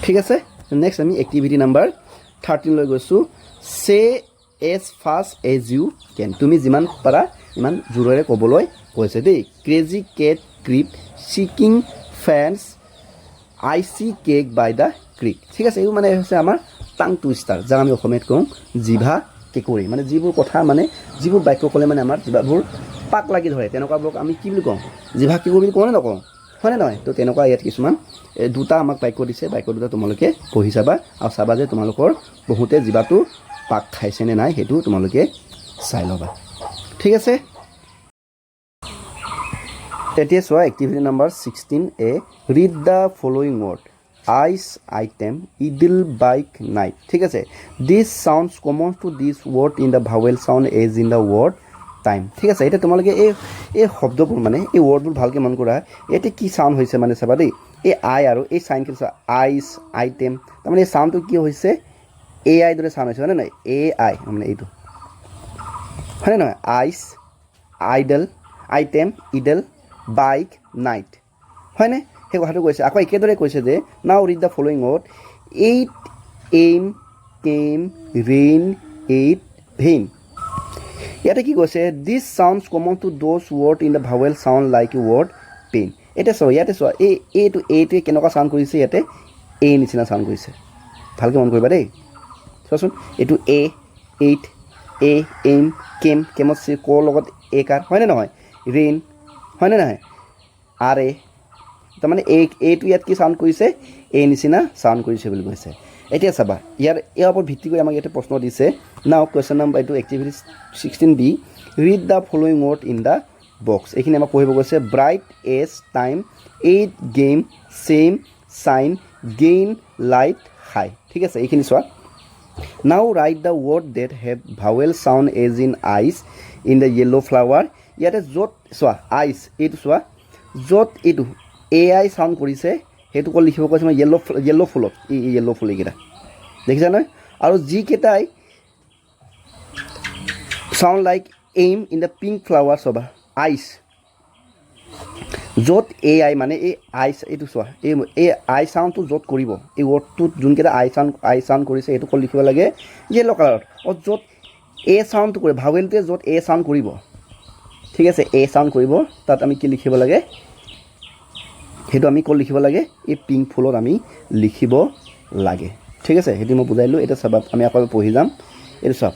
ঠিক আছে নেক্সট আমি এক্টিভিটি নাম্বাৰ 13 লৈ গৈছোঁ say as fast as you can তুমি যিমান পাৰা ইমান জোৰেৰে ক'বলৈ কৈছে দেই crazy cat creep seeking fence I see cake by the creek ঠিক আছে এইবোৰ মানে হৈছে আমাৰ টাং টুইষ্টাৰ যাক আমি অসমীয়াত কওঁ জিভা কেঁকুৰি মানে যিবোৰ কথা মানে যিবোৰ বাক্য ক'লে মানে আমাৰ জিভাবোৰ পাক লাগি ধৰে তেনেকুৱাবোৰক আমি কি বুলি কওঁ জিভা কেঁকুৰি বুলি কওঁ নে নকওঁ হয়নে নহয় তো তেনেকুৱা ইয়াত কিছুমান দুটা আমাক বাক্য দিছে বাক্য দুটা তোমালোকে পঢ়ি চাবা আৰু চাবা যে তোমালোকৰ বহুতে জিভাটো পাক খাইছেনে নাই সেইটো তোমালোকে চাই ল'বা ঠিক আছে এতিয়া চোৱা activity number 16 read the following word ice item idle bike night ঠিক আছে this sounds common to this word in the vowel sound as in the word time ঠিক আছে এতিয়া তোমালোকে এই শব্দবোৰ মানে এই ৱৰ্ডবোৰ ভালকৈ মন কৰা ইয়াতে কি চাউণ্ড হৈছে মানে চাবা দেই এই আই আৰু এই চাইন কি আইচ আইটেম তাৰমানে এই চাউণ্ডটো কি হৈছে এ আই দৰে চাউণ্ড হৈছে হয়নে নহয় এ আই মানে এইটো হয়নে নহয় ice idol item idle bike night হয়নে সেই কথাটো কৈছে আকৌ একেদৰে কৈছে যে now read the following word eight aim came rain eight vain ইয়াতে কি কৈছে this sounds common to those word in the vowel sound like a word pain এতিয়া চোৱা ইয়াতে চোৱা এইটোৱে কেনেকুৱা চাউণ্ড কৰিছে ইয়াতে এ নিচিনা চাউণ্ড কৰিছে ভালকৈ মন কৰিবা দেই চোৱাচোন এইটো এইট এইম কেমত ক'ৰ লগত এ কাৰ হয়নে নহয় ৰেইন হয়নে নহয় আৰ এ তাৰমানে এইটো ইয়াত কি চাউণ্ড কৰিছে এ নিচিনা চাউণ্ড কৰিছে বুলি কৈছে এতিয়া চাবা ইয়াৰ ওপৰত ভিত্তি কৰি আমাক ইয়াতে প্ৰশ্ন দিছে নাও কুৱেশ্যন নম্বৰ এইটো activity 16B read the following word in the box এইখিনি আমাক পঢ়িব কৈছে bright age time eight game same shine gain light high ঠিক আছে এইখিনি চোৱা now write the word that have vowel sound as in ice in the yellow' flower ইয়াতে য'ত চোৱা আইচ এইটো চোৱা য'ত এইটো এ আই চাউণ্ড কৰিছে সেইটো ক'ত লিখিব কৈছে মই য়েল্ল' ফুলত এই য়েল্ল' ফুল এইকেইটা দেখিছা নহয় আৰু যিকেইটাই sound like aim in the pink flower চবা আইচ য'ত এ আই মানে এই আইচ এইটো চোৱা এই আই চাউণ্ডটো য'ত কৰিব এই ৱৰ্ডটোত যোনকেইটা আই চাউণ্ড কৰিছে সেইটো ক'ত লিখিব লাগে য়েল্ল' কালাৰত আৰু য'ত এ চাউণ্ডটো কৰিব ভাৱেলটোৱে য'ত এ চাউণ্ড কৰিব ঠিক আছে এ চাউণ্ড কৰিব তাত আমি কি লিখিব লাগে সেইটো আমি ক'ত লিখিব লাগে এই পিংক ফুলত আমি লিখিব লাগে ঠিক আছে সেইটো মই বুজাইলোঁ এতিয়া চাবা আমি আকৌ পঢ়ি যাম এইটো চাওক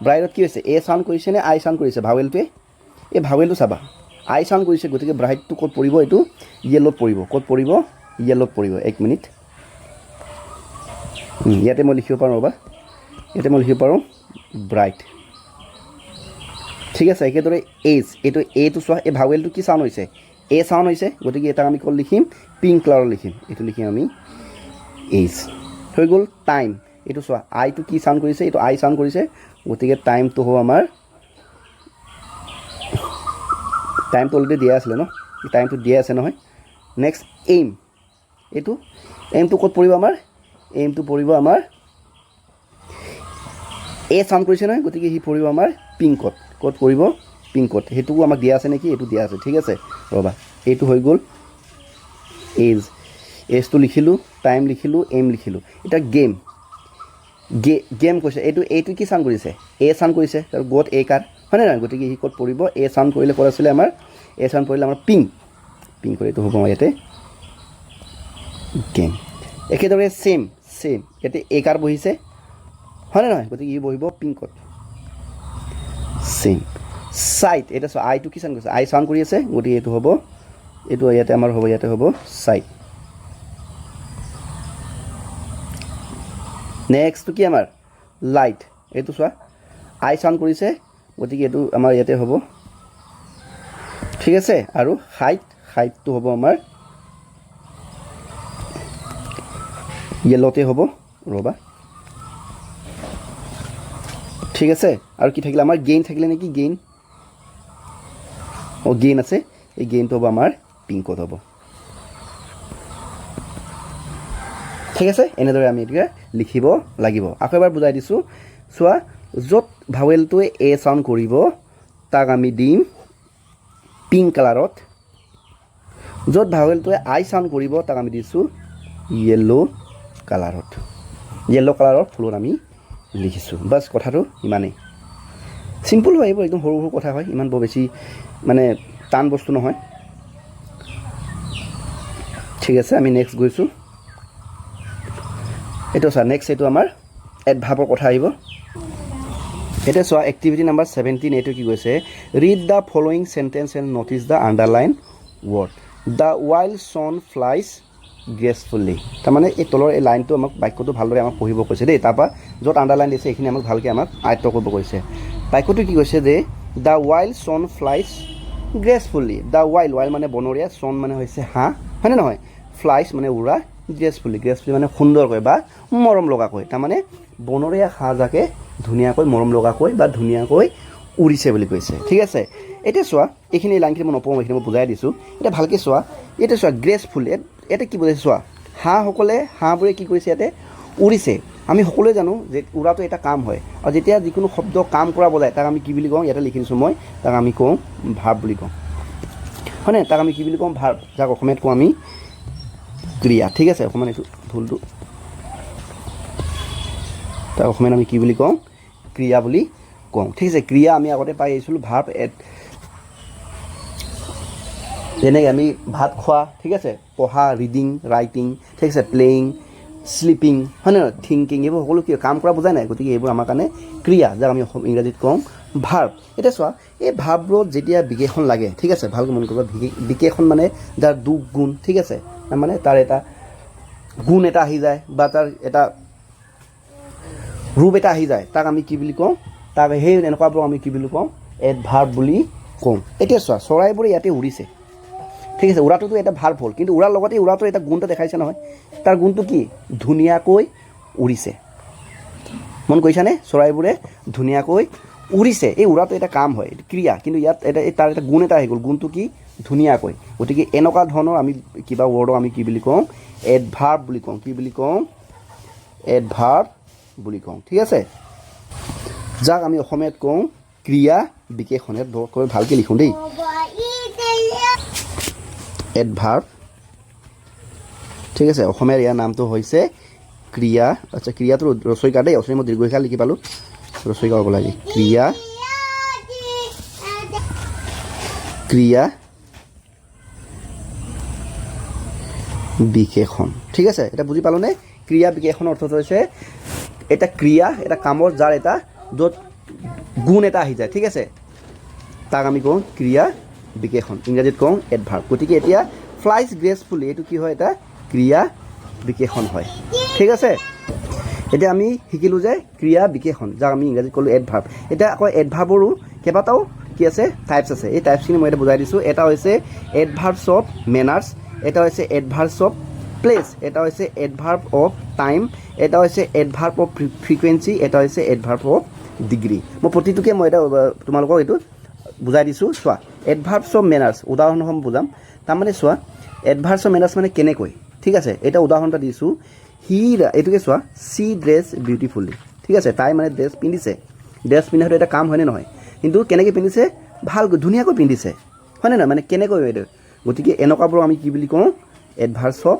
ব্ৰাইটত কি হৈছে এ চাউণ্ড কৰিছে নে আই চাউণ্ড কৰিছে ভাৱেলটোৱে এই ভাৱেলটো চাবা আই চাউণ্ড কৰিছে গতিকে ব্ৰাইটটো ক'ত পৰিব এইটো য়েল্লত পৰিব ক'ত পৰিব য়েল্লত পৰিব এক মিনিট ইয়াতে মই লিখিব পাৰোঁ ৰ'বা ইয়াতে মই লিখিব পাৰোঁ ব্ৰাইট ঠিক আছে একেদৰে এইটো চোৱা এই ভাৱেলটো কি চাউণ্ড হৈছে এ চাউণ্ড হৈছে গতিকে এটাক আমি ক'ত লিখিম পিংক কালাৰত লিখিম এইটো লিখিম আমি এইচ হৈ গ'ল টাইম এইটো চোৱা আইটো কি চাউণ্ড কৰিছে এইটো আই চাউণ্ড কৰিছে গতিকে টাইমটো হ'ব আমাৰ টাইমটো অলৰেডি দিয়া আছিলে ন টাইমটো দিয়া আছে নহয় নেক্সট এইমটো ক'ত পৰিব আমাৰ এইমটো পৰিব আমাৰ এ চাউণ্ড কৰিছে নহয় গতিকে সি পৰিব আমাৰ পিংকত ক'ত পৰিব পিংকত সেইটোকো আমাক দিয়া আছে নেকি এইটো দিয়া আছে ঠিক আছে ৰ'বা এইটো হৈ গ'ল এজটো লিখিলোঁ টাইম লিখিলোঁ এইম লিখিলোঁ এতিয়া গেম কৈছে এইটো কি চাউণ্ড কৰিছে এ চাউণ্ড কৰিছে তাৰ গ'ত এ কাৰ হয়নে নহয় গতিকে সি ক'ত পৰিব এ চাউণ্ড কৰিলে ক'ত আছিলে আমাৰ এ চাউণ্ড পৰিলে আমাৰ পিংকত এইটো হ'ব আমাৰ ইয়াতে গেম একেদৰে চেম ইয়াতে এ কাৰ বহিছে হয়নে নহয় গতিকে ই বহিব পিংকত চেম চাইট এতিয়া চোৱা আইটো কি চাউণ্ড কৰিছে আই চাউণ্ড কৰি আছে গতিকে এইটো হ'ব এইটো ইয়াতে আমাৰ হ'ব ইয়াতে হ'ব চাইট নেক্সটটো কি আমাৰ লাইট এইটো চোৱা আই চাউণ্ড কৰিছে গতিকে এইটো আমাৰ ইয়াতে হ'ব ঠিক আছে আৰু হাইটটো হ'ব আমাৰ য়েল্ল'তে হ'ব ৰ'বা ঠিক আছে আৰু কি থাকিলে আমাৰ গেইন থাকিলে নেকি গেইন আছে এই গেইনটো হ'ব আমাৰ পিংকত হ'ব ঠিক আছে এনেদৰে আমি এতিয়া লিখিব লাগিব আকৌ এবাৰ বুজাই দিছোঁ চোৱা য'ত ভাৱেলটোৱে এ চাউণ্ড কৰিব তাক আমি দিম পিংক কালাৰত য'ত ভাৱেলটোৱে আই চাউণ্ড কৰিব তাক আমি দিছোঁ য়েল্ল' কালাৰত ফুলত আমি লিখিছোঁ বাছ কথাটো ইমানেই চিম্পুল হয় এইবোৰ একদম সৰু সৰু কথা হয় ইমান বৰ বেছি মানে টান বস্তু নহয় ঠিক আছে আমি নেক্সট গৈছোঁ এইটো চোৱা নেক্সট এইটো আমাৰ এডভাৰ্বৰ কথা আহিব এতিয়া চোৱা এক্টিভিটি নাম্বাৰ 17 এইটো কি কৈছে read the following sentence and notice the underline word the wild swan flies gracefully তাৰমানে এই তলৰ এই লাইনটো আমাক বাক্যটো ভালদৰে আমাক পঢ়িব কৈছে দেই তাৰপৰা য'ত আণ্ডাৰলাইন দিছে এইখিনি আমাক ভালকৈ আয়ত্ব কৰিব কৈছে বাক্যটো কি কৈছে যে the wild swan flies gracefully the wild মানে বনৰীয়া ছন মানে হৈছে হাঁহ হয়নে নহয় ফ্লাইজ মানে উৰা গ্ৰেছফুলি মানে সুন্দৰকৈ বা মৰম লগাকৈ তাৰমানে বনৰীয়া সাজাকে ধুনীয়াকৈ মৰম লগাকৈ বা ধুনীয়াকৈ উৰিছে বুলি কৈছে ঠিক আছে এতিয়া চোৱা এইখিনি লাইনখিনি মই নপঢ়োঁ এইখিনি মই বুজাই দিছোঁ এতিয়া ভালকৈ চোৱা এতিয়া চোৱা গ্ৰেছফুল ইয়াতে কি বুজাইছে চোৱা হাঁহবোৰে কি কৰিছে ইয়াতে উৰিছে আমি সকলোৱে জানো যে উৰাটো এটা কাম হয় আৰু যেতিয়া যিকোনো শব্দ কাম কৰা বজায় তাক আমি কি বুলি কওঁ ইয়াতে লিখি দিছোঁ মই তাক আমি কওঁ ভাৰ্ব বুলি কওঁ হয়নে তাক আমি কি বুলি কওঁ ভাৰ্ব যাক অসমীয়াত কওঁ আমি ক্ৰিয়া ঠিক আছে অকণমান এইটো ভুলটো তাক অসমীয়াত আমি কি বুলি কওঁ ক্ৰিয়া বুলি কওঁ ঠিক আছে ক্ৰিয়া আমি আগতে পাই আহিছিলোঁ ভাৰ্ব যেনেকৈ আমি ভাত খোৱা ঠিক আছে পঢ়া ৰিডিং ৰাইটিং ঠিক আছে প্লেয়িং শ্লিপিং হয় নহয় থিংকিং এইবোৰ সকলো কি কাম কৰা বুজাই নাই গতিকে এইবোৰ আমাৰ কাৰণে ক্ৰিয়া যাক আমি ইংৰাজীত কওঁ ভাৰ্ব এতিয়া চোৱা এই ভাৰ্ববোৰত যেতিয়া বিশেষণ লাগে ঠিক আছে ভালকৈ মন কৰিব বিশেষণ মানে যাৰ দুখ গুণ ঠিক আছে মানে তাৰ এটা গুণ এটা আহি যায় বা তাৰ এটা ৰূপ এটা আহি যায় তাক আমি কি বুলি কওঁ তাক সেই এনেকুৱাবোৰ আমি কি বুলি কওঁ এডভাৰ্ব বুলি কওঁ এতিয়া চোৱা চৰাইবোৰে ইয়াতে উৰিছে ঠিক আছে উৰাটোতো এটা ভাৰ্ব হ'ল কিন্তু উৰাৰ লগতে উৰাটোৰ এটা গুণ এটা দেখাইছে নহয় তাৰ গুণটো কি ধুনীয়াকৈ উৰিছে মন কৰিছানে চৰাইবোৰে ধুনীয়াকৈ উৰিছে এই উৰাটো এটা কাম হয় ক্ৰিয়া কিন্তু ইয়াত তাৰ এটা গুণ এটা আহি গ'ল গুণটো কি ধুনীয়াকৈ গতিকে এনেকুৱা ধৰণৰ আমি কিবা ৱৰ্ডক আমি কি বুলি কওঁ এডভাৰ্ব বুলি কওঁ কি বুলি কওঁ এডভাৰ্ব বুলি কওঁ ঠিক আছে যাক আমি অসমীয়াত কওঁ ক্ৰিয়া বিশেষণ ভালকৈ লিখোঁ দেই এডভাৰ্ব ঠিক আছে অসমীয়াৰ ইয়াৰ নামটো হৈছে ক্ৰিয়া আচ্ছা ক্ৰিয়াটো ৰচয়িকা দেই অসমীয়া মই দীৰ্ঘিকা লিখি পালোঁ ৰচয়িকা হ'ব লাগে ক্ৰিয়া বিশেষণ ঠিক আছে এটা বুজি পালোঁনে ক্ৰিয়া বিশেষণৰ অৰ্থটো হৈছে এটা ক্ৰিয়া এটা কামৰ যাৰ এটা য'ত গুণ এটা আহি যায় ঠিক আছে তাক আমি কওঁ ক্ৰিয়া বিশেষণ ইংৰাজীত কওঁ এডভাৰ্ব গতিকে এতিয়া ফ্লাইজ গ্ৰেছফুলি এইটো কি হয় এটা ক্ৰিয়া বিশেষণ হয় ঠিক আছে এতিয়া আমি শিকিলোঁ যে ক্ৰিয়া বিশেষণ যাক আমি ইংৰাজীত ক'লোঁ এডভাৰ্ব এতিয়া আকৌ এডভাৰ্বৰো কেইবাটাও কি আছে টাইপছ আছে এই টাইপছখিনি মই এতিয়া বুজাই দিছোঁ এটা হৈছে এডভাৰ্বছ অফ মেনাৰ্ছ এটা হৈছে এডভাৰ্বছ অফ প্লেচ এটা হৈছে এডভাৰ্ব অফ টাইম এটা হৈছে এডভাৰ্ব অফ ফ্ৰিকুৱেঞ্চি এটা হৈছে এডভাৰ্ব অফ ডিগ্ৰী মই প্ৰতিটোকে মই এটা তোমালোকক এইটো বুজাই দিছোঁ চোৱা এডভাৰ্বছ অফ মেনাৰ্ছ উদাহৰণসমূহ বুজাম তাৰমানে চোৱা এডভাৰ্বছ অফ মেনাৰ্ছ মানে কেনেকৈ ঠিক আছে এটা উদাহৰণ এটা দিছোঁ এইটোকে চোৱা চি ড্ৰেছ বিউটিফুলি ঠিক আছে তাই মানে ড্ৰেছ পিন্ধিছে ড্ৰেছ পিন্ধাটো এটা কাম হয়নে নহয় কিন্তু কেনেকৈ পিন্ধিছে ভালকৈ ধুনীয়াকৈ পিন্ধিছে হয়নে নহয় মানে কেনেকৈ এইটো গতিকে এনেকুৱাবোৰ আমি কি বুলি কওঁ এডভাৰ্বছ অফ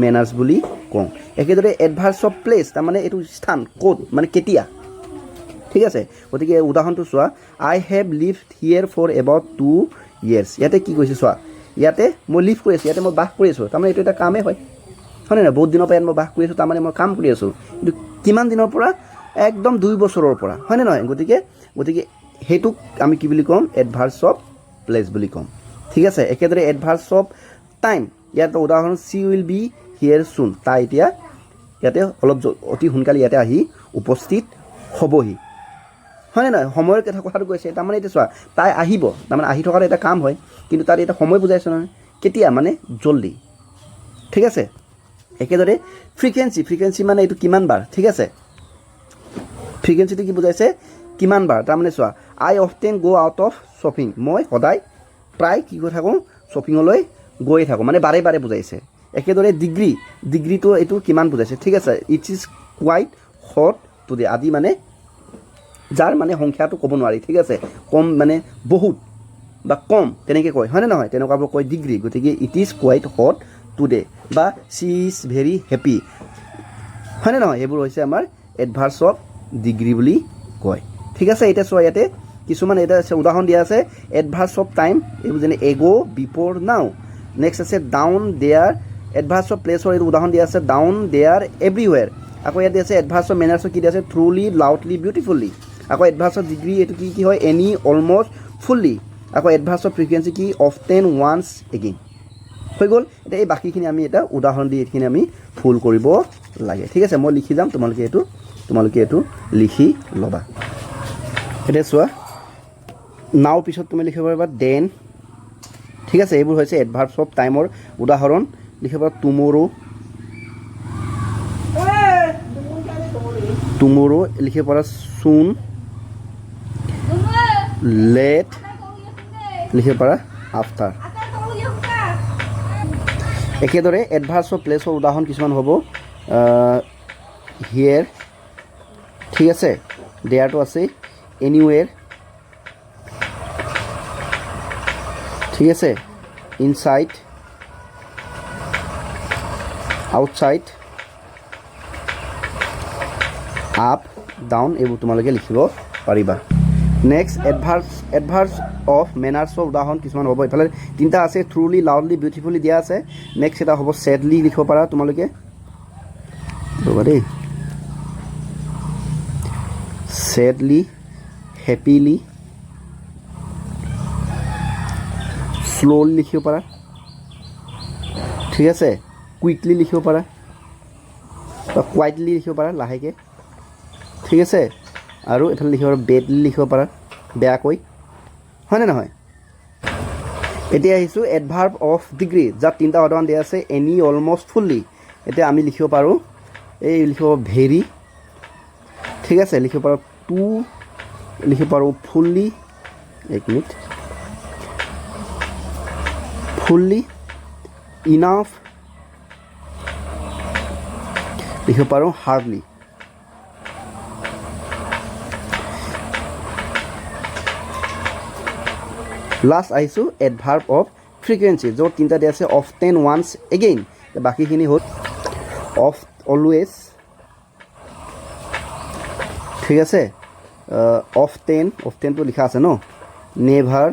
মেনাৰ্ছ বুলি কওঁ একেদৰে এডভাৰ্বছ অফ প্লেচ তাৰমানে এইটো স্থান ক'ত মানে কেতিয়া ঠিক আছে গতিকে উদাহৰণটো চোৱা I have lived here for about 2 years ইয়াতে কি কৈছে চোৱা ইয়াতে মই লিভ কৰি আছোঁ ইয়াতে মই বাস কৰি আছোঁ তাৰমানে এইটো এটা কামেই হয় হয়নে নহয় বহুত দিনৰ পৰা ইয়াত মই বাস কৰি আছোঁ তাৰমানে মই কাম কৰি আছোঁ কিন্তু কিমান দিনৰ পৰা একদম 2 বছৰৰ পৰা হয়নে নহয় গতিকে সেইটোক আমি কি বুলি ক'ম এডভাৰ্বছ অফ প্লেচ বুলি ক'ম ঠিক আছে একেদৰে এডভাৰ্বছ অফ টাইম ইয়াত উদাহৰণ চি উইল বি হিয়েৰ চুন তাই এতিয়া ইয়াতে অলপ অতি সোনকালে ইয়াতে আহি উপস্থিত হ'বহি হয়নে নহয় সময়ৰ কথাটো কৈছে তাৰমানে এতিয়া চোৱা তাই আহিব তাৰমানে আহি থকাটো এটা কাম হয় কিন্তু তাত এটা সময় বুজাইছে নহয় কেতিয়া মানে জল্দি ঠিক আছে একেদৰে ফ্ৰিকুৱেঞ্চি মানে এইটো কিমান বাৰ ঠিক আছে ফ্ৰিকুৱেঞ্চিটো কি বুজাইছে কিমান বাৰ তাৰমানে চোৱা আই অফটেন গ' আউট অফ শ্বপিং মই সদায় প্ৰায় কি কৰি থাকোঁ শ্বপিঙলৈ গৈয়ে থাকোঁ মানে বাৰে বাৰে বুজাইছে একেদৰে ডিগ্ৰীটো এইটো কিমান বুজাইছে ঠিক আছে it is quit hot today আদি মানে যাৰ মানে সংখ্যাটো ক'ব নোৱাৰি ঠিক আছে কম মানে বহুত বা কম তেনেকৈ কয় হয়নে নহয় তেনেকুৱাবোৰ কয় ডিগ্ৰী গতিকে it is quit hot today বা চি ইজ ভেৰি হেপী হয়নে নহয় এইবোৰ হৈছে আমাৰ এডভাৰ্বছ অফ ডিগ্ৰী বুলি কয় ঠিক আছে এতিয়া চোৱা ইয়াতে কিছুমান এটা আছে উদাহৰণ দিয়া আছে এডভাৰ্বছ অফ টাইম এইবোৰ যেনে এগ' বিফ'ৰ নাও নেক্সট আছে ডাউন দেয়াৰ এডভাৰ্বছ অফ প্লেছৰ এইটো উদাহৰণ দিয়া আছে ডাউন দেয়াৰ এভৰিৱেৰ আকৌ ইয়াত দিয়া আছে এডভাৰ্বছ অফ মেনাৰ্ছৰ কি দিয়া আছে থ্ৰুলি লাউডলি বিউটিফুলি আকৌ এডভাৰ্বছ অফ ডিগ্ৰী এইটো কি হয় এনি অলমষ্ট ফুল্লি আকৌ এডভাৰ্বছ অফ ফ্ৰিকুৱেঞ্চি কি অফটেন ওৱান্স এগেইন হৈ গ'ল এতিয়া এই বাকীখিনি আমি এটা উদাহৰণ দি এইখিনি আমি ফুল কৰিব লাগে ঠিক আছে মই লিখি যাম তোমালোকে এইটো লিখি ল'বা এতিয়া চোৱা নাও পিছত তুমি লিখিব পাৰিবা দেন ঠিক আছে এইবোৰ হৈছে এডভাৰ্বছ অফ টাইমৰ উদাহৰণ লিখিব পাৰা টুমৰো টুমৰো লিখিব পাৰা চুন লেট লিখিব পাৰা আফটাৰ একেদৰে এডভাৰ্ছ অফ প্লেছৰ উদাহৰণ কিছুমান হ'ব হিয়েৰ ঠিক আছে দেয়াৰটো আছে এনিৱেৰ ঠিক আছে ইনচাইড আউটসাইড আপ ডাউন এইবোৰ তোমালোকে লিখিব পাৰিবা নেক্সট এডভাৰ্ছ অফ মেনাৰ্ছৰ উদাহৰণ কিছুমান হ'ব এইফালে তিনিটা আছে থ্ৰুলি লাউডলি বিউটিফুলি দিয়া আছে নেক্সট এটা হ'ব ছেডলি লিখিব পাৰা তোমালোকে ৰ'বা দেই ছেডলি হেপিলি স্ল'লি লিখিব পাৰা ঠিক আছে কুইকলি লিখিব পাৰা বা কুৱাইটলি লিখিব পাৰা লাহেকৈ ঠিক আছে আৰু এইফালে লিখিব পাৰা বেডলি লিখিব পাৰা বেয়াকৈ হয়নে নহয় এতিয়া আহিছোঁ এডভাৰ্ব অফ ডিগ্ৰী যাত তিনিটা উদাহৰণ দিয়া আছে এনি অলমষ্ট ফুল্লি এতিয়া আমি লিখিব পাৰোঁ এই লিখিব ভেৰি ঠিক আছে লিখিব পাৰোঁ টু লিখিব পাৰোঁ ফুল্লি এক মিনিট ফুল্লি ইনাফ লিখিব পাৰোঁ হাৰ্ডলি লাষ্ট আহিছোঁ এডভাৰ্ব অফ ফ্ৰিকুৱেঞ্চি য'ত তিনিটা দিয়া আছে অফটেন ওৱান্স এগেইন বাকীখিনি হ'ল অফ অলৱেজ ঠিক আছে অফটেনটো লিখা আছে ন নেভাৰ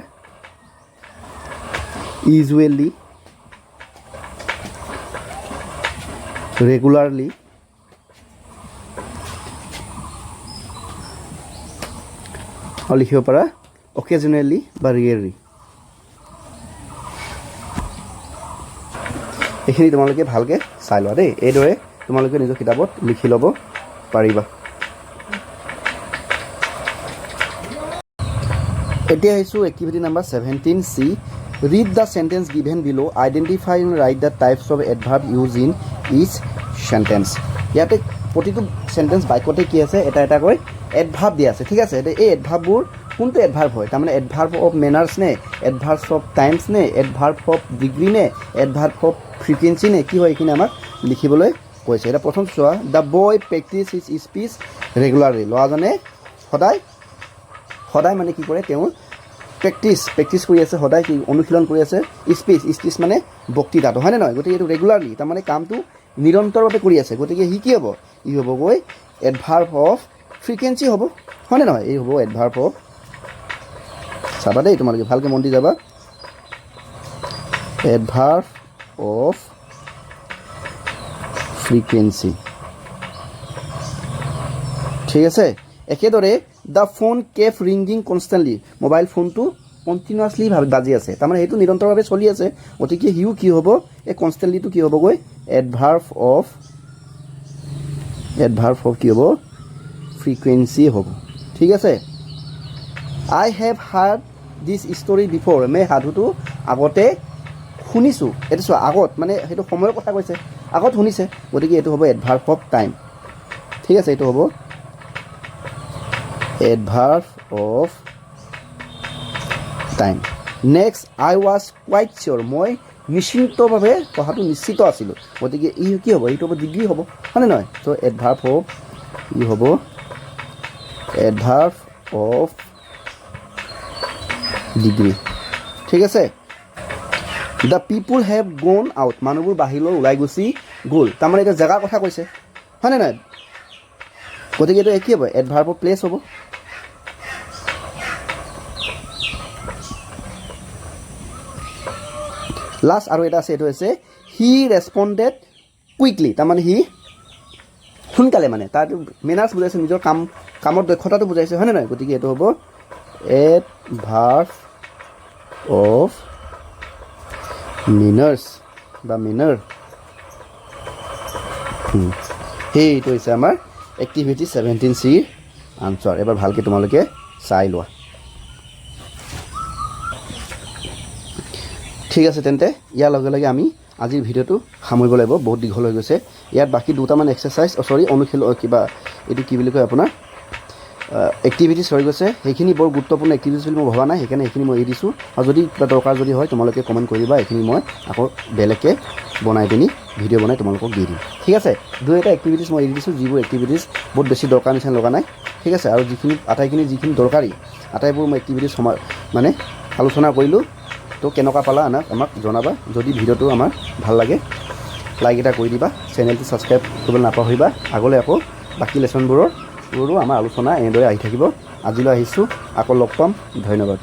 ইউজুৱেলি ৰেগুলাৰলি আৰু লিখিব পাৰা অকেজনেলি বা ৰিয়েৰলি এইখিনি তোমালোকে ভালকৈ চাই লোৱা দেই এইদৰে তোমালোকে নিজৰ কিতাপত লিখি ল'ব পাৰিবা এতিয়া আহিছোঁ activity number 17C read the sentence given below' identify and write the types of adverb use in each sentence ইয়াতে প্ৰতিটো চেণ্টেন্স বাক্যতে কি আছে এটা এটাকৈ এডভাৰ্ব দিয়া আছে ঠিক আছে এই এডভাৰ্ববোৰ কোনটো এডভাৰ্ব হয় তাৰমানে এডভাৰ্ব অফ মেনাৰ্ছ নে এডভাৰ্ব অফ টাইমছ নে এডভাৰ্ব অফ ডিগ্ৰী নে এডভাৰ্ব অফ ফ্ৰিকুৱেঞ্চি নে কি হয় এইখিনি আমাক লিখিবলৈ কৈছে এতিয়া প্ৰথম চোৱা the boy practice his speech regularly ল'ৰাজনে সদায় মানে কি কৰে তেওঁ প্ৰেক্টিছ কৰি আছে সদায় কি অনুশীলন কৰি আছে স্পীচ মানে বক্তৃতাটো হয়নে নহয় গতিকে এইটো ৰেগুলাৰলি তাৰমানে কামটো নিৰন্তৰভাৱে কৰি আছে গতিকে সি কি হ'ব ই হ'বগৈ এডভাৰ্ব অফ ফ্ৰিকুৱেঞ্চি হ'ব হয়নে নহয় এই হ'ব এডভাৰ্ব অফ চাবা দেই তোমালোকে ভালকৈ মন দি যাবা এডভাৰ্ব অফ ফ্ৰিকুৱেঞ্চি ঠিক আছে একেদৰে the phone kept ringing constantly mobile ফোনটো কণ্টিনিউৱাছলি বাজি আছে তাৰমানে সেইটো নিৰন্তৰভাৱে চলি আছে গতিকে সিও কি হ'ব এই কনষ্টেণ্টলিটো কি হ'বগৈ এডভাৰ্ব অফ কি হ'ব ফ্ৰিকুৱেঞ্চি হ'ব ঠিক আছে I have heard this story before মই সাধুটো আগতে শুনিছোঁ এইটো চোৱা আগত মানে সেইটো সময়ৰ কথা কৈছে আগত শুনিছে গতিকে এইটো হ'ব এডভাৰ্ব অফ টাইম ঠিক আছে এইটো হ'ব adverb of time next I was quite sure মই নিশ্চিন্তভাৱে কথাটো নিশ্চিত আছিলোঁ গতিকে ই কি হ'ব এইটো হ'ব ডিগ্ৰী হ'ব হয়নে নহয় ত' এডভাৰ্ব অফ ই হ'ব এডভাৰ্ব অফ ডিগ্ৰী ঠিক আছে the people have gone out মানুহবোৰ বাহিৰলৈ ওলাই গুচি গ'ল তাৰমানে এতিয়া জেগাৰ কথা কৈছে হয়নে নহয় গতিকে এইটো কি হ'ব এডভাৰ্ব অফ প্লেচ হ'ব লাষ্ট আৰু এটা আছে এইটো হৈছে হি ৰেছপণ্ডেড কুইকলি তাৰমানে সি সোনকালে মানে তাৰ মেনাৰ্ছ বুজাইছে নিজৰ কামৰ দক্ষতাটো বুজাইছে হয়নে নহয় গতিকে এইটো হ'ব এডভাৰ্ব অফ মেনাৰ্ছ বা মেনাৰ সেইটো হৈছে আমাৰ এক্টিভিটি 17Cৰ আনচাৰ এবাৰ ভালকৈ তোমালোকে চাই লোৱা ঠিক আছে তেন্তে ইয়াৰ লগে লগে আমি আজিৰ ভিডিঅ'টো সামৰিব লাগিব, বহুত দীঘল হৈ গৈছে। ইয়াত বাকী দুটামান এক্সাৰচাইজ কিবা এইটো কি বুলি কয় আপোনাৰ এক্টিভিটিছ হৈ গৈছে, সেইখিনি বৰ গুৰুত্বপূৰ্ণ এক্টিভিটিছ বুলি মই ভবা নাই, সেইকাৰণে এইখিনি মই এৰি দিছোঁ। আৰু যদি কিবা দৰকাৰ যদি হয় তোমালোকে কমেণ্ট কৰিবা, এইখিনি মই আকৌ বেলেগকৈ বনাই পিনি ভিডিঅ' বনাই তোমালোকক দি দিম, ঠিক আছে। দুই এটা এক্টিভিটিছ মই এৰি দিছোঁ, যিবোৰ এক্টিভিটিছ বহুত বেছি দৰকাৰ নিচিনা লগা নাই, ঠিক আছে। আৰু আটাইখিনি যিখিনি দৰকাৰী আটাইবোৰ মই এক্টিভিটিছ মানে আলোচনা কৰিলোঁ। তো কেনেকুৱা পালা আমাক জনাবা। যদি ভিডিঅ'টো আমাৰ ভাল লাগে লাইক এটা কৰি দিবা, চেনেলটো ছাবস্ক্ৰাইব কৰিবলৈ নাপাহৰিবা। আগলৈ আকৌ বাকী লেচনবোৰো আমাৰ আলোচনা এনেদৰে আহি থাকিব। আজিলৈ আহিছোঁ, আকৌ লগ পাম, ধন্যবাদ।